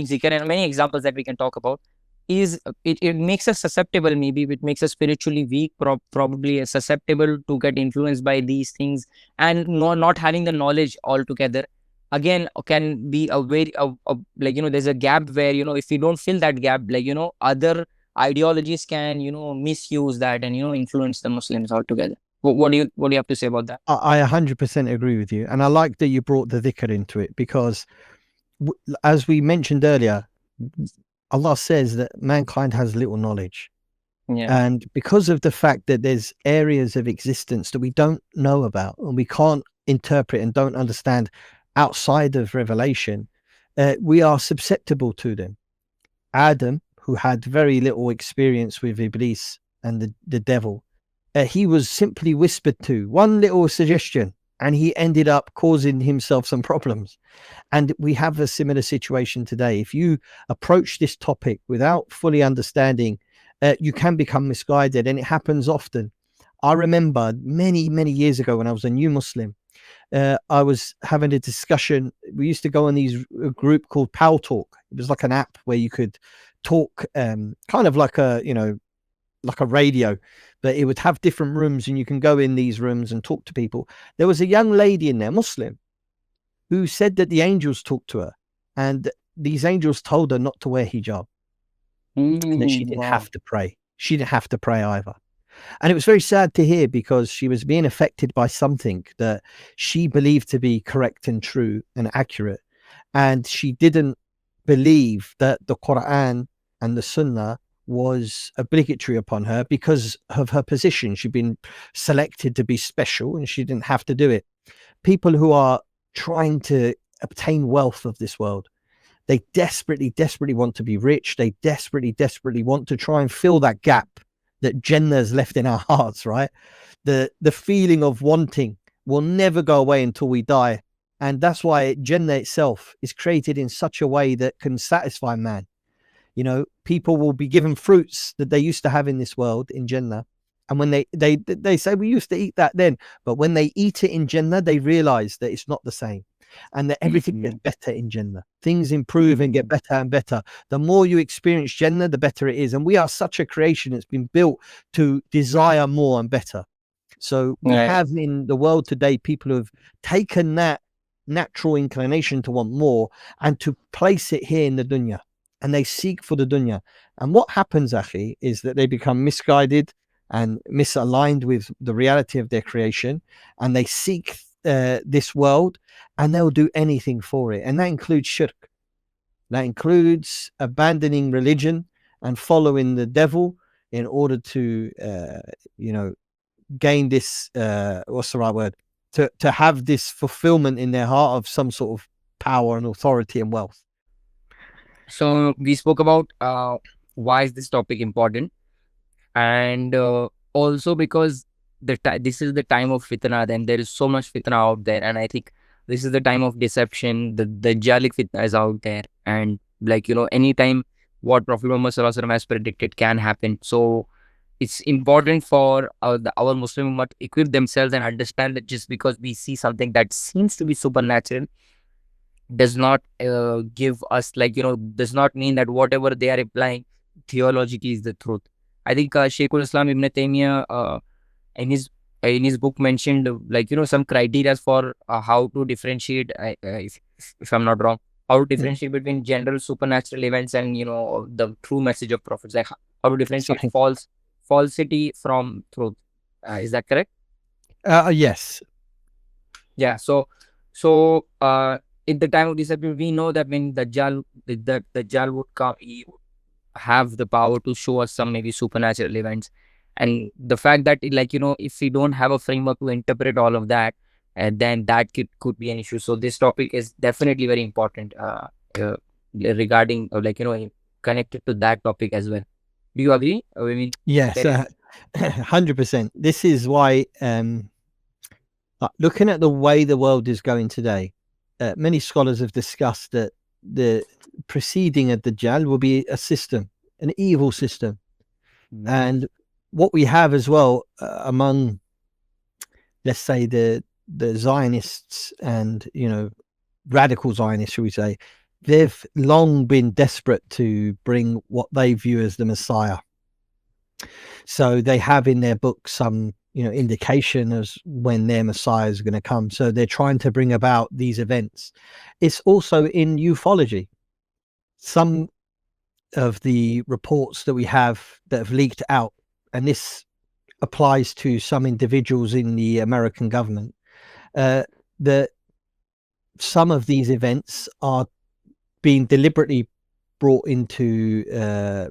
zikr, and many examples that we can talk about, is it makes us susceptible. Maybe it makes us spiritually weak, probably susceptible to get influenced by these things, and not having the knowledge altogether, again, can be a very there's a gap where if we don't fill that gap, other ideologies can misuse that and influence the Muslims altogether. What do you have to say about that? I 100% agree with you, and I like that you brought the dhikr into it, because as we mentioned earlier, Allah says that mankind has little knowledge. And because of the fact that there's areas of existence that we don't know about and we can't interpret and don't understand outside of revelation, we are susceptible to them. Adam, who had very little experience with Iblis and the devil, he was simply whispered to one little suggestion, and he ended up causing himself some problems. And we have a similar situation today. If you approach this topic without fully understanding, you can become misguided, and it happens often. I remember many years ago when I was a new Muslim, I was having a discussion. We used to go on a group called Pal Talk. It was like an app where you could talk, kind of like a, like a radio, but it would have different rooms and you can go in these rooms and talk to people. There was a young lady in there, Muslim, who said that the angels talked to her and these angels told her not to wear hijab and that she didn't have to pray. She didn't have to pray either. And it was very sad to hear because she was being affected by something that she believed to be correct and true and accurate. And she didn't believe that the Quran and the Sunnah was obligatory upon her because of her position. She'd been selected to be special and she didn't have to do it. People who are trying to obtain wealth of this world, they desperately want to be rich. They desperately want to try and fill that gap that Jannah has left in our hearts, right? The feeling of wanting will never go away until we die. And that's why Jannah itself is created in such a way that can satisfy man. People will be given fruits that they used to have in this world in Jannah. And when they say we used to eat that then, but when they eat it in Jannah, they realize that it's not the same and that everything gets better in Jannah. Things improve and get better and better. The more you experience Jannah, the better it is. And we are such a creation that's been built to desire more and better. So we have in the world today people who have taken that natural inclination to want more and to place it here in the dunya. And they seek for the dunya. And what happens, Akhi, is that they become misguided and misaligned with the reality of their creation. And they seek this world and they'll do anything for it. And that includes shirk. That includes abandoning religion and following the devil in order to, gain this, what's the right word? To have this fulfillment in their heart of some sort of power and authority and wealth. So we spoke about why is this topic important, and also because this is the time of fitna. Then there is so much fitna out there, and I think this is the time of deception. The Dajjalic fitna is out there, and anytime what Prophet Muhammad Sallallahu Alaihi Wasallam has predicted can happen. So it's important for our Muslim ummah to equip themselves and understand that just because we see something that seems to be supernatural does not give us does not mean that whatever they are implying theologically is the truth. I think Shaykhul Islam Ibn Taymiyyah in his book mentioned some criteria for how to differentiate, if I'm not wrong, how to differentiate between general supernatural events and the true message of prophets, like how to differentiate falsity from truth. Is that correct? Yes. Yeah. So in the time of deception, we know that when Dajjal would come, he would have the power to show us some maybe supernatural events. And the fact that if we don't have a framework to interpret all of that, then that could be an issue. So this topic is definitely very important regarding connected to that topic as well. Do you agree? I mean, yes, 100%. This is why looking at the way the world is going today, many scholars have discussed that the preceding of Dajjal will be a system, an evil system. And what we have as well among, let's say, the Zionists and, radical Zionists, shall we say, they've long been desperate to bring what they view as the Messiah. So they have in their book some indication as when their Messiah is going to come. So they're trying to bring about these events. It's also in ufology. Some of the reports that we have that have leaked out, and this applies to some individuals in the American government, that some of these events are being deliberately brought into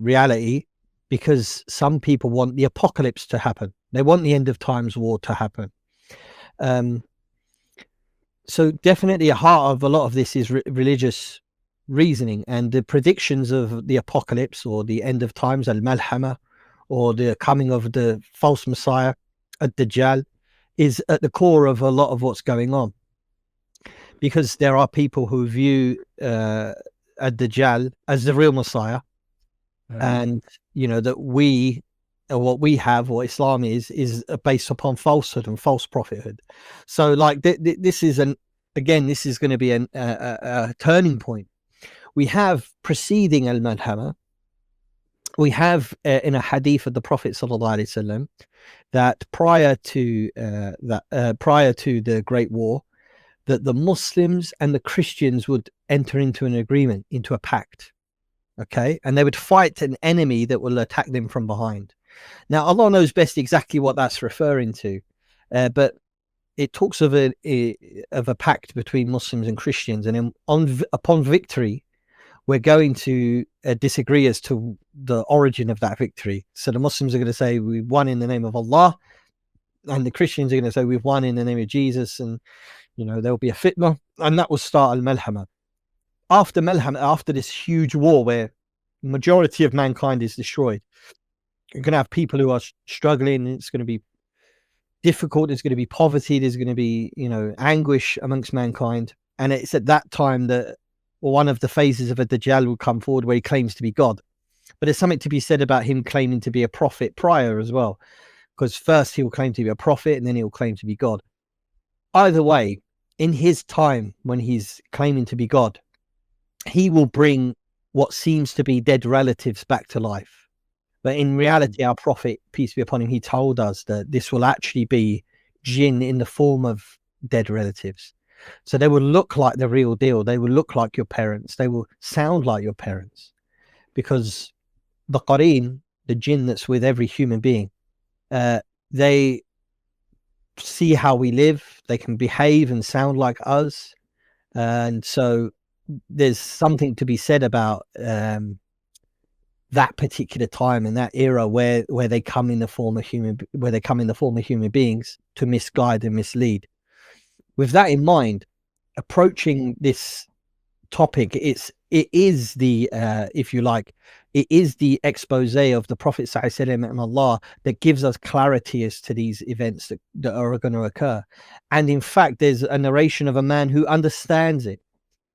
reality because some people want the apocalypse to happen. They want the end of times war to happen. So definitely a heart of a lot of this is religious reasoning, and the predictions of the apocalypse or the end of times, al-malhama, or the coming of the false Messiah, ad-Dajjal, is at the core of a lot of what's going on. Because there are people who view ad-Dajjal as the real Messiah, and that we what we have, what Islam is based upon falsehood and false prophethood. So like this is this is going to be a turning point. We have preceding al-Malhama, we have in a hadith of the Prophet sallallahu alaihi wasallam that prior to the Great War, that the Muslims and the Christians would enter into an agreement, into a pact, okay, and they would fight an enemy that will attack them from behind. Now Allah knows best exactly what that's referring to, but it talks of a pact between Muslims and Christians, and upon victory we're going to disagree as to the origin of that victory. So the Muslims are going to say we won in the name of Allah, and the Christians are going to say we've won in the name of Jesus, and there'll be a fitna, and that will start al-Malhama. After Malhama, after this huge war where the majority of mankind is destroyed, you're going to have people who are struggling. It's going to be difficult. There's going to be poverty. There's going to be anguish amongst mankind, and it's at that time that one of the phases of a Dajjal will come forward where he claims to be God. But there's something to be said about him claiming to be a prophet prior as well, because first he'll claim to be a prophet and then he'll claim to be God. Either way, in his time when he's claiming to be God, he will bring what seems to be dead relatives back to life. But in reality, our prophet, peace be upon him, he told us that this will actually be jinn in the form of dead relatives. So they will look like the real deal. They will look like your parents. They will sound like your parents, because the qareen, the jinn that's with every human being, they see how we live. They can behave and sound like us. And so there's something to be said about that particular time and that era where they come in the form of human beings to misguide and mislead. With that in mind, approaching this topic, it is the if you like, it is the expose of the Prophet ﷺ and Allah that gives us clarity as to these events that are going to occur. And in fact, there's a narration of a man who understands it,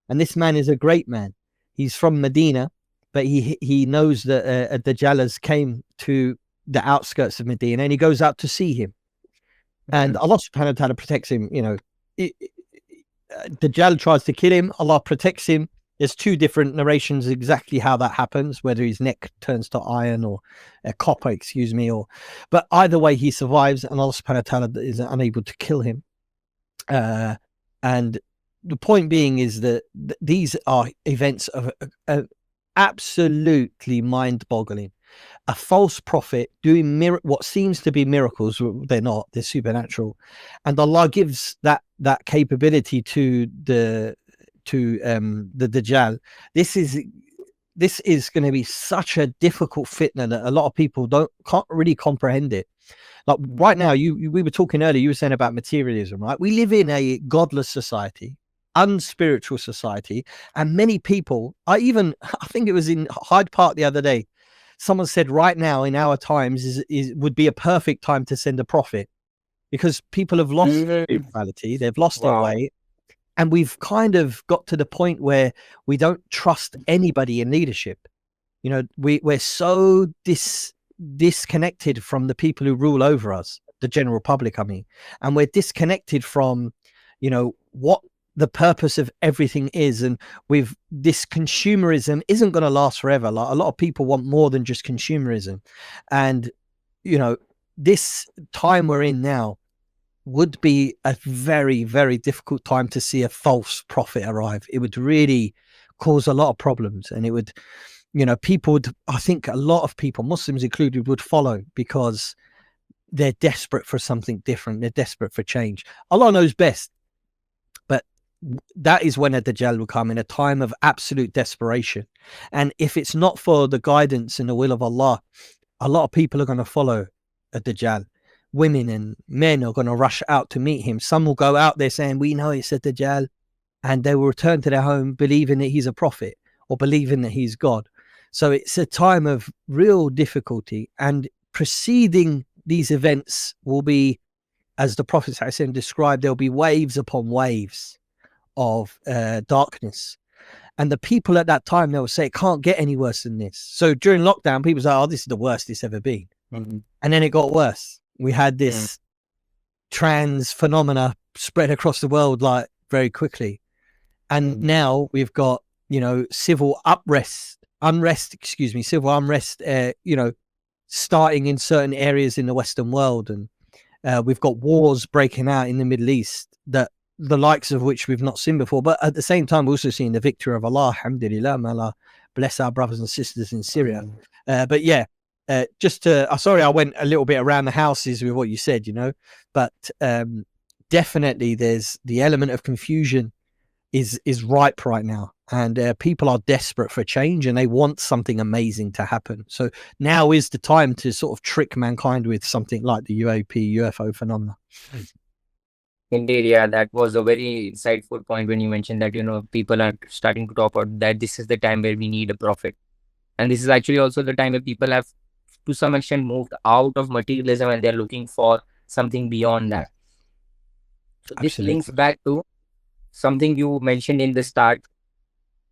and this man is a great man. He's from Medina, but he knows that a Dajjal came to the outskirts of Medina, and he goes out to see him, and Allah subhanahu wa ta'ala protects him. Dajjal tries to kill him, Allah protects him. There's two different narrations exactly how that happens, whether his neck turns to iron or copper, but either way he survives, and Allah subhanahu wa ta'ala is unable to kill him. And the point being is that these are events of absolutely mind-boggling. A false prophet doing what seems to be miracles, they're not, they're supernatural, and Allah gives that capability to the Dajjal. This is going to be such a difficult fitna that a lot of people can't really comprehend it. Like right now, we were talking earlier, you were saying about materialism, right? We live in a godless society, unspiritual society, and many people I think it was in Hyde Park the other day, someone said right now in our times would be a perfect time to send a prophet, because people have lost spirituality, they've lost their way, and we've kind of got to the point where we don't trust anybody in leadership. We're so disconnected from the people who rule over us, the general public, and we're disconnected from what the purpose of everything is. And with this consumerism isn't going to last forever. Like, a lot of people want more than just consumerism, and this time we're in now would be a very, very difficult time to see a false prophet arrive. It would really cause a lot of problems, and it would, people would, I think a lot of people, Muslims included, would follow, because they're desperate for something different. They're desperate for change. Allah knows best. But that is when a Dajjal will come, in a time of absolute desperation. And if it's not for the guidance and the will of Allah, a lot of people are going to follow a Dajjal. Women and men are going to rush out to meet him. Some will go out there saying, we know it's a Dajjal, and they will return to their home believing that he's a prophet or believing that he's God. So it's a time of real difficulty, and preceding these events will be, as the Prophet ﷺ described, there'll be waves upon waves of darkness. And the people at that time, they'll say, it can't get any worse than this. So during lockdown, people say, oh, this is the worst it's ever been. Mhm. And then it got worse. We had this trans phenomena spread across the world like very quickly. And now we've got, civil unrest, starting in certain areas in the Western world. And we've got wars breaking out in the Middle East that the likes of which we've not seen before. But at the same time, we're also seeing the victory of Allah. Alhamdulillah, may Allah bless our brothers and sisters in Syria. But yeah, sorry, I went a little bit around the houses with what you said, but definitely there's the element of confusion is ripe right now, and people are desperate for change and they want something amazing to happen. So now is the time to sort of trick mankind with something like the UFO phenomena. Indeed, yeah, that was a very insightful point when you mentioned that, people are starting to talk about that this is the time where we need a prophet. And this is actually also the time where people have, to some extent, moved out of materialism and they're looking for something beyond that. So this Absolutely. links back to something you mentioned in the start,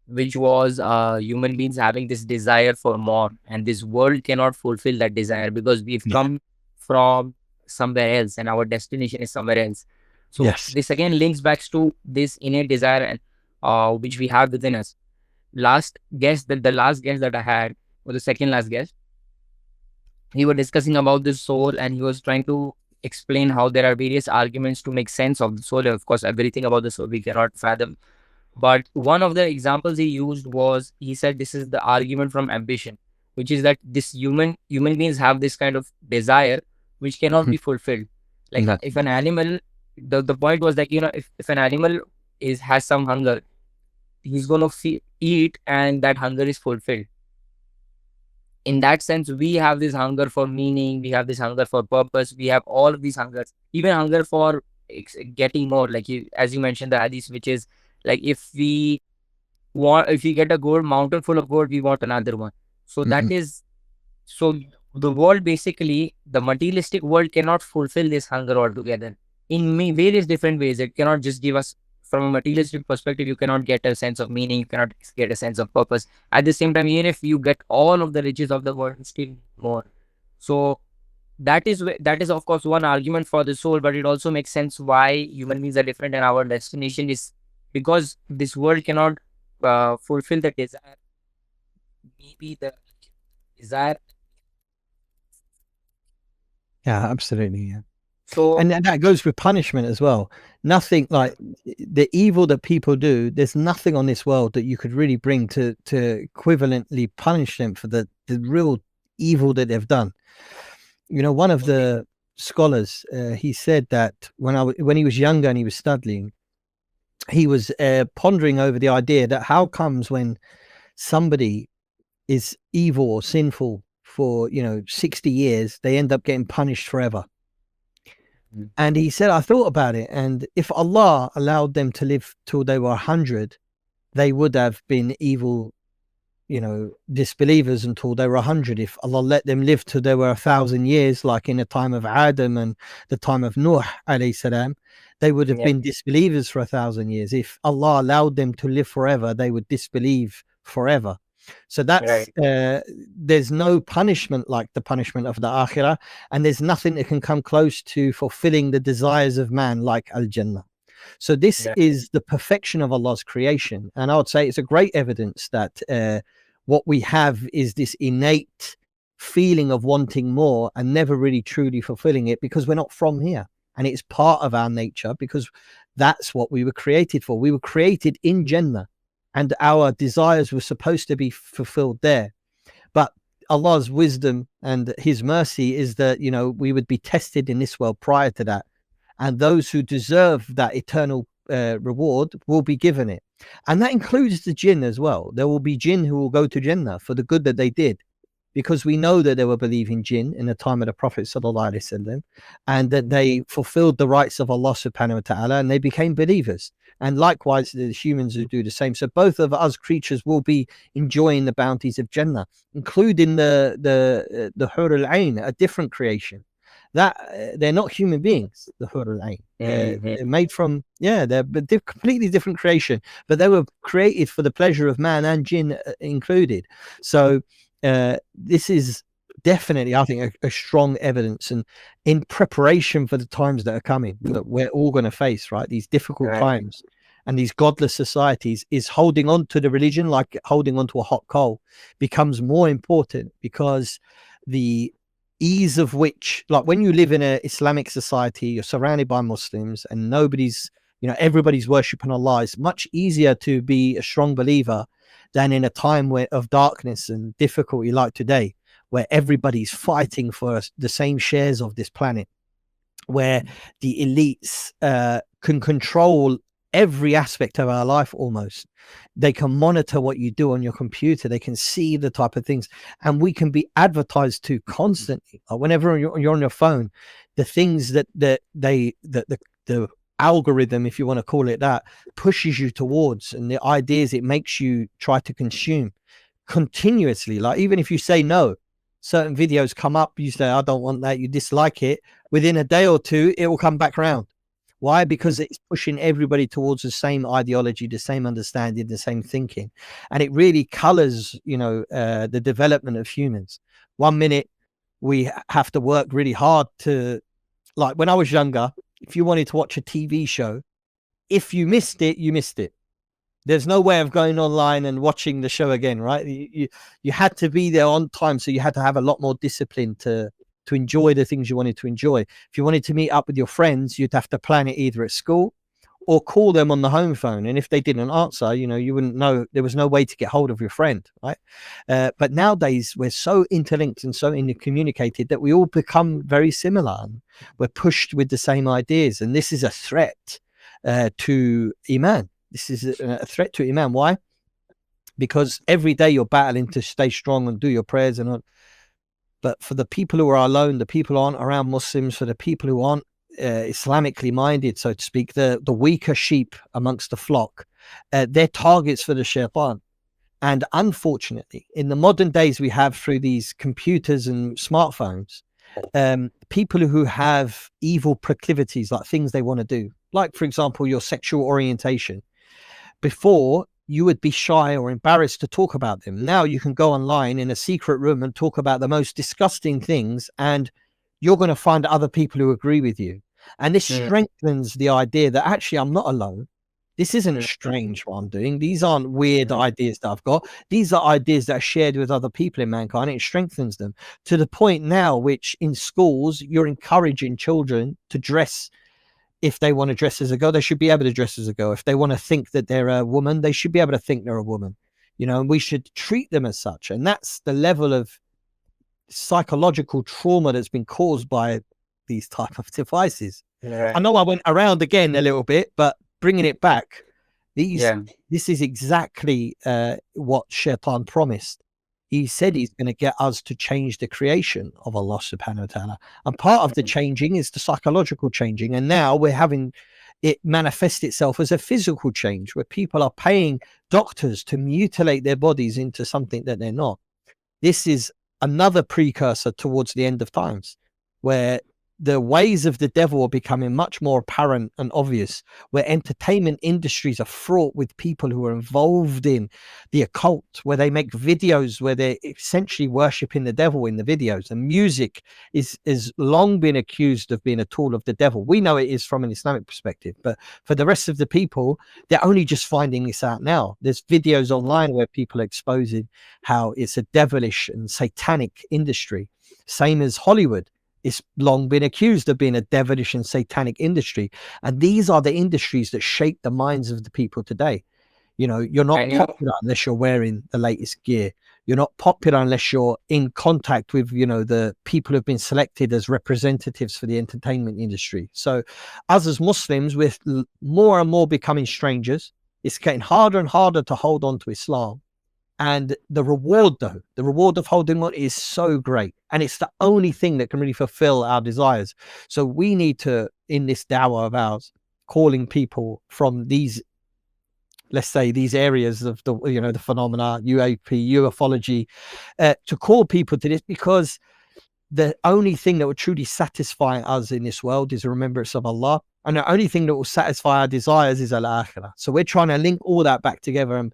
which was human beings having this desire for more, and this world cannot fulfill that desire because we've come from somewhere else and our destination is somewhere else. So Yes. this again links back to this innate desire and which we have within us. The last guest that I had, or the second last guest, he was discussing about the soul, and he was trying to explain how there are various arguments to make sense of the soul. Of course, everything about the soul we cannot fathom. But one of the examples he used was, he said this is the argument from ambition, which is that this human beings have this kind of desire which cannot be fulfilled. Like No. if an animal, the point was that, if an animal has some hunger, he's going to eat and that hunger is fulfilled. In that sense, we have this hunger for meaning, we have this hunger for purpose, we have all of these hungers, even hunger for getting more. Like as you mentioned, the hadith, which is like, if we get a gold mountain full of gold, we want another one. So that is, so the world, basically, the materialistic world cannot fulfill this hunger altogether in various different ways. It cannot just give us, from a materialistic perspective, you cannot get a sense of meaning, you cannot get a sense of purpose. At the same time, even if you get all of the riches of the world, still more. So that is of course one argument for the soul, but it also makes sense why human beings are different and our destination is, because this world cannot fulfill the desire. Maybe the desire. Yeah, absolutely. Yeah. So And that goes with punishment as well. Nothing like the evil that people do, there's nothing on this world that you could really bring to equivalently punish them for the real evil that they've done. One of the scholars, he said that when he was younger and he was studying, he was pondering over the idea that how comes when somebody is evil or sinful for 60 years, they end up getting punished forever. And he said, I thought about it, and if Allah allowed them to live till they were 100, they would have been evil, disbelievers until they were 100. If Allah let them live till they were 1,000 years, like in the time of Adam and the time of Nuh alayhi salam, they would have been disbelievers for 1,000 years. If Allah allowed them to live forever, they would disbelieve forever. So that's there's no punishment like the punishment of the akhirah, and there's nothing that can come close to fulfilling the desires of man like al-Jannah. So this is the perfection of Allah's creation, and I would say it's a great evidence that what we have is this innate feeling of wanting more and never really truly fulfilling it, because we're not from here, and it's part of our nature, because that's what we were created for. We were created in Jannah, and our desires were supposed to be fulfilled there. But Allah's wisdom and his mercy is that, we would be tested in this world prior to that. And those who deserve that eternal reward will be given it. And that includes the jinn as well. There will be jinn who will go to Jannah for the good that they did, because we know that they were believing jinn in the time of the Prophet sallallahu alaihi wasallam, and that they fulfilled the rights of Allah subhanahu wa ta'ala, and they became believers. And likewise, the humans who do the same. So both of us creatures will be enjoying the bounties of Jannah, including the Hur al-Ain, a different creation. That they're not human beings, the Hur al-Ain. They're made from, they're completely different creation, but they were created for the pleasure of man and jinn included. So this is definitely, I think, a strong evidence, and in preparation for the times that are coming, that we're all going to face, right? These difficult times and these godless societies, is holding on to the religion like holding on to a hot coal becomes more important, because the ease of which, like when you live in an Islamic society, you're surrounded by Muslims and nobody's, everybody's worshiping Allah. It's much easier to be a strong believer than in a time of darkness and difficulty like today, where everybody's fighting for the same shares of this planet, where the elites can control every aspect of our life almost. They can monitor what you do on your computer. They can see the type of things, and we can be advertised to constantly. Whenever you're on your phone, the things that the algorithm, if you want to call it that, pushes you towards, and the ideas it makes you try to consume continuously. Like even if you say no, certain videos come up, you say I don't want that, you dislike it, within a day or two it will come back around. Why? Because it's pushing everybody towards the same ideology, the same understanding, the same thinking, and it really colors the development of humans. 1 minute we have to work really hard to, like when I was younger, if you wanted to watch a TV show, if you missed it, you missed it. There's no way of going online and watching the show again, right? You had to be there on time, so you had to have a lot more discipline to enjoy the things you wanted to enjoy. If you wanted to meet up with your friends, you'd have to plan it either at school or call them on the home phone. And if they didn't answer, you wouldn't know. There was no way to get hold of your friend, right? But nowadays, we're so interlinked and so intercommunicated that we all become very similar. And we're pushed with the same ideas. And this is a threat to Iman. This is a threat to Iman. Why? Because every day you're battling to stay strong and do your prayers and all. But for the people who are alone, the people who aren't around Muslims, for the people who aren't Islamically minded, so to speak, the weaker sheep amongst the flock, they're targets for the shaitan. And unfortunately, in the modern days we have through these computers and smartphones, people who have evil proclivities, like things they want to do, like, for example, your sexual orientation. Before, you would be shy or embarrassed to talk about them. Now you can go online in a secret room and talk about the most disgusting things, and you're going to find other people who agree with you. And this strengthens the idea that actually I'm not alone. This isn't strange what I'm doing. These aren't weird ideas that I've got. These are ideas that are shared with other people in mankind. It strengthens them to the point now which in schools, you're encouraging children to dress. If they want to dress as a girl, they should be able to dress as a girl. If they want to think that they're a woman, they should be able to think they're a woman, and we should treat them as such. And that's the level of psychological trauma that's been caused by these type of devices. I know I went around again a little bit, but bringing it back, this is exactly what Shaitan promised. He said he's going to get us to change the creation of Allah subhanahu wa ta'ala. And part of the changing is the psychological changing. And now we're having it manifest itself as a physical change, where people are paying doctors to mutilate their bodies into something that they're not. This is another precursor towards the end of times, where the ways of the devil are becoming much more apparent and obvious, where entertainment industries are fraught with people who are involved in the occult, where they make videos where they're essentially worshipping the devil in the videos. And music is long been accused of being a tool of the devil. We know it is from an Islamic perspective, but for the rest of the people, they're only just finding this out now. There's videos online where people are exposing how it's a devilish and satanic industry, same as Hollywood. It's long been accused of being a devilish and satanic industry. And these are the industries that shape the minds of the people today. You're not popular unless you're wearing the latest gear. You're not popular unless you're in contact with, the people who've been selected as representatives for the entertainment industry. So us as Muslims, we're more and more becoming strangers. It's getting harder and harder to hold on to Islam. And the reward of holding on is so great. And it's the only thing that can really fulfill our desires. So we need to, in this dawah of ours, calling people from these, let's say, these areas of the, the phenomena, UAP, ufology, to call people to this, because the only thing that will truly satisfy us in this world is a remembrance of Allah. And the only thing that will satisfy our desires is al-akhirah. So we're trying to link all that back together and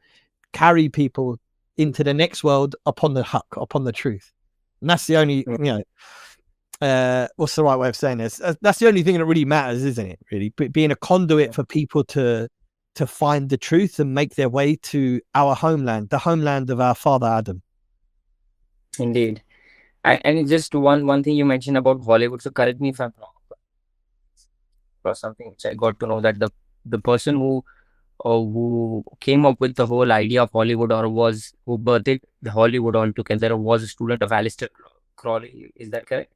carry people into the next world upon the haqq, upon the truth. And that's the only, what's the right way of saying this? That's the only thing that really matters, isn't it? Really, being a conduit for people to find the truth and make their way to our homeland, the homeland of our father Adam. Indeed. And just one thing you mentioned about Hollywood, so correct me if I'm wrong, or something which I got to know, that the person who came up with the whole idea of Hollywood, or who birthed the Hollywood altogether, was a student of Aleister Crowley. Is that correct?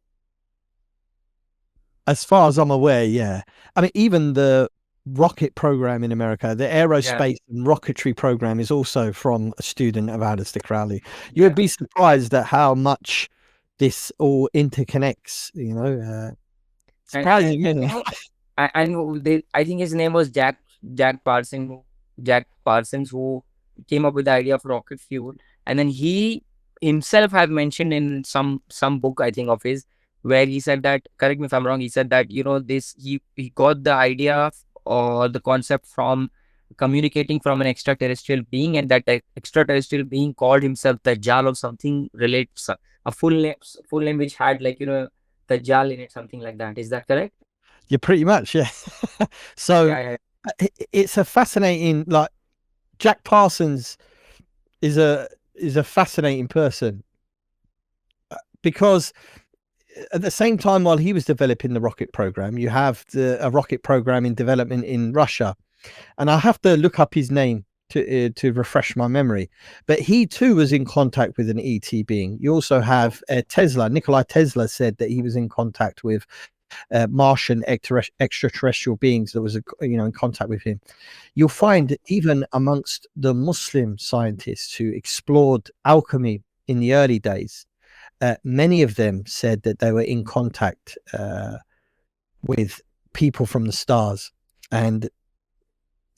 As far as I'm aware, yeah. I mean, even the rocket program in America, the aerospace and rocketry program, is also from a student of Aleister Crowley. You would be surprised at how much this all interconnects, surprising. I know I think his name was Jack Parsons, who came up with the idea of rocket fuel, and then he himself had mentioned in some book, I think, of his, where he said that, correct me if I'm wrong, he said that, he got the idea or the concept from communicating from an extraterrestrial being, and that extraterrestrial being called himself Dajjal or something relates, a full name which had Dajjal in it, something like that. Is that correct? Yeah, pretty much, yeah. So it's a fascinating, Jack Parsons is a fascinating person, because at the same time, while he was developing the rocket program, you have a rocket program in development in Russia, and I have to look up his name to refresh my memory, but he too was in contact with an ET being. You also have Tesla. Nikola Tesla said that he was in contact with Martian extraterrestrial beings that was in contact with him. You'll find even amongst the Muslim scientists who explored alchemy in the early days, many of them said that they were in contact with people from the stars, and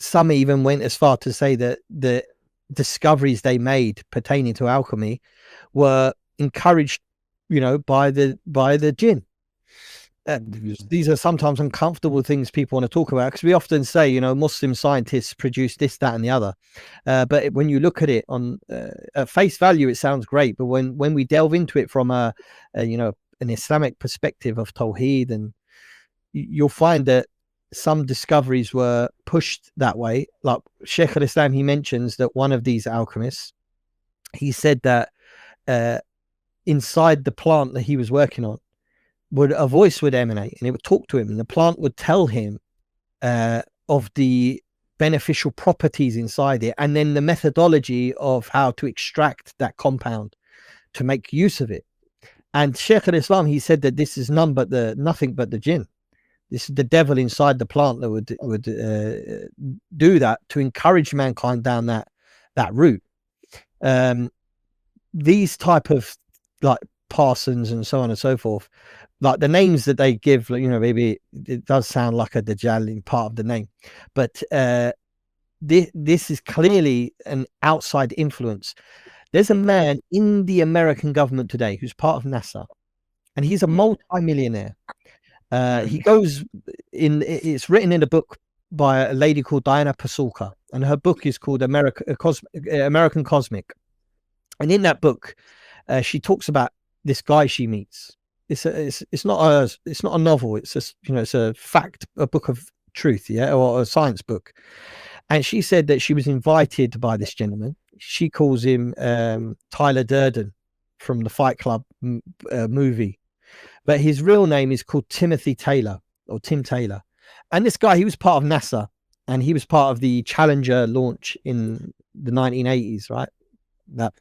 some even went as far to say that the discoveries they made pertaining to alchemy were encouraged, by the jinn. These are sometimes uncomfortable things people want to talk about, because we often say, Muslim scientists produce this, that, and the other. But when you look at it on at face value, it sounds great. But when we delve into it from an Islamic perspective of Tawheed, and you'll find that some discoveries were pushed that way. Like Sheikh al-Islam, he mentions that one of these alchemists, he said that inside the plant that he was working on, a voice would emanate, and it would talk to him, and the plant would tell him of the beneficial properties inside it, and then the methodology of how to extract that compound to make use of it. And Sheikh al-Islam, he said that this is nothing but the jinn. This is the devil inside the plant that would do that to encourage mankind down that route. These type of Parsons and so on and so forth, the names that they give, maybe it does sound like a Dajjal in part of the name, but this is clearly an outside influence. There's a man in the American government today who's part of NASA, and he's a multi-millionaire. He goes in. It's written in a book by a lady called Diana Pasulka, and her book is called American Cosmic. And in that book, she talks about this guy she meets. It's not a novel. It's just it's a book of truth, or a science book. And she said that she was invited by this gentleman. She calls him Tyler Durden from the Fight Club movie, but his real name is called Timothy Taylor, or Tim Taylor. And this guy, he was part of NASA, and he was part of the Challenger launch in the 1980s, right? That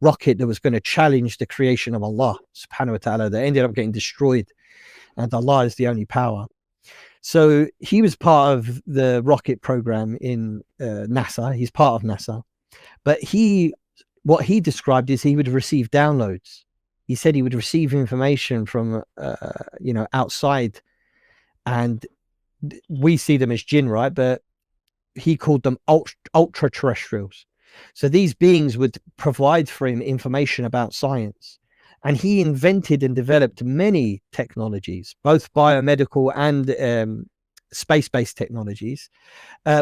rocket that was going to challenge the creation of Allah subhanahu wa ta'ala, that ended up getting destroyed, and Allah is the only power. So he was part of the rocket program in NASA. He's part of NASA, but what he described is he would receive downloads. He said he would receive information from outside, and we see them as jinn, right? But he called them ultra terrestrials. So these beings would provide for him information about science, and he invented and developed many technologies, both biomedical and space-based technologies,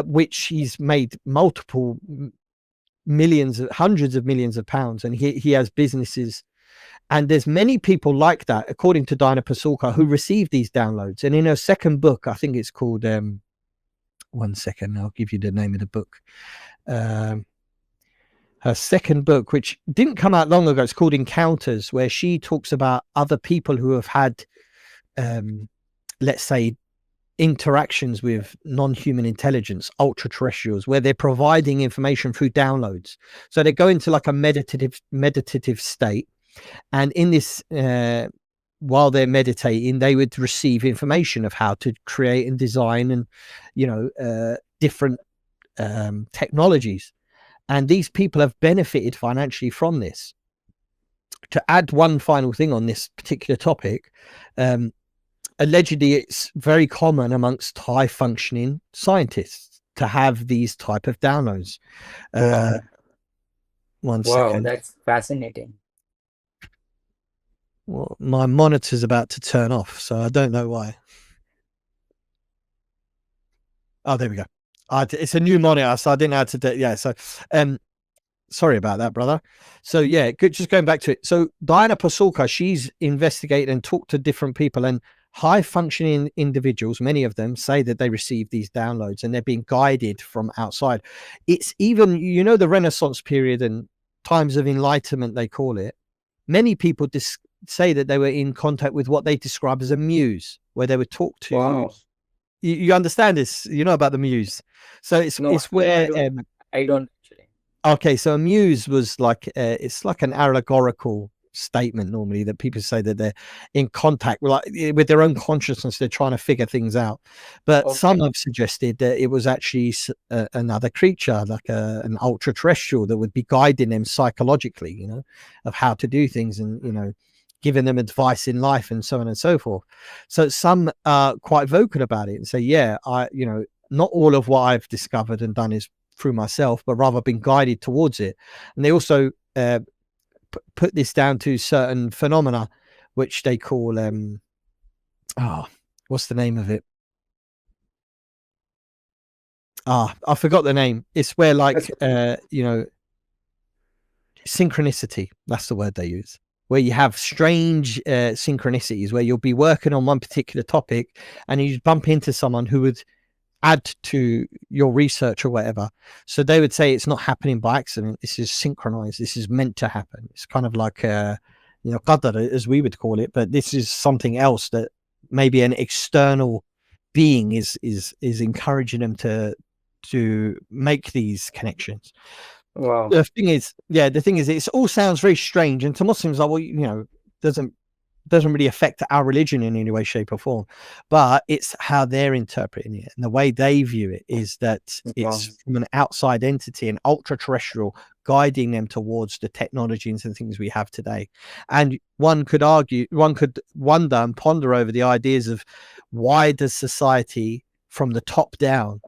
which he's made multiple hundreds of millions of pounds, and he has businesses. And there's many people like that, according to Diana Pasulka, who receive these downloads. And in her second book, I think it's called, one second, I'll give you the name of the book. Her second book, which didn't come out long ago, it's called Encounters, where she talks about other people who have had, let's say, interactions with non-human intelligence, ultra terrestrials, where they're providing information through downloads. So they go into like a meditative state, and in this while they're meditating, they would receive information of how to create and design and different technologies. And these people have benefited financially from this. To add one final thing on this particular topic, allegedly it's very common amongst high functioning scientists to have these type of downloads. One second. That's fascinating. Well, my monitor's about to turn off, so I don't know why. Oh, there we go. It's a new monitor, so I didn't know how to do. Yeah, so sorry about that, brother. So yeah, good. Just going back to it. So Diana Pasulka, she's investigated and talked to different people, and high functioning individuals, many of them say that they receive these downloads and they're being guided from outside. It's even, the Renaissance period and times of enlightenment, they call it. Many people say that they were in contact with what they describe as a muse, where they would talk to. Wow. You understand this? You know about the muse. So it's where I don't actually. Okay, so a muse was like it's like an allegorical statement normally that people say that they're in contact with their own consciousness. They're trying to figure things out, but some have suggested that it was actually another creature, like an ultra terrestrial, that would be guiding them psychologically, of how to do things, and giving them advice in life and so on and so forth. So some are quite vocal about it and say, yeah, not all of what I've discovered and done is through myself, but rather been guided towards it. And they also put this down to certain phenomena, which they call what's the name of it? I forgot the name. It's where synchronicity, that's the word they use, where you have strange synchronicities, where you'll be working on one particular topic and you bump into someone who would add to your research or whatever. So they would say it's not happening by accident. This is synchronized. This is meant to happen. It's kind of like qadar, as we would call it, but this is something else that maybe an external being is encouraging them to make these connections. Wow. The thing is, it all sounds very strange, and to Muslims, doesn't really affect our religion in any way, shape, or form, but it's how they're interpreting it, and the way they view it is that it's from an outside entity, an ultra terrestrial, guiding them towards the technologies and things we have today. And one could wonder and ponder over the ideas of why does society from the top down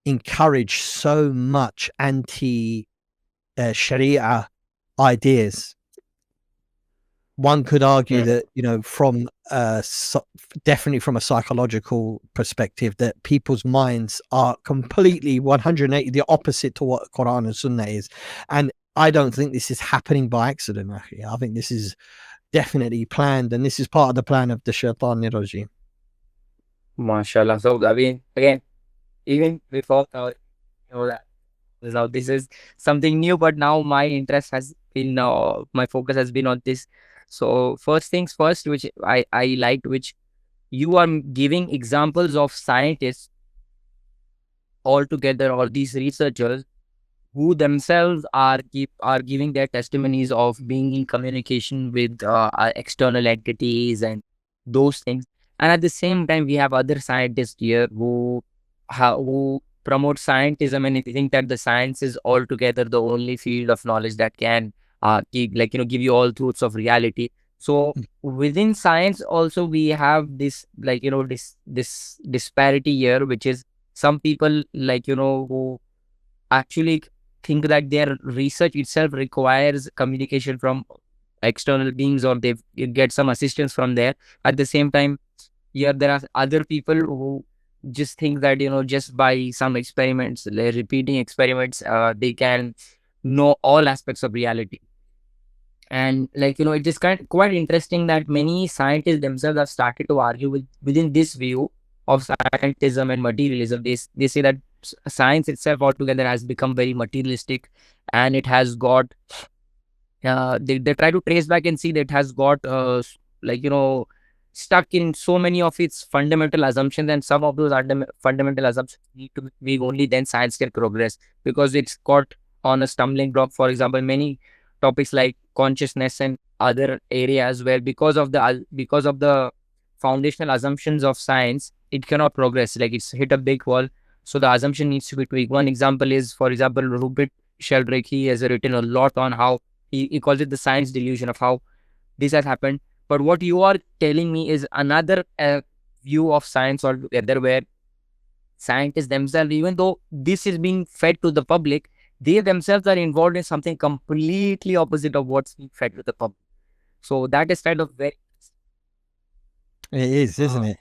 encourage so much anti-Sharia ideas. One could argue that, from definitely from a psychological perspective, that people's minds are completely 180 the opposite to what Quran and Sunnah is. And I don't think this is happening by accident. Actually, I think this is definitely planned, and this is part of the plan of the Shaitan regime. MashaAllah. So I mean, again, even before that, this is something new, but now my interest has been, my focus has been on this. So first things first, which I liked, which you are giving examples of scientists altogether, or these researchers who themselves are giving their testimonies of being in communication with external entities and those things. And at the same time, we have other scientists here who promote scientism and think that the science is altogether the only field of knowledge that can give you all truths of reality. So within science also we have this this disparity here, which is some people who actually think that their research itself requires communication from external beings, or they get some assistance from there. At the same time, here there are other people who just think that just by some experiments, repeating experiments, they can know all aspects of reality. And like, it is quite interesting that many scientists themselves have started to argue within this view of scientism and materialism. They say that science itself altogether has become very materialistic, and it has got they try to trace back and see that it has got like stuck in so many of its fundamental assumptions, and some of those fundamental assumptions need to be only then science can progress, because it's got on a stumbling block. For example, many topics like consciousness and other areas where because of the foundational assumptions of science, it cannot progress, like it's hit a big wall. So the assumption needs to be tweaked. One example is, for example, Rupert Sheldrake. He has written a lot on how he calls it the science delusion of how this has happened. But what you are telling me is another view of science altogether, where scientists themselves, even though this is being fed to the public, they themselves are involved in something completely opposite of what's being fed to the public. So that is kind of very... It is, isn't it?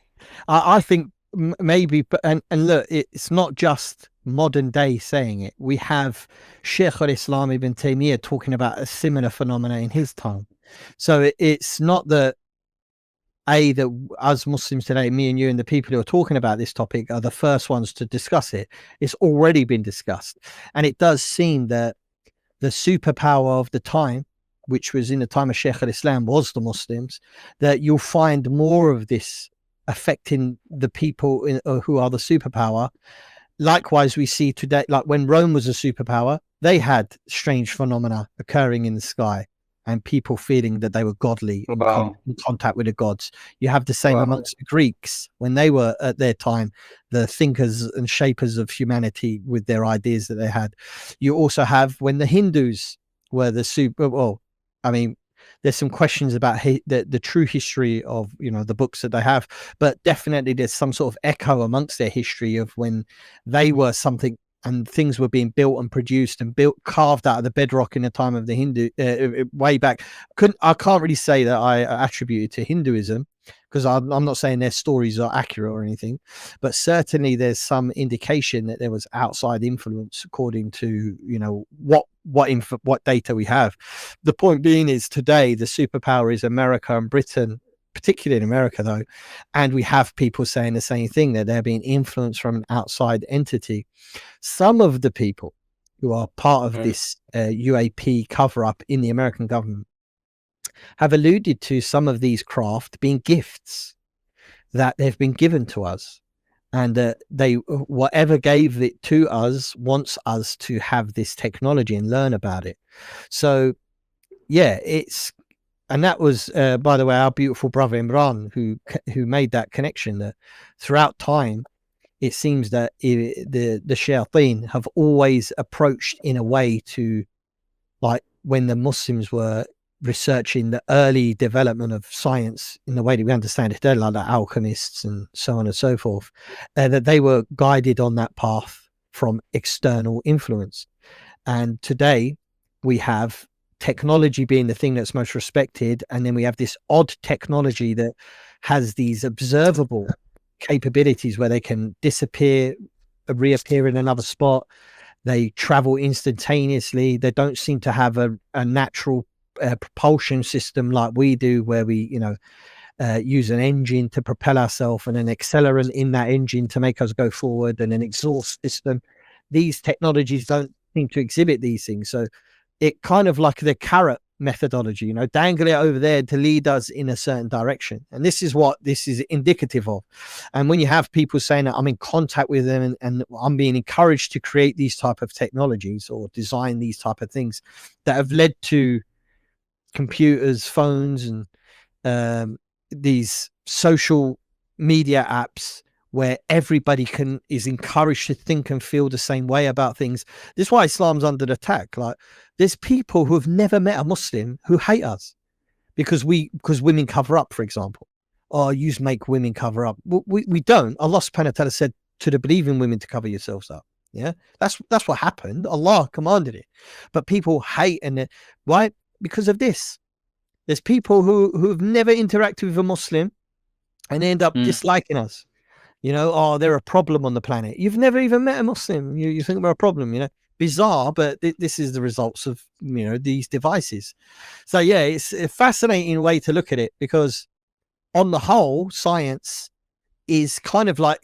I think maybe, and look, it's not just modern day saying it. We have Sheikh al-Islam ibn Taymiyyah talking about a similar phenomena in his time. So it's not that that us Muslims today, me and you and the people who are talking about this topic, are the first ones to discuss it. It's already been discussed. And it does seem that the superpower of the time, which was in the time of Sheikh al-Islam, was the Muslims, that you'll find more of this affecting the people who are the superpower. Likewise, we see today, like when Rome was a superpower, they had strange phenomena occurring in the sky and people feeling that they were godly, in contact with the gods. You have the same amongst the Greeks when they were at their time, the thinkers and shapers of humanity with their ideas that they had. You also have when the Hindus were the well, I mean, there's some questions about the true history of, the books that they have, but definitely there's some sort of echo amongst their history of when they were something and things were being built and produced and carved out of the bedrock in the time of the Hindu way back. I can't really say that I attribute it to Hinduism, because I'm not saying their stories are accurate or anything, but certainly there's some indication that there was outside influence according to what data we have. The point being is today the superpower is America and Britain, particularly in America though, and we have people saying the same thing, that they're being influenced from an outside entity. Some of the people who are part of this UAP cover-up in the American government have alluded to some of these craft being gifts that they've been given to us, and that they, whatever gave it to us, wants us to have this technology and learn about it. So yeah, and that was by the way, our beautiful brother Imran who made that connection, that throughout time it seems that the shayateen have always approached in a way to, like when the Muslims were researching the early development of science in the way that we understand it today, like the alchemists and so on and so forth, that they were guided on that path from external influence. And today we have technology being the thing that's most respected, and then we have this odd technology that has these observable capabilities where they can disappear, reappear in another spot. They travel instantaneously. They don't seem to have a natural propulsion system like we do, where we use an engine to propel ourselves and an accelerant in that engine to make us go forward, and an exhaust system. These technologies don't seem to exhibit these things. So it kind of like the carrot methodology, dangle it over there to lead us in a certain direction. And this is what this is indicative of. And when you have people saying that I'm in contact with them and I'm being encouraged to create these type of technologies or design these type of things that have led to computers, phones, and these social media apps where everybody is encouraged to think and feel the same way about things. This is why Islam's under attack. Like, there's people who have never met a Muslim who hate us because women cover up, for example. Oh, you make women cover up. We don't. Allah subhanahu wa ta'ala said to the believing women to cover yourselves up. Yeah, that's what happened. Allah commanded it. But people hate, and why? Because of this. There's people who have never interacted with a Muslim and they end up disliking us. They're a problem on the planet. You've never even met a Muslim. You think we're a problem, bizarre, but this is the results of, you know, these devices. So yeah, it's a fascinating way to look at it, because on the whole, science is kind of like,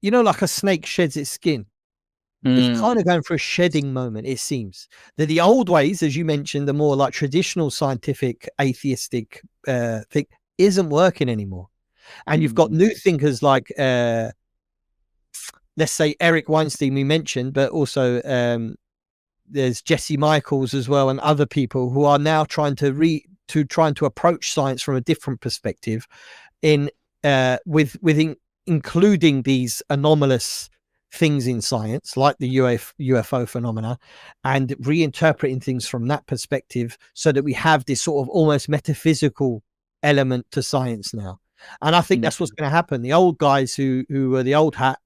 you know, like a snake sheds its skin. It's kind of going through a shedding moment, it seems. That the old ways, as you mentioned, the more like traditional scientific, atheistic thing, isn't working anymore. And you've got new thinkers like, let's say Eric Weinstein, we mentioned, but also there's Jesse Michaels as well, and other people who are now trying to approach science from a different perspective, in including these anomalous things in science like the UFO phenomena, and reinterpreting things from that perspective, so that we have this sort of almost metaphysical element to science now. And I think that's what's going to happen. The old guys who were the old hat,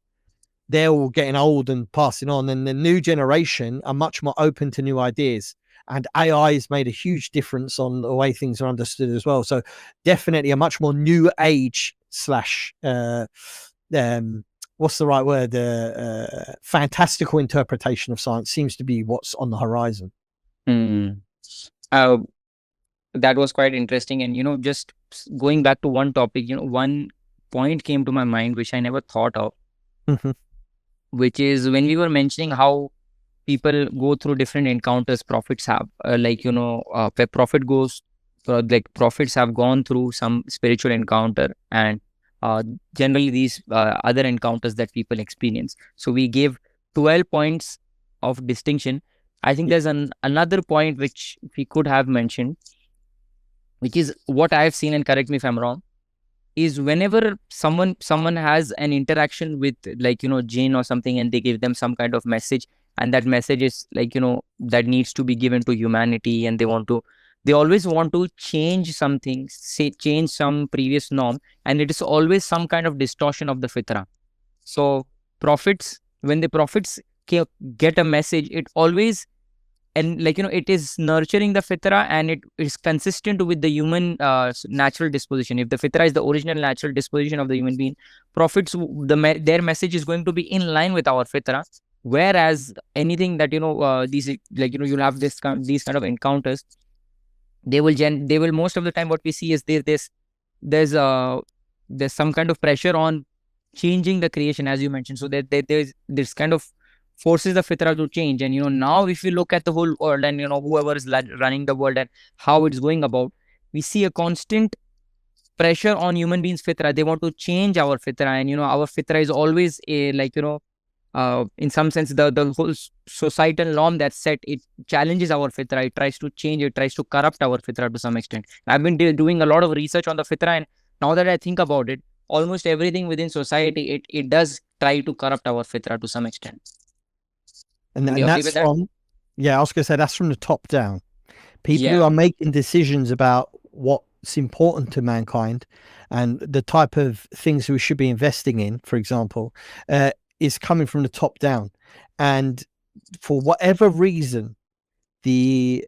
they're all getting old and passing on, and the new generation are much more open to new ideas. And AI has made a huge difference on the way things are understood as well. So definitely a much more new age slash what's the right word? Fantastical interpretation of science seems to be what's on the horizon. That was quite interesting. And, you know, just going back to one topic, you know, one point came to my mind, which I never thought of, which is when we were mentioning how people go through different encounters prophets have, like, you know, where prophets have gone through some spiritual encounter, and generally these other encounters that people experience. So we gave 12 points of distinction. I think there's another point which we could have mentioned, which is what I've seen, and correct me if I'm wrong, is whenever someone has an interaction with, like, you know, jinn or something, and they give them some kind of message, and that message is like, you know, that needs to be given to humanity, and they always want to change something, change some previous norm, and it is always some kind of distortion of the fitrah. So prophets, when the prophets get a message, it always, and like, you know, it is nurturing the fitrah, and it is consistent with the human natural disposition. If the fitrah is the original natural disposition of the human being, prophets, their message is going to be in line with our fitrah. Whereas anything that, you know, these, like, you know, you'll have these kind of encounters, they will most of the time, what we see is there's some kind of pressure on changing the creation, as you mentioned. So that there's this kind of forces the fitrah to change. And, you know, now if we look at the whole world, and, you know, whoever is running the world and how it's going about, we see a constant pressure on human beings' fitrah. They want to change our fitrah, and, you know, our fitrah is always like, you know, in some sense, the whole societal norm that's set, it challenges our fitrah. It tries to change, it tries to corrupt our fitrah to some extent. I've been doing a lot of research on the fitrah, and now that I think about it, almost everything within society, it does try to corrupt our fitrah to some extent. And that's from, yeah, I was going to say, that's from the top down. People who are making decisions about what's important to mankind and the type of things we should be investing in, for example, is coming from the top down. And for whatever reason, the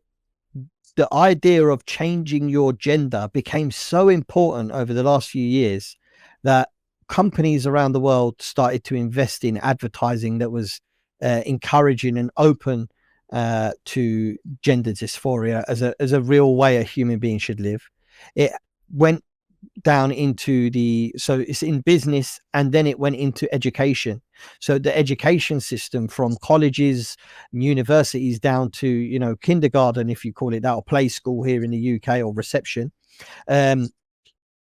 idea of changing your gender became so important over the last few years that companies around the world started to invest in advertising that was encouraging and open to gender dysphoria as a real way a human being should live. It went down into so it's in business, and then it went into education. So the education system, from colleges and universities down to, you know, kindergarten, if you call it that, or play school here in the UK, or reception,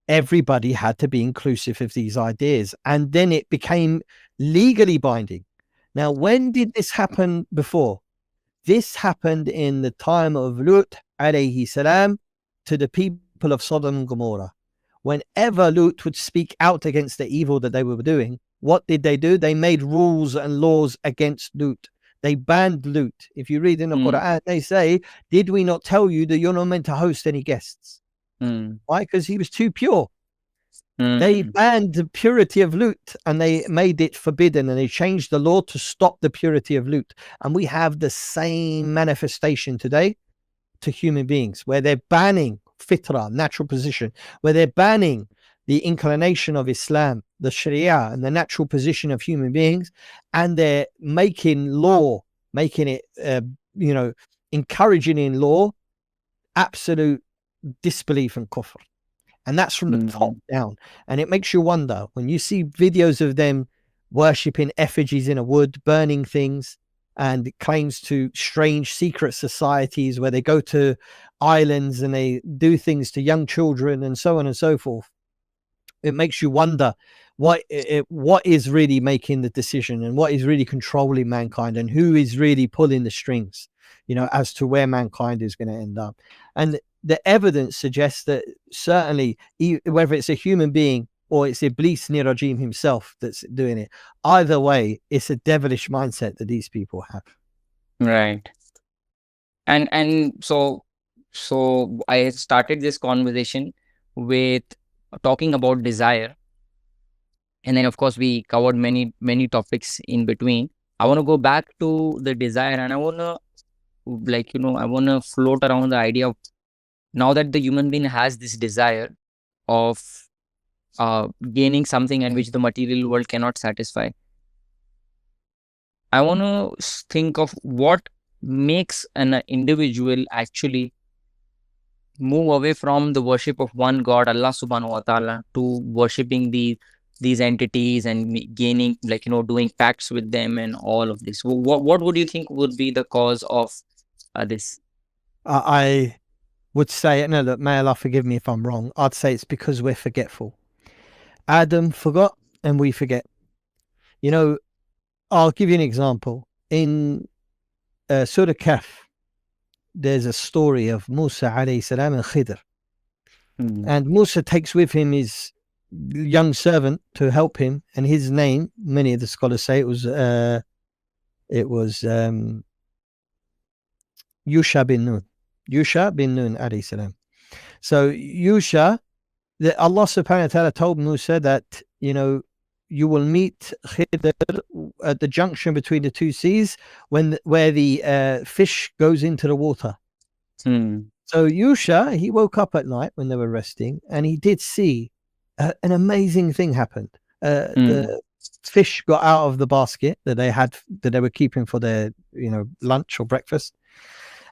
everybody had to be inclusive of these ideas, and then it became legally binding. Now, when did this happen before? This happened in the time of Lut alayhi salam to the people of Sodom and Gomorrah. Whenever Lut would speak out against the evil that they were doing, what did they do? They made rules and laws against Lut. They banned Lut. If you read in the Quran, they say, did we not tell you that you're not meant to host any guests? Why? Because he was too pure. They banned the purity of Lut, and they made it forbidden, and they changed the law to stop the purity of Lut. And we have the same manifestation today to human beings, where they're banning fitrah, natural position, where they're banning the inclination of Islam, the Sharia, and the natural position of human beings, and they're making law, making it, encouraging in law absolute disbelief and kufr. And that's from the top down. And it makes you wonder when you see videos of them worshipping effigies in a wood, burning things, and it claims to strange secret societies where they go to islands and they do things to young children and so on and so forth. It makes you wonder what is really making the decision and what is really controlling mankind and who is really pulling the strings, as to where mankind is going to end up. And the evidence suggests that certainly, whether it's a human being or it's Iblis Nirajim himself that's doing it, either way, it's a devilish mindset that these people have. Right. And so I started this conversation with talking about desire, and then of course we covered many topics in between. I want to go back to the desire, and I want to float around the idea of, now that the human being has this desire of gaining something and which the material world cannot satisfy, I want to think of what makes an individual actually move away from the worship of one God, Allah subhanahu wa ta'ala, to worshipping these entities and gaining, doing pacts with them and all of this. What would you think would be the cause of this? I would say, no, look, may Allah forgive me if I'm wrong. I'd say it's because we're forgetful. Adam forgot and we forget. I'll give you an example. In Surah Kahf, there's a story of Musa alayhi salam and Khidr. And Musa takes with him his young servant to help him, and his name, many of the scholars say it was Yusha bin Nun. Yusha bin Nun alayhi salam. So Yusha, Allah subhanahu wa ta'ala told Musa that, you will meet Khidr at the junction between the two seas where the fish goes into the water. So Yusha, he woke up at night when they were resting, and he did see an amazing thing happened. The fish got out of the basket that they were keeping for their lunch or breakfast,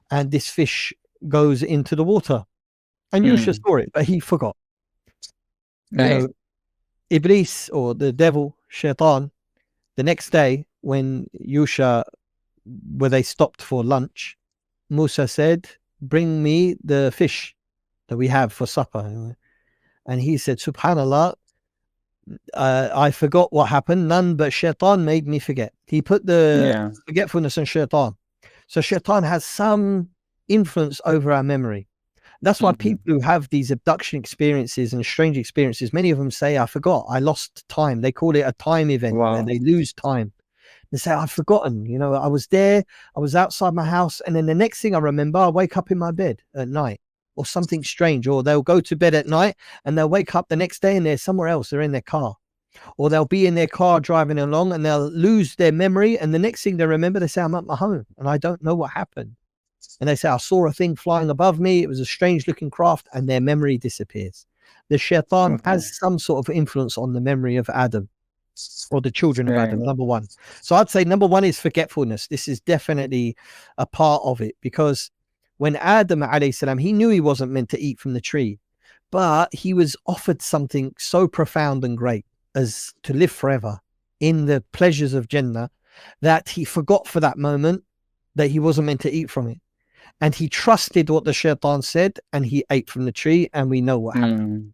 and this fish goes into the water. And Yusha saw it, but he forgot. Right. Iblis, or the devil, Shaitan, the next day when Yusha, where they stopped for lunch, Musa said, bring me the fish that we have for supper. And he said, Subhanallah, I forgot what happened. None but Shaitan made me forget. He put the forgetfulness on Shaitan. So Shaitan has some influence over our memory. That's why people who have these abduction experiences and strange experiences, many of them say, I forgot, I lost time. They call it a time event. Wow. Where they lose time. They say, I've forgotten, I was there, I was outside my house, and then the next thing I remember, I wake up in my bed at night, or something strange, or they'll go to bed at night and they'll wake up the next day and they're somewhere else, they're in their car, or they'll be in their car driving along and they'll lose their memory, and the next thing they remember, they say, I'm at my home and I don't know what happened. And they say, I saw a thing flying above me, it was a strange looking craft, and their memory disappears. The Shaitan has some sort of influence on the memory of Adam, or the children of Adam, number one. So I'd say number one is forgetfulness. This is definitely a part of it, because when Adam alayhi salam, he knew he wasn't meant to eat from the tree, but he was offered something so profound and great as to live forever in the pleasures of Jannah, that he forgot for that moment that he wasn't meant to eat from it. And he trusted what the Shaitan said, and he ate from the tree, and we know what happened.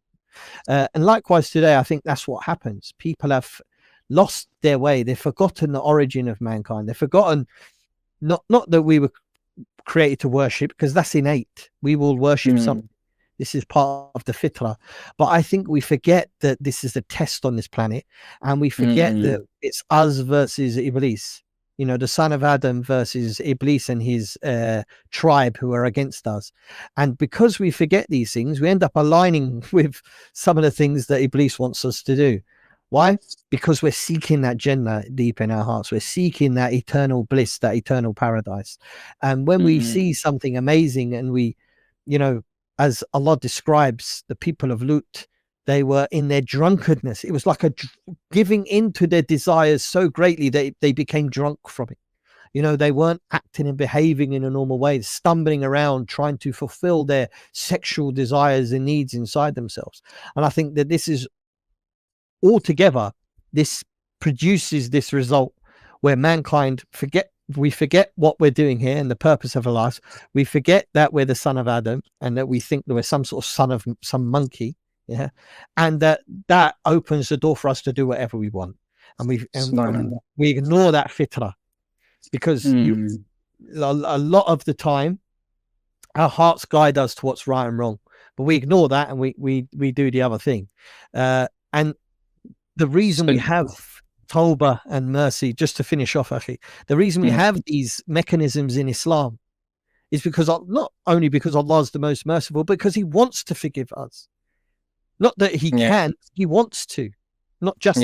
And likewise today, I think that's what happens. People have lost their way. They've forgotten the origin of mankind. They've forgotten not that we were created to worship, because that's innate. We will worship something. This is part of the Fitrah. But I think we forget that this is a test on this planet, and we forget that it's us versus Iblis. The son of Adam versus Iblis and his tribe who are against us. And because we forget these things, we end up aligning with some of the things that Iblis wants us to do. Why? Because we're seeking that Jannah deep in our hearts. We're seeking that eternal bliss, that eternal paradise. And when we see something amazing, and we, as Allah describes the people of Lut, They were in their drunkenness. It was like giving into their desires so greatly that they became drunk from it. You know, they weren't acting and behaving in a normal way, stumbling around trying to fulfill their sexual desires and needs inside themselves. And I think that this is altogether, this produces this result where mankind we forget what we're doing here and the purpose of our lives. We forget that we're the son of Adam and that we think that we're some sort of son of some monkey. Yeah. And that opens the door for us to do whatever we want. And we ignore that fitrah, because a lot of the time our hearts guide us to what's right and wrong, but we ignore that and we do the other thing. And the reason we have tawbah and mercy, just to finish off, Akhi, the reason we have these mechanisms in Islam is because not only because Allah is the most merciful, but because he wants to forgive us. Not that he can, he wants to. Not just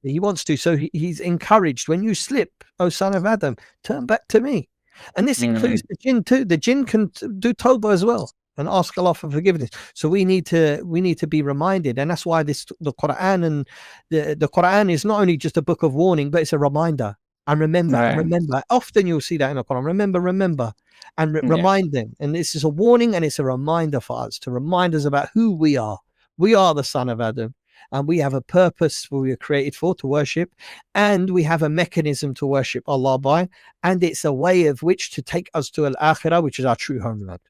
he wants to. So he's encouraged, when you slip, O son of Adam, turn back to me. And this includes the jinn too. The jinn can do tawbah as well and ask Allah for forgiveness. So we need to be reminded, and that's why the Quran and the Quran is not only just a book of warning, but it's a reminder. And remember, and remember. Often you'll see that in the Quran. Remember, and remind them. And this is a warning and it's a reminder for us, to remind us about who we are. We are the son of Adam, and we have a purpose we were created for, to worship, and we have a mechanism to worship Allah by, and it's a way of which to take us to al-akhirah, which is our true homeland.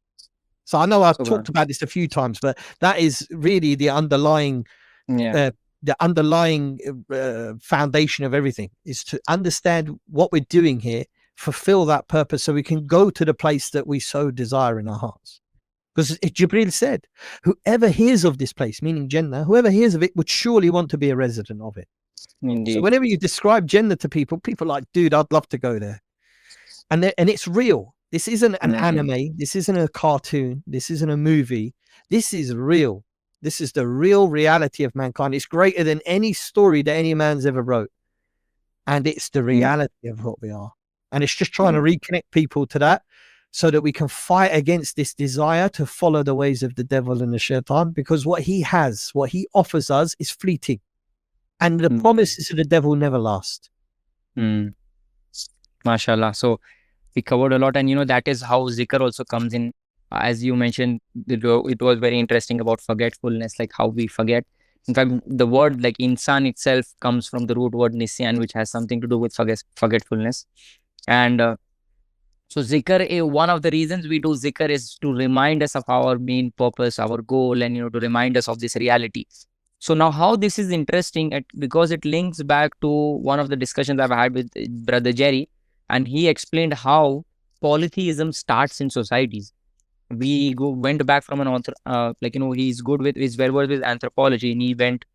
So I know I've talked about this a few times, but that is really the underlying foundation of everything, is to understand what we're doing here, fulfill that purpose, so we can go to the place that we so desire in our hearts. Because Jibreel said, whoever hears of this place, meaning Jannah, whoever hears of it would surely want to be a resident of it. Indeed. So whenever you describe Jannah to people are like, dude, I'd love to go there. And it's real. This isn't an anime. This isn't a cartoon. This isn't a movie. This is real. This is the real reality of mankind. It's greater than any story that any man's ever wrote. And it's the reality of what we are. And it's just trying to reconnect people to that, so that we can fight against this desire to follow the ways of the devil and the shaitan, because what he offers us is fleeting. And the promises of the devil never last. MashaAllah. So we covered a lot, and that is how zikr also comes in. As you mentioned, it was very interesting about forgetfulness, like how we forget. In fact, the word like insan itself comes from the root word nisyan, which has something to do with forgetfulness. And so zikr, one of the reasons we do zikr is to remind us of our main purpose, our goal, and to remind us of this reality. So now how this is interesting, because it links back to one of the discussions I've had with Brother Jerry, and he explained how polytheism starts in societies. We went back from an author, he's good with, he's well versed with anthropology, and he went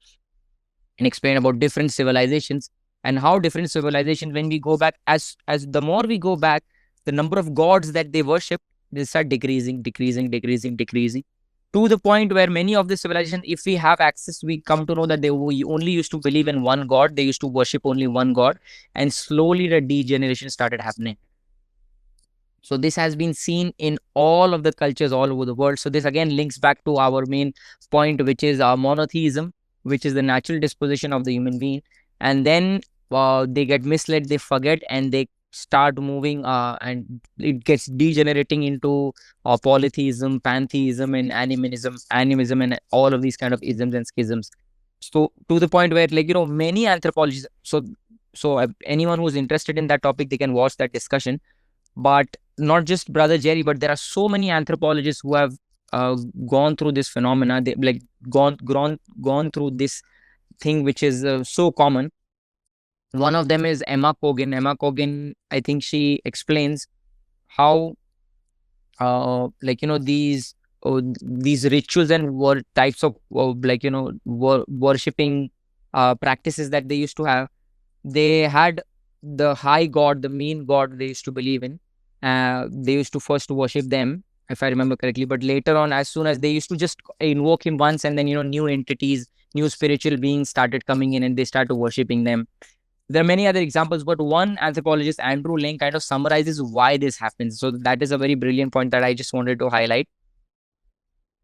and explained about different civilizations and how different civilizations, when we go back, as the more we go back, the number of gods that they worship, they start decreasing, to the point where many of the civilizations, if we have access, we come to know that they only used to believe in one god, they used to worship only one god, and slowly the degeneration started happening. So this has been seen in all of the cultures all over the world. So this again links back to our main point, which is our monotheism, which is the natural disposition of the human being. And then they get misled, they forget, and they start moving and it gets degenerating into polytheism, pantheism, and animism, and all of these kind of isms and schisms. So to the point where, many anthropologists, so anyone who's interested in that topic, they can watch that discussion. But not just Brother Jerry, but there are so many anthropologists who have gone through this phenomena. They gone through this thing which is so common. One of them is Emma Cogan. Emma Cogan, I think she explains how, these rituals and types of, worshipping practices that they used to have. They had the high god, the main god they used to believe in. They used to first worship them, if I remember correctly. But later on, as soon as they used to just invoke him once, and then, new entities, new spiritual beings started coming in, and they started worshipping them. There are many other examples, but one anthropologist, Andrew Lang, kind of summarizes why this happens. So that is a very brilliant point that I just wanted to highlight.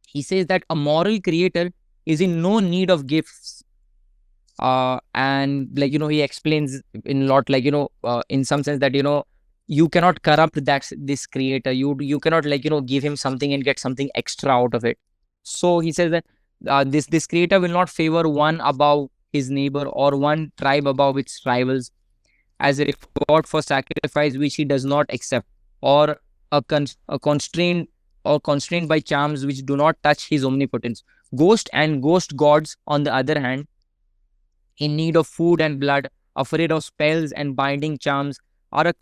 He says that a moral creator is in no need of gifts. And like, he explains in a lot, like, in some sense that, you cannot corrupt this creator. You cannot, like, give him something and get something extra out of it. So he says that this creator will not favor one above his neighbor or one tribe above its rivals as a reward for sacrifice which he does not accept, or a constrained by charms which do not touch his omnipotence. Ghost and ghost gods, on the other hand, in need of food and blood, afraid of spells and binding charms, are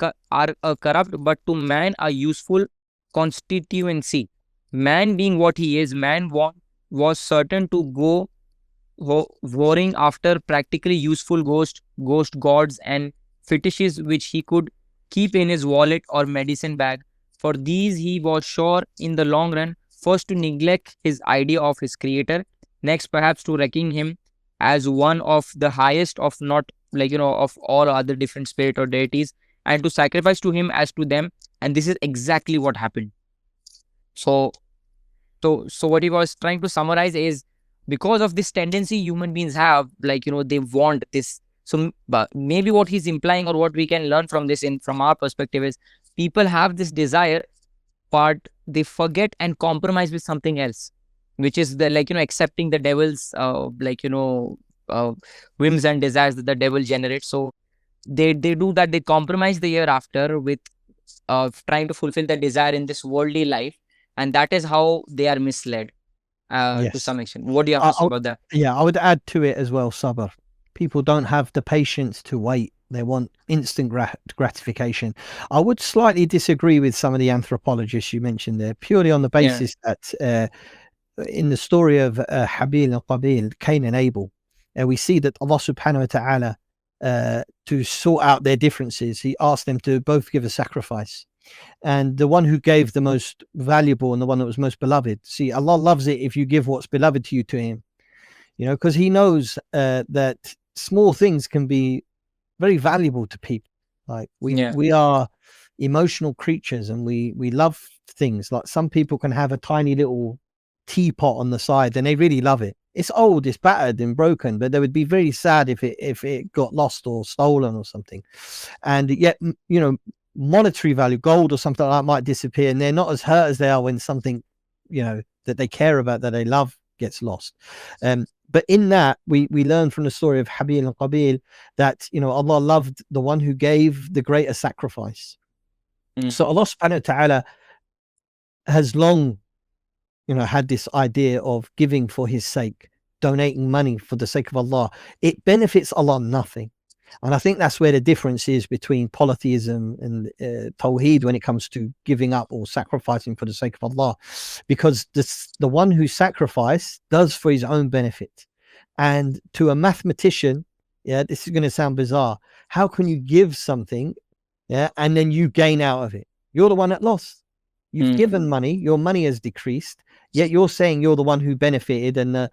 a corrupt but to man a useful constituency. Man being what he is, man was certain to go warring after practically useful ghost gods and fetishes which he could keep in his wallet or medicine bag. For these he was sure in the long run first to neglect his idea of his creator, next perhaps to reckon him as one of the highest of not, like, of all other different spirit or deities, and to sacrifice to him as to them. And this is exactly what happened. So what he was trying to summarize is, because of this tendency human beings have, like, they want this. So but maybe what he's implying, or what we can learn from this from our perspective, is people have this desire, but they forget and compromise with something else, which is the, like, accepting the devil's like, whims and desires that the devil generates. So they do that. They compromise the year after with trying to fulfill the desire in this worldly life, and that is how they are misled to Yes. some extent. What do you have to say about that? Yeah, I would add to it as well, Sabr. People don't have the patience to wait. They want instant gratification. I would slightly disagree with some of the anthropologists you mentioned there, purely on the basis that in the story of Habil and Qabil, Cain and Abel, we see that Allah subhanahu wa ta'ala, to sort out their differences, he asked them to both give a sacrifice. And the one who gave the most valuable and the one that was most beloved. See, Allah loves it if you give what's beloved to you to him, because he knows that small things can be very valuable to people. Like we are emotional creatures, and we love things. Like some people can have a tiny little teapot on the side and they really love it. It's old, it's battered and broken, but they would be very sad if it got lost or stolen or something. And yet, monetary value, gold or something like that, might disappear, and they're not as hurt as they are when something, that they care about, that they love, gets lost. But in that, we learn from the story of Habil and Qabil that, Allah loved the one who gave the greater sacrifice. So Allah subhanahu wa ta'ala has long, had this idea of giving for his sake, donating money for the sake of Allah. It benefits Allah nothing. And I think that's where the difference is between polytheism and Tawheed when it comes to giving up or sacrificing for the sake of Allah. Because the one who sacrificed does for his own benefit. And to a mathematician, this is going to sound bizarre. How can you give something, and then you gain out of it? You're the one that lost. You've given money, your money has decreased, yet you're saying you're the one who benefited, and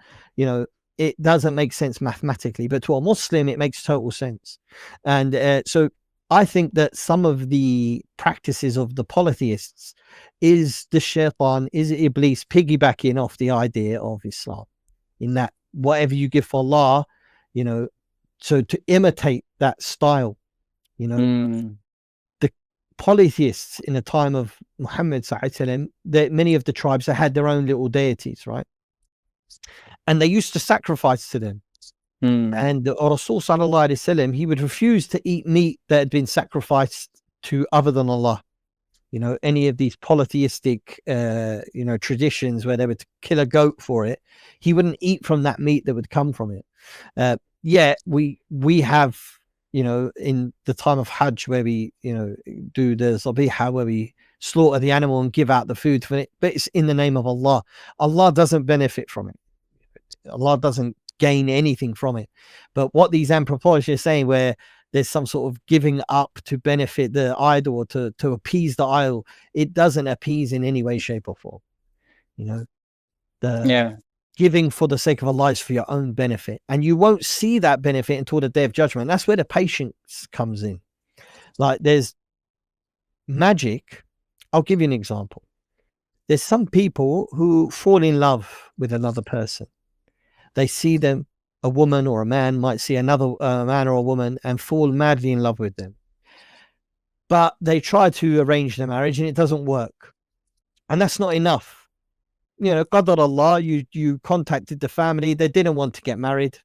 it doesn't make sense mathematically, but to a Muslim, it makes total sense. And so I think that some of the practices of the polytheists is the shaitan, is Iblis piggybacking off the idea of Islam, in that whatever you give for Allah, so to imitate that style, the polytheists in the time of Muhammad sallallahu, that many of the tribes, they had their own little deities, right? And they used to sacrifice to them. And the Rasul sallallahu alaihi wasallam, he would refuse to eat meat that had been sacrificed to other than Allah. Any of these polytheistic, traditions where they would kill a goat for it, he wouldn't eat from that meat that would come from it. Yet we have, in the time of Hajj, where we, do the Zabiha, where we slaughter the animal and give out the food for it, but it's in the name of Allah. Allah doesn't benefit from it. Allah doesn't gain anything from it. But what these anthropologists are saying, where there's some sort of giving up to benefit the idol or to appease the idol, it doesn't appease in any way, shape or form. Giving for the sake of Allah is for your own benefit, and you won't see that benefit until the day of judgment. That's where the patience comes in. Like there's magic. I'll give you an example. There's some people who fall in love with another person, They see them, a woman or a man might see another man or a woman and fall madly in love with them. But they try to arrange the marriage and it doesn't work. And that's not enough. You know, Qadar Allah, you contacted the family, they didn't want to get married.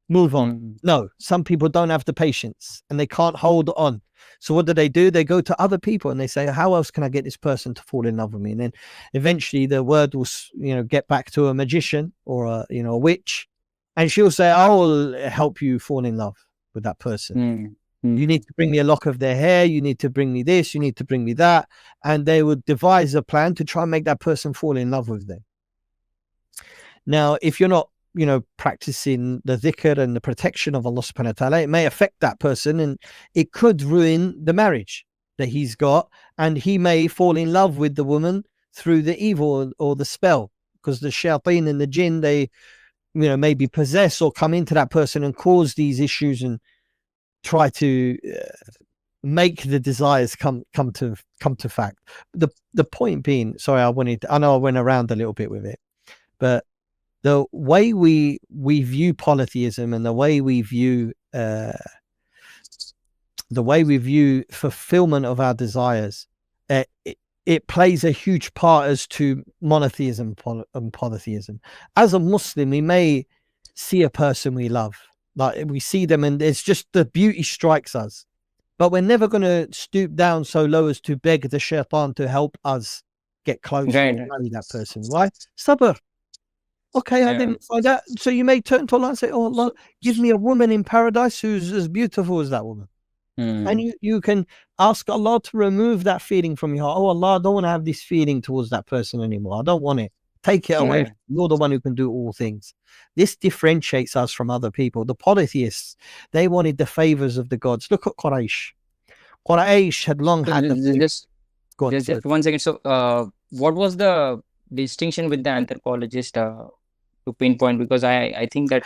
Move on. No, some people don't have the patience and they can't hold on. So what do? They go to other people and they say, how else can I get this person to fall in love with me? And then eventually the word will, you know, get back to a magician or a, you know, a witch, and she'll say, I will help you fall in love with that person. You need to bring me a lock of their hair. You need to bring me this. You need to bring me that. And they would devise a plan to try and make that person fall in love with them. Now, if you're not, you know, practicing the dhikr and the protection of Allah subhanahu wa ta'ala, it may affect that person and it could ruin the marriage that he's got. And he may fall in love with the woman through the evil or the spell, because the shayateen and the jinn, they, you know, maybe possess or come into that person and cause these issues and try to make the desires come to fact. The point being, sorry, I know I went around a little bit with it, but the way we view polytheism and the way we view fulfillment of our desires, it plays a huge part as to monotheism and polytheism. As a Muslim, we may see a person we love, like we see them and it's just the beauty strikes us, but we're never going to stoop down so low as to beg the shaitan to help us get close to marry that person. Why? Sabr. Okay, I didn't find that. So you may turn to Allah and say, oh Allah, give me a woman in paradise who's as beautiful as that woman. And you can ask Allah to remove that feeling from your heart. Oh Allah, I don't want to have this feeling towards that person anymore. I don't want it. Take it away. You're the one who can do all things. This differentiates us from other people. The polytheists, they wanted the favors of the gods. Look at Quraysh. Quraysh had long had just 1 second. So what was the distinction with the anthropologist to pinpoint? Because I think that,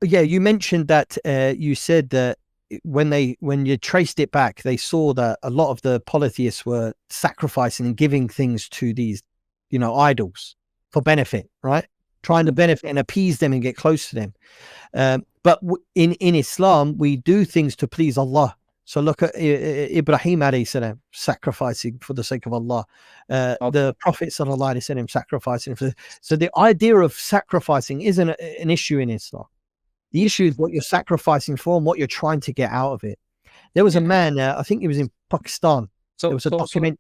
yeah, you mentioned that you said that when you traced it back, they saw that a lot of the polytheists were sacrificing and giving things to these, you know, idols for benefit, right? Trying to benefit and appease them and get close to them. But in Islam, we do things to please Allah. So look at Ibrahim alayhi salam sacrificing for the sake of Allah. The Prophet sallallahu alaihi wasallam sacrificing for. So the idea of sacrificing isn't an issue in Islam. The issue is what you're sacrificing for and what you're trying to get out of it. There was a man, I think he was in Pakistan. So there was a documentary.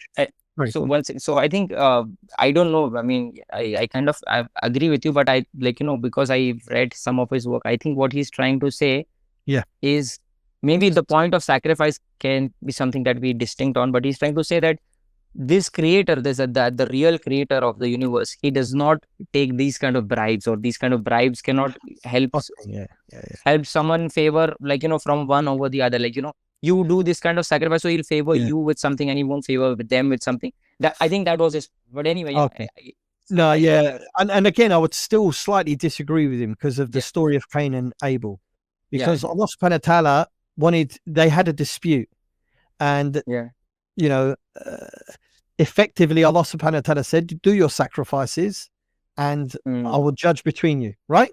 So I think I don't know. I mean, I kind of agree with you, but I, like, you know, because I've read some of his work, I think what he's trying to say, is maybe the point of sacrifice can be something that we distinct on, but he's trying to say that this creator, the real creator of the universe, he does not take these kind of bribes, or these kind of bribes cannot help help someone favor, like, you know, from one over the other. Like, you know, you do this kind of sacrifice, so he'll favor you with something and he won't favor with them with something. That, I think that was his, but anyway. And again, I would still slightly disagree with him because of the story of Cain and Abel, because Allah subhanahu wa ta'ala they had a dispute, and you know, effectively Allah subhanahu wa ta'ala said, do your sacrifices and I will judge between you, right?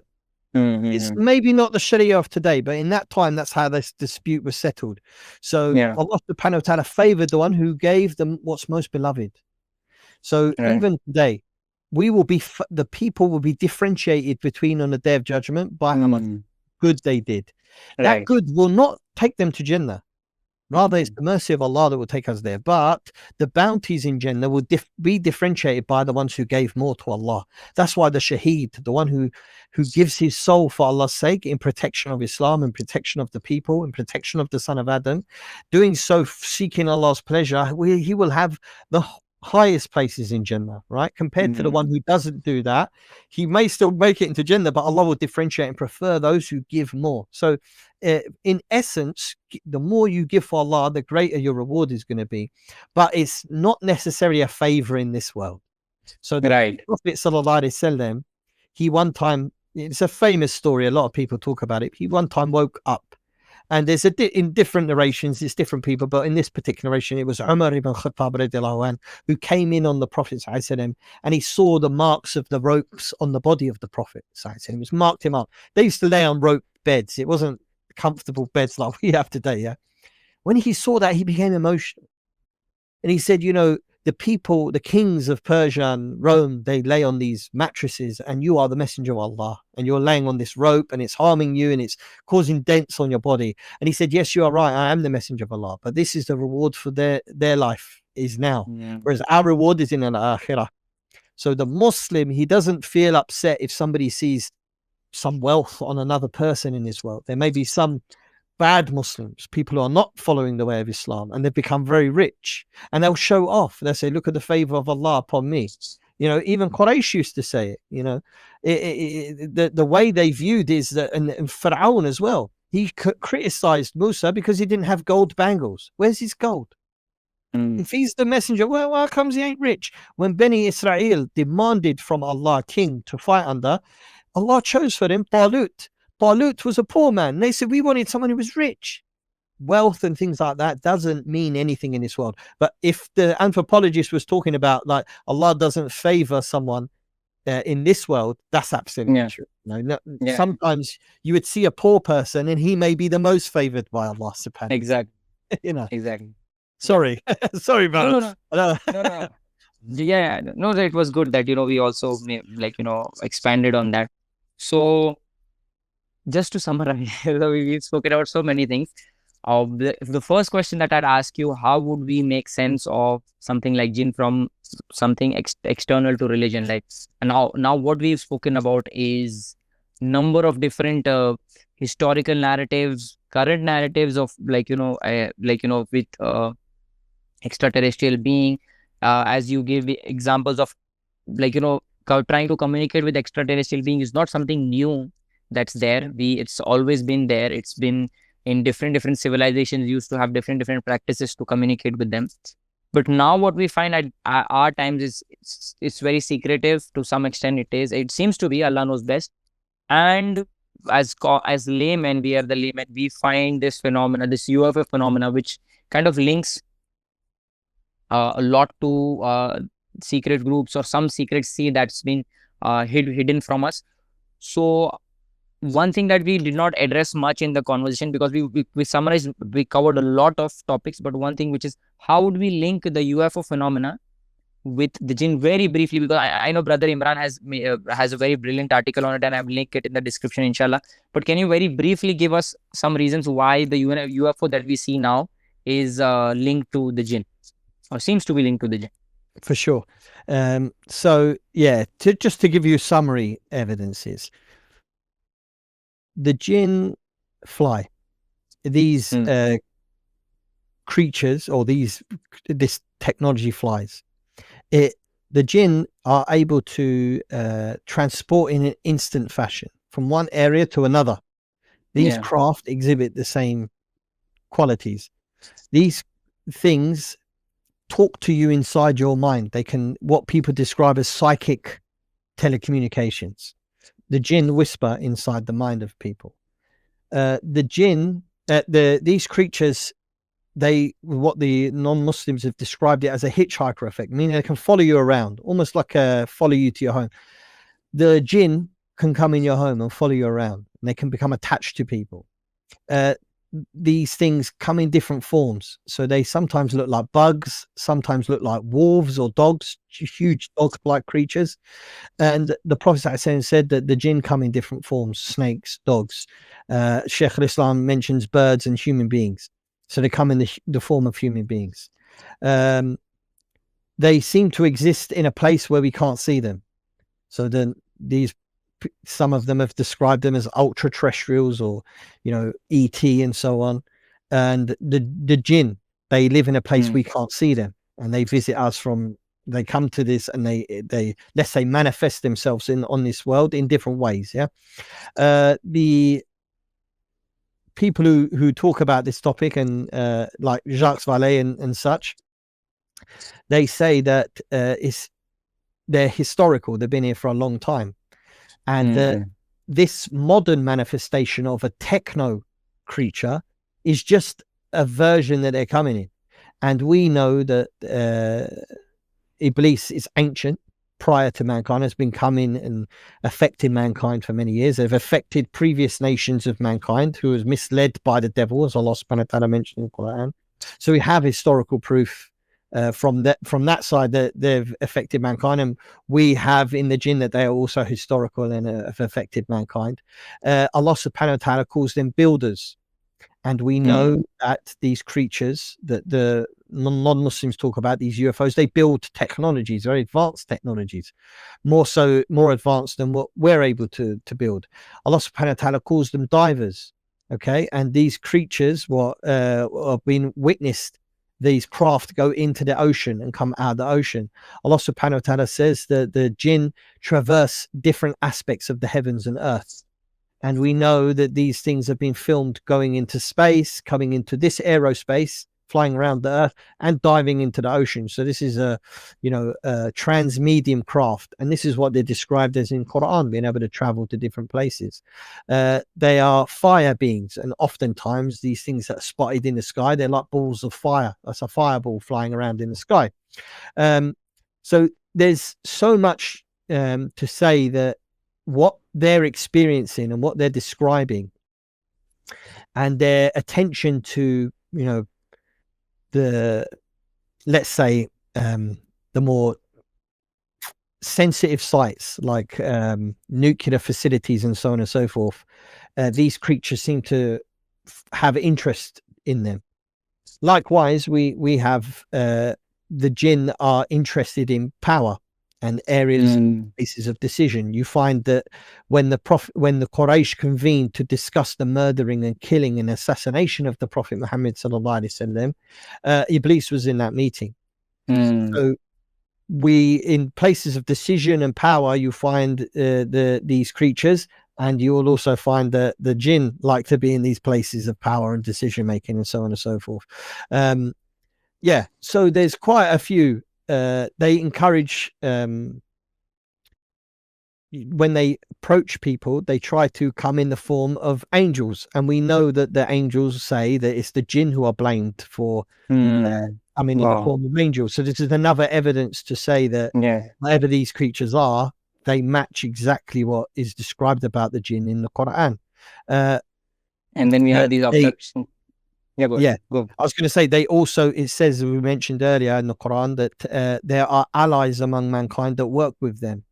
It's maybe not the Sharia of today, but in that time, that's how this dispute was settled. So Allah subhanahu wa ta'ala favored the one who gave them what's most beloved. So even today, we will be, the people will be differentiated between on the day of judgment by how much good they did. That good will not take them to Jannah. Rather, it's the mercy of Allah that will take us there. But the bounties in Jannah will be differentiated by the ones who gave more to Allah. That's why the Shaheed, the one who gives his soul for Allah's sake in protection of Islam and protection of the people and protection of the son of Adam, doing so seeking Allah's pleasure, he will have the highest places in Jannah, right? Compared to the one who doesn't do that, he may still make it into Jannah, but Allah will differentiate and prefer those who give more. So in essence, the more you give for Allah, the greater your reward is going to be. But it's not necessarily a favor in this world. So the Prophet sallallahu alaihi wasallam, he one time, it's a famous story, a lot of people talk about it. He one time woke up And there's in different narrations, it's different people, but in this particular narration, it was Umar ibn Khattab radiallahu anh, who came in on the Prophet ﷺ, and he saw the marks of the ropes on the body of the Prophet ﷺ. It was marked him up. They used to lay on rope beds. It wasn't comfortable beds like we have today. Yeah. When he saw that, he became emotional. And he said, you know, the people, the kings of Persia and Rome, they lay on these mattresses, and you are the messenger of Allah, and you're laying on this rope, and it's harming you, and it's causing dents on your body. And he said, yes, you are right. I am the messenger of Allah, but this is the reward for their life is now. Yeah. Whereas our reward is in an akhirah. So the Muslim, he doesn't feel upset if somebody sees some wealth on another person in this world. There may be some bad Muslims, people who are not following the way of Islam, and they've become very rich, and they'll show off. They'll say, look at the favor of Allah upon me. You know, even Quraysh used to say it. You know, the way they viewed is that, and Fir'aun as well, he criticized Musa because he didn't have gold bangles. Where's his gold? If he's the messenger, well, why comes he ain't rich? When Bani Israel demanded from Allah king to fight under, Allah chose for him Talut. Talut was a poor man. They said, we wanted someone who was rich. Wealth and things like that doesn't mean anything in this world. But if the anthropologist was talking about like Allah doesn't favor someone in this world, that's absolutely true. Sometimes you would see a poor person and he may be the most favored by Allah subhanahu. Exactly. You know. Exactly. Sorry. Sorry about no. Yeah, no, it was good that, you know, we also like, you know, expanded on that. So just to summarize, we've spoken about so many things. The first question that I'd ask you, how would we make sense of something like jinn from something external to religion? Like now what we've spoken about is number of different historical narratives, current narratives of like, you know, with extraterrestrial being, as you give examples of like, you know, trying to communicate with extraterrestrial being is not something new that's there. It's always been there. It's been in different civilizations used to have different practices to communicate with them. But now what we find at our times is it's very secretive to some extent. It seems to be, Allah knows best. And as laymen, we are the laymen, we find this phenomena, this UFO phenomena, which kind of links a lot to secret groups or some secret sea that's been hidden from us. So one thing that we did not address much in the conversation, because we summarized, we covered a lot of topics, but one thing which is, how would we link the UFO phenomena with the jinn very briefly, because I know Brother Imran has a very brilliant article on it, and I'll link it in the description, inshallah. But can you very briefly give us some reasons why the UFO that we see now is linked to the jinn, or seems to be linked to the jinn? For sure. So yeah, just to give you summary evidences, the jinn fly. These creatures, or this technology flies. The jinn are able to transport in an instant fashion from one area to another. These craft exhibit the same qualities. These things talk to you inside your mind. They can, what people describe as psychic telecommunications. The jinn whisper inside the mind of people. The jinn, these creatures, what the non-Muslims have described it as a hitchhiker effect, meaning they can follow you around, almost like follow you to your home. The jinn can come in your home and follow you around, and they can become attached to people. These things come in different forms, so they sometimes look like bugs, sometimes look like wolves or dogs, huge dog-like creatures. And the Prophet said that the jinn come in different forms: snakes, dogs. Shaykh al-Islam mentions birds and human beings, so they come in the form of human beings. They seem to exist in a place where we can't see them, so then some of them have described them as ultra terrestrials, or, you know, ET and so on. And the jinn, they live in a place we can't see them, and they visit us they come to this, and they let's say manifest themselves on this world in different ways. The people who talk about this topic, and like Jacques Vallée and such, they say that they're historical. They've been here for a long time. And this modern manifestation of a techno creature is just a version that they're coming in. And we know that Iblis is ancient, prior to mankind, has been coming and affecting mankind for many years. They've affected previous nations of mankind who was misled by the devil, as Allah subhanahu wa ta'ala mentioned in the Quran. So we have historical proof from that side that they've affected mankind, and we have in the jinn that they are also historical and have affected mankind. Allah subhanahu wa ta'ala calls them builders. And we know that these creatures that the non-Muslims talk about, these UFOs, they build technologies, very advanced technologies, more advanced than what we're able to build. Allah subhanahu wa ta'ala calls them divers. Okay. And these creatures, have been witnessed, these craft go into the ocean and come out of the ocean. Allah subhanahu wa ta'ala says that the jinn traverse different aspects of the heavens and earth. And we know that these things have been filmed going into space, coming into this aerospace, flying around the earth, and diving into the ocean. So this is a transmedium craft, and this is what they're described as in Quran, being able to travel to different places. They are fire beings, and oftentimes these things that are spotted in the sky, they're like balls of fire. That's a fireball flying around in the sky. So there's so much to say that what they're experiencing and what they're describing, and their attention to, the, let's say, the more sensitive sites like nuclear facilities and so on and so forth, these creatures seem to have interest in them. Likewise, we have the jinn are interested in power and areas places of decision. You find that when the Quraysh convened to discuss the murdering and killing and assassination of the Prophet Muhammad sallallahu alaihi wasallam, Iblis was in that meeting. So in places of decision and power, you find these creatures, and you will also find that the jinn like to be in these places of power and decision making and so on and so forth. So there's quite a few. They encourage, when they approach people, they try to come in the form of angels, and we know that the angels say that it's the jinn who are blamed for coming in the form of angels. So this is another evidence to say that whatever these creatures are, they match exactly what is described about the jinn in the Quran. And then we have these abductions. Go. I was going to say, they also, it says, we mentioned earlier in the Quran, that there are allies among mankind that work with them.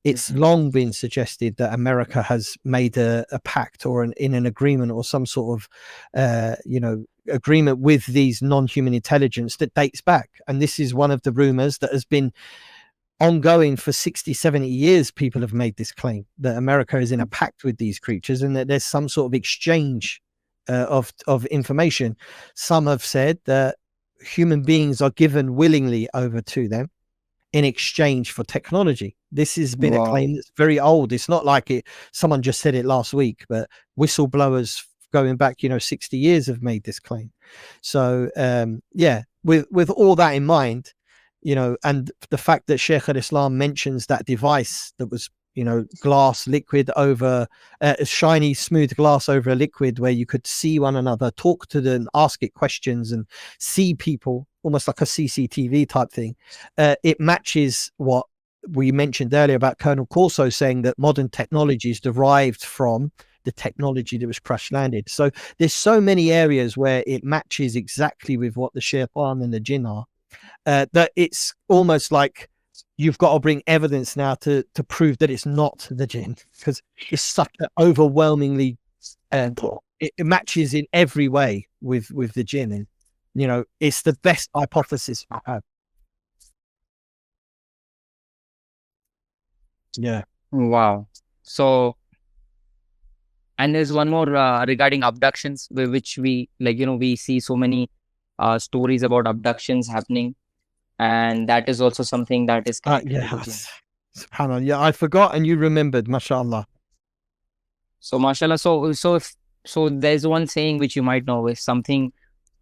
It's long been suggested that America has made a pact or in an agreement or some sort of agreement with these non-human intelligence that dates back. And this is one of the rumors that has been ongoing for 60-70 years. People have made this claim that America is in a pact with these creatures and that there's some sort of exchange of information. Some have said that human beings are given willingly over to them in exchange for technology. This has been a claim that's very old. It's not like someone just said it last week, but whistleblowers going back 60 years have made this claim. So with all that in mind, and the fact that Shaykh al-Islam mentions that device that was glass liquid over shiny smooth glass over a liquid, where you could see one another, talk to them, ask it questions, and see people, almost like a CCTV type thing. It matches what we mentioned earlier about Colonel Corso saying that modern technology is derived from the technology that was crash landed. So there's so many areas where it matches exactly with what the shaitan and the jinn are, that it's almost like you've got to bring evidence now to prove that it's not the jinn, because it's such an overwhelmingly it matches in every way with the jinn, and it's the best hypothesis I have. Wow. So, and there's one more regarding abductions, which we we see so many stories about abductions happening. And that is also something that is SubhanAllah. Yeah, I forgot and you remembered, mashallah. So mashallah, so there's one saying which you might know, if something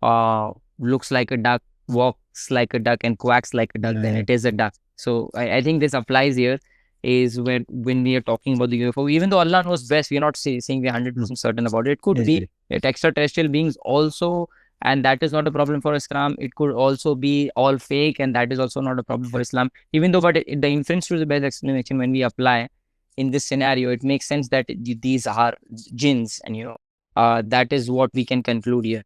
looks like a duck, walks like a duck, and quacks like a duck, then it is a duck. So I think this applies here. is when we are talking about the UFO, even though Allah knows best, we are not saying we're 100% certain about it. It could be extraterrestrial beings also, and that is not a problem for Islam. It could also be all fake, and that is also not a problem for Islam. Even though, but the inference to the best explanation, when we apply in this scenario, it makes sense that these are jinns, and that is what we can conclude here.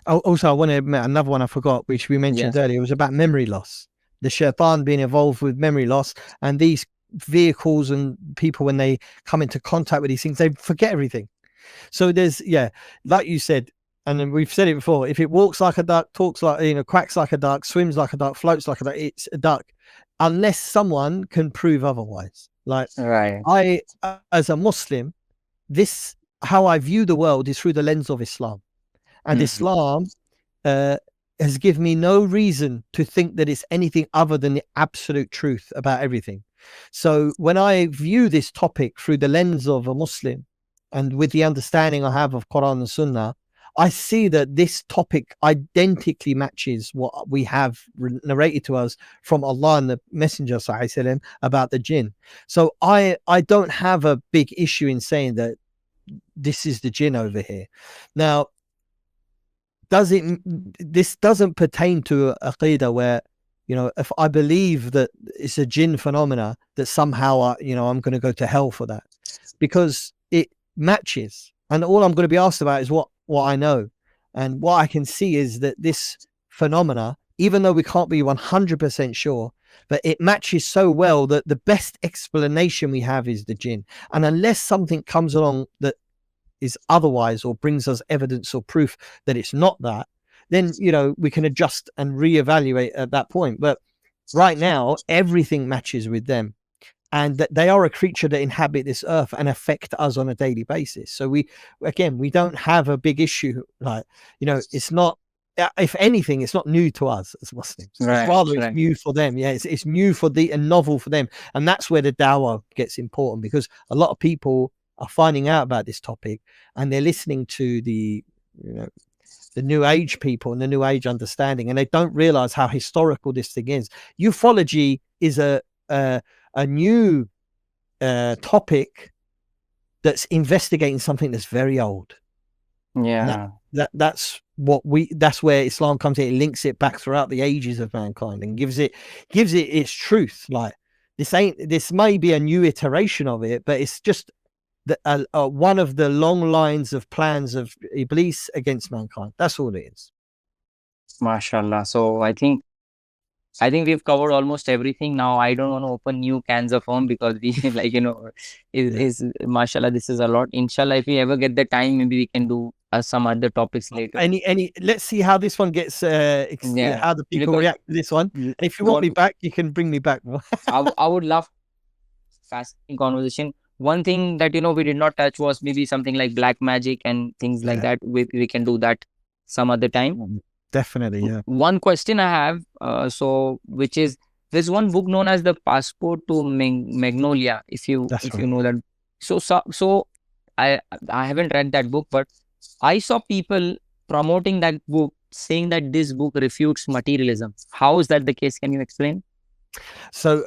Also, I want to admit another one I forgot, which we mentioned earlier. It was about memory loss. The shaitan being involved with memory loss, and these vehicles and people, when they come into contact with these things, they forget everything. So there's, like you said, and then we've said it before, if it walks like a duck, talks like, quacks like a duck, swims like a duck, floats like a duck, it's a duck, unless someone can prove otherwise. Like, I, as a Muslim, how I view the world is through the lens of Islam. And Islam has given me no reason to think that it's anything other than the absolute truth about everything. So when I view this topic through the lens of a Muslim, and with the understanding I have of Quran and Sunnah, I see that this topic identically matches what we have narrated to us from Allah and the Messenger ﷺ about the jinn. So I don't have a big issue in saying that this is the jinn over here. Now, this doesn't pertain to Aqidah where, if I believe that it's a jinn phenomena, that somehow I'm going to go to hell for that, because it matches, and all I'm going to be asked about is what I know. And what I can see is that this phenomena, even though we can't be 100% sure, but it matches so well that the best explanation we have is the jinn. And unless something comes along that is otherwise, or brings us evidence or proof that it's not that, then we can adjust and reevaluate at that point. But right now everything matches with them, and that they are a creature that inhabit this earth and affect us on a daily basis. So we don't have a big issue. Like, it's not, if anything, it's not new to us as Muslims. It's new for them. It's new and novel for them. And that's where the dawah gets important, because a lot of people are finding out about this topic, and they're listening to the new age people and the new age understanding, and they don't realize how historical this thing is. Ufology is a new topic that's investigating something that's very old. That's where Islam comes in. It links it back throughout the ages of mankind and gives it its truth. Like, this may be a new iteration of it, but it's just one of the long lines of plans of Iblis against mankind. That's all it is. MashaAllah. So I think we've covered almost everything. Now I don't want to open new cans of worms, because we MashaAllah, this is a lot. Inshallah, if we ever get the time, maybe we can do some other topics later. Let's see how this one gets, how the people react to this one. And if you want me back, you can bring me back. I would love fascinating conversation. One thing that we did not touch was maybe something like black magic and things like that. We can do that some other time. Definitely, yeah. One question I have, which is, there's one book known as the Passport to Magnolia. If you know that. So I haven't read that book, but I saw people promoting that book, saying that this book refutes materialism. How is that the case? Can you explain? So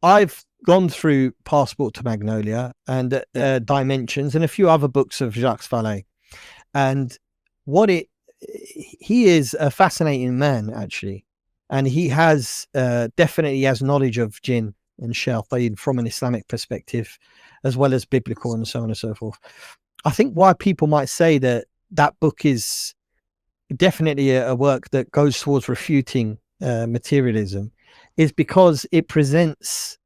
I've gone through Passport to Magnolia and Dimensions and a few other books of Jacques Vallée, and he is a fascinating man, actually, and he has definitely has knowledge of jinn and shayateen from an Islamic perspective, as well as biblical, and so on and so forth. I think why people might say that book is definitely a work that goes towards refuting materialism is because it presents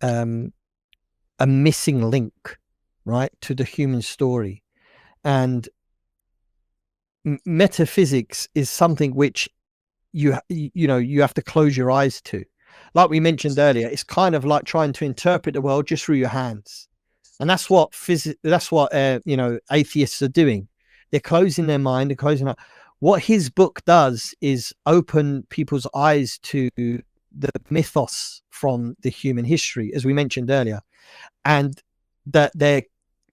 a missing link, right, to the human story. And metaphysics is something which you have to close your eyes to. Like we mentioned earlier, it's kind of like trying to interpret the world just through your hands, and that's what atheists are doing. They're closing their mind, they're closing up. What his book does is open people's eyes to the mythos from the human history, as we mentioned earlier, and that there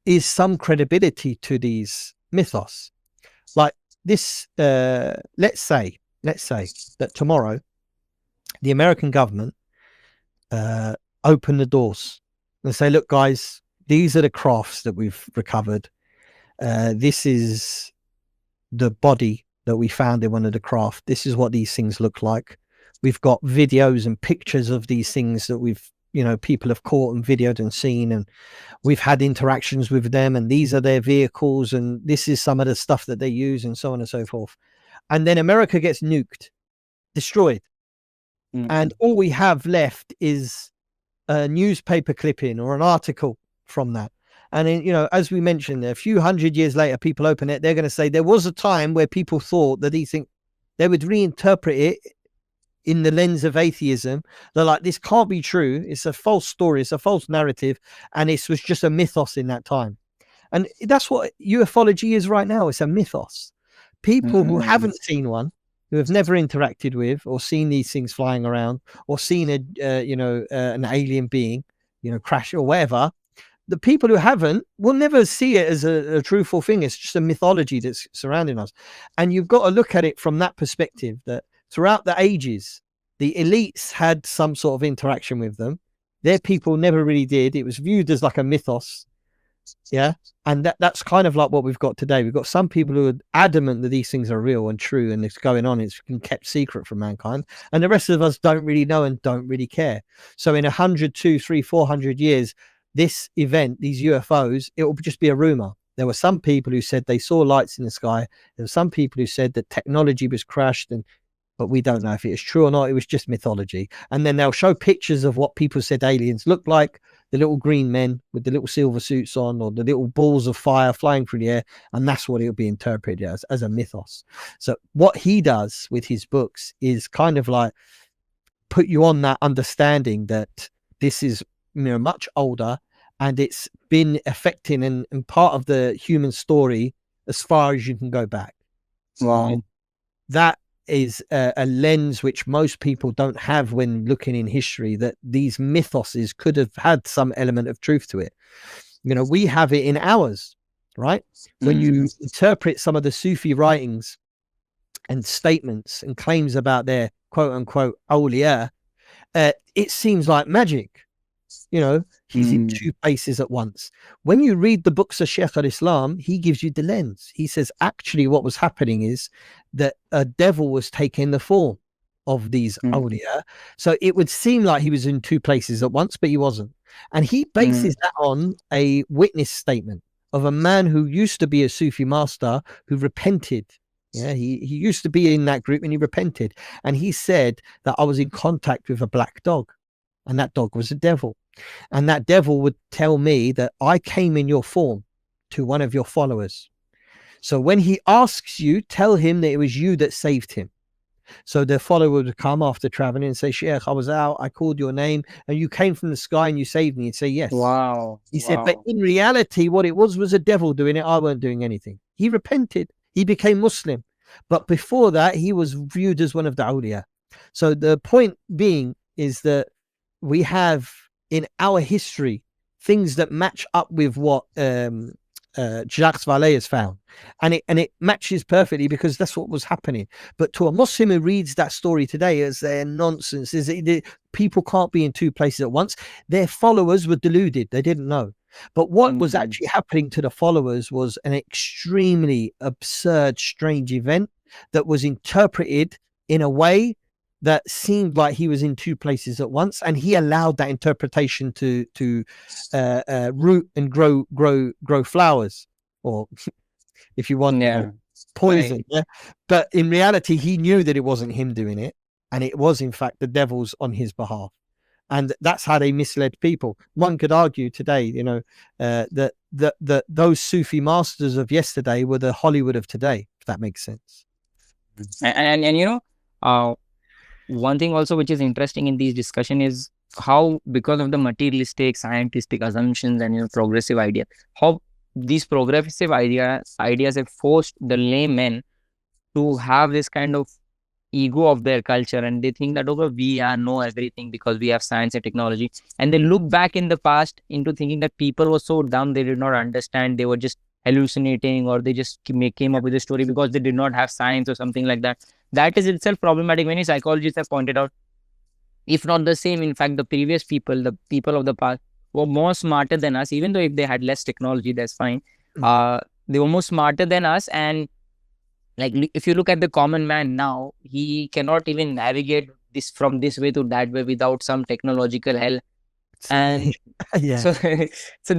is some credibility to these mythos. Like this, let's say that tomorrow the American government open the doors and say, look, guys, these are the crafts that we've recovered. This is the body that we found in one of the craft. This is what these things look like. We've got videos and pictures of these things that we've, people have caught and videoed and seen, and we've had interactions with them, and these are their vehicles, and this is some of the stuff that they use, and so on and so forth. And then America gets nuked, destroyed. And all we have left is a newspaper clipping or an article from that. And then, as we mentioned, a few hundred years later, people open it, they're going to say there was a time where people thought that these things, they would reinterpret it in the lens of atheism. They're like, this can't be true. It's a false story. It's a false narrative. And it was just a mythos in that time. And that's what ufology is right now. It's a mythos. People who haven't seen one, who have never interacted with or seen these things flying around, or seen an alien being, crash or whatever, the people who haven't will never see it as a truthful thing. It's just a mythology that's surrounding us. And you've got to look at it from that perspective, that throughout the ages, the elites had some sort of interaction with them. Their people never really did. It was viewed as like a mythos. Yeah. And that's kind of like what we've got today. We've got some people who are adamant that these things are real and true and it's going on. It's been kept secret from mankind. And the rest of us don't really know and don't really care. So in 100, 200, 300, 400 years, this event, these UFOs, it will just be a rumor. There were some people who said they saw lights in the sky. There were some people who said that technology was crashed, but we don't know if it is true or not. It was just mythology. And then they'll show pictures of what people said aliens look like, the little green men with the little silver suits on, or the little balls of fire flying through the air. And that's what it'll be interpreted as a mythos. So what he does with his books is kind of like put you on that understanding that this is much older, and it's been affecting and part of the human story as far as you can go back. Wow. And that is a lens which most people don't have when looking in history, that these mythoses could have had some element of truth to it. We have it in ours, right? When you interpret some of the Sufi writings and statements and claims about their quote unquote awliya, it seems like magic. He's in two places at once. When you read the books of Shaykh al-Islam, he gives you the lens. He says, actually, what was happening is that a devil was taking the form of these awliya. So it would seem like he was in two places at once, but he wasn't. And he bases that on a witness statement of a man who used to be a Sufi master who repented. Yeah, he used to be in that group and he repented. And he said that I was in contact with a black dog, and that dog was a devil. And that devil would tell me that I came in your form to one of your followers. So when he asks you, tell him that it was you that saved him. So the follower would come after traveling and say, Sheikh, I was out, I called your name, and you came from the sky and you saved me. And say, yes. Wow. He said, but in reality, what it was a devil doing it. I weren't doing anything. He repented. He became Muslim. But before that, he was viewed as one of the awliya. So the point being is that we have in our history things that match up with what Jacques Vallée has found, and it matches perfectly because that's what was happening. But to a Muslim who reads that story today as their nonsense, is people can't be in two places at once. Their followers were deluded, they didn't know. But what was actually happening to the followers was an extremely absurd, strange event that was interpreted in a way that seemed like he was in two places at once, and he allowed that interpretation to root and grow flowers, or if you want, poison. Right. Yeah? But in reality, he knew that it wasn't him doing it, and it was in fact the devil's on his behalf. And that's how they misled people. One could argue today, that those Sufi masters of yesterday were the Hollywood of today, if that makes sense. And one thing also which is interesting in this discussion is how, because of the materialistic, scientific assumptions and progressive ideas, how these progressive ideas have forced the laymen to have this kind of ego of their culture, and they think that, okay, we know everything because we have science and technology, and they look back in the past into thinking that people were so dumb, they did not understand, they were just hallucinating, or they just came up with a story because they did not have science or something like that. That is itself problematic. Many psychologists have pointed out if not the same. In fact, the previous people, the people of the past, were more smarter than us. Even though if they had less technology, that's fine. They were more smarter than us. And like, if you look at the common man now, he cannot even navigate this from this way to that way without some technological help. And yeah. so,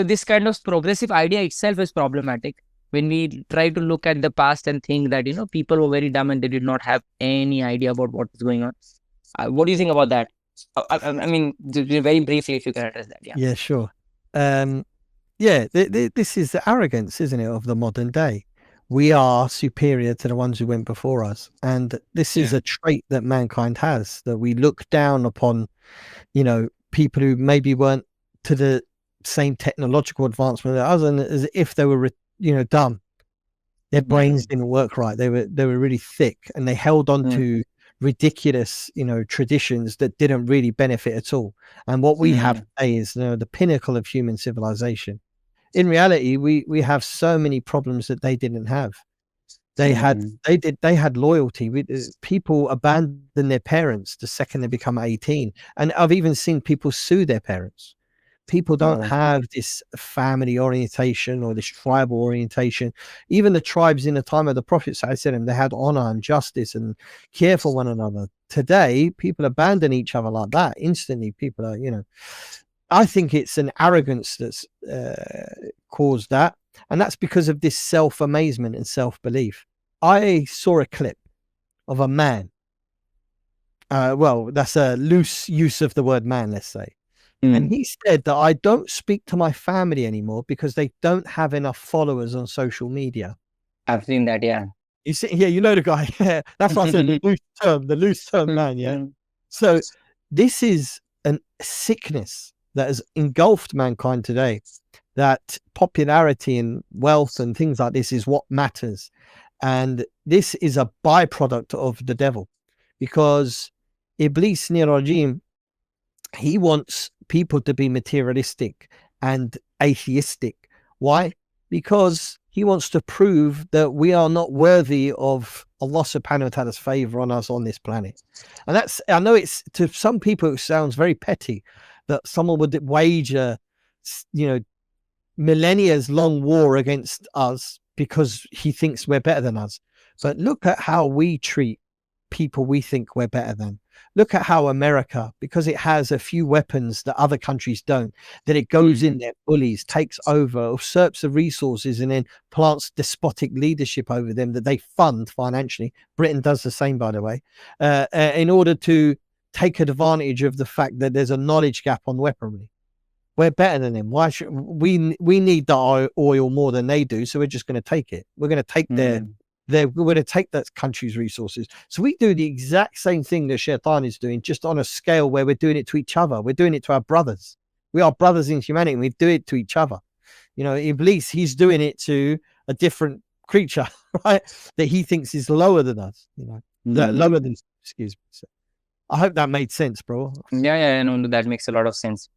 this kind of progressive idea itself is problematic. When we try to look at the past and think that, you know, people were very dumb and they did not have any idea about what is going on. What do you think about that? I mean, very briefly, if you can address that. Yeah. Yeah, sure. Yeah, this is the arrogance, isn't it, of the modern day. We are superior to the ones who went before us. And this is a trait that mankind has, that we look down upon, you know, people who maybe weren't to the same technological advancement as us, and as if they were, you know, dumb. Their brains didn't work right. They were really thick, and they held on to ridiculous, you know, traditions that didn't really benefit at all. And what we have today is, you know, the pinnacle of human civilization. In reality, we have so many problems that they didn't have. They had loyalty. People abandon their parents the second they become 18, and I've even seen people sue their parents. People don't have this family orientation or this tribal orientation. Even the tribes in the time of the Prophet, they had honor and justice and care for one another. Today, people abandon each other like that instantly. People are, you know, I think it's an arrogance that's caused that. And that's because of this self-amazement and self-belief. I saw a clip of a man. Well, that's a loose use of the word man, let's say. And he said that I don't speak to my family anymore because they don't have enough followers on social media. I've seen that, yeah. You see, yeah, you know the guy. That's what I said, the loose term man, yeah. So this is a sickness that has engulfed mankind today, that popularity and wealth and things like this is what matters. And this is a byproduct of the devil, because Iblis Nirajim, he wants people to be materialistic and atheistic. Why? Because he wants to prove that we are not worthy of Allah subhanahu wa ta'ala's favor on us on this planet. And that's, I know it's, to some people it sounds very petty that someone would wage a, you know, millennia's long war against us because he thinks we're better than us. But look at how we treat people we think we're better than. Look at how America, because it has a few weapons that other countries don't, that it goes in there, bullies, takes over, usurps the resources, and then plants despotic leadership over them that they fund financially. Britain does the same, by the way, in order to take advantage of the fact that there's a knowledge gap on weaponry. We're better than them. Why should we need the oil more than they do? So we're just going to take it. We're going to take we're going to take that country's resources. So we do the exact same thing that Shaitan is doing, just on a scale where we're doing it to each other. We're doing it to our brothers. We are brothers in humanity, and we do it to each other. You know, Iblis, he's doing it to a different creature, right? That he thinks is lower than us, you know, lower than, excuse me. So I hope that made sense, bro. Yeah, no, that makes a lot of sense.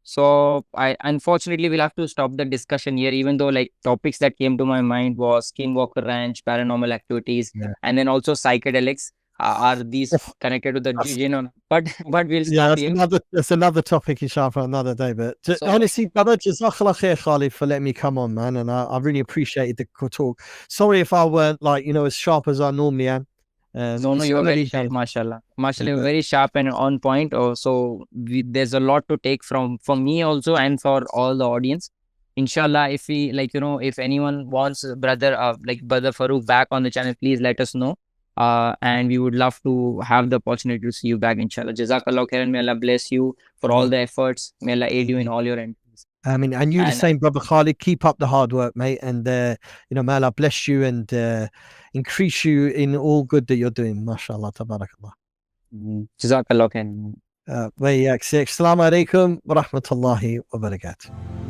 So I unfortunately will have to stop the discussion here, even though like topics that came to my mind was Skinwalker Ranch, paranormal activities, and then also psychedelics. Are these connected to the jinn? But we'll stop here. That's another topic, inshallah, for another day. But honestly, brother, jazakallah khair, Khalid, for letting me come on, man. And I really appreciated the talk. Sorry if I weren't, like, you know, as sharp as I normally am. No, you're very sharp, mashallah. Mashallah, very sharp and on point. So there's a lot to take from me also, and for all the audience. Inshallah, if we, like, you know, if anyone wants brother Farooq back on the channel, please let us know. And we would love to have the opportunity to see you back, inshallah. Jazakallah khairan. May Allah bless you for all the efforts. May Allah aid you in all your endeavors. I mean, and you the same, brother Khalid. Keep up the hard work, mate. And, you know, may Allah bless you and increase you in all good that you're doing. MashaAllah, tabarakallah. Jazakallah khairan. Assalamu alaikum wa rahmatullahi wa barakatuh.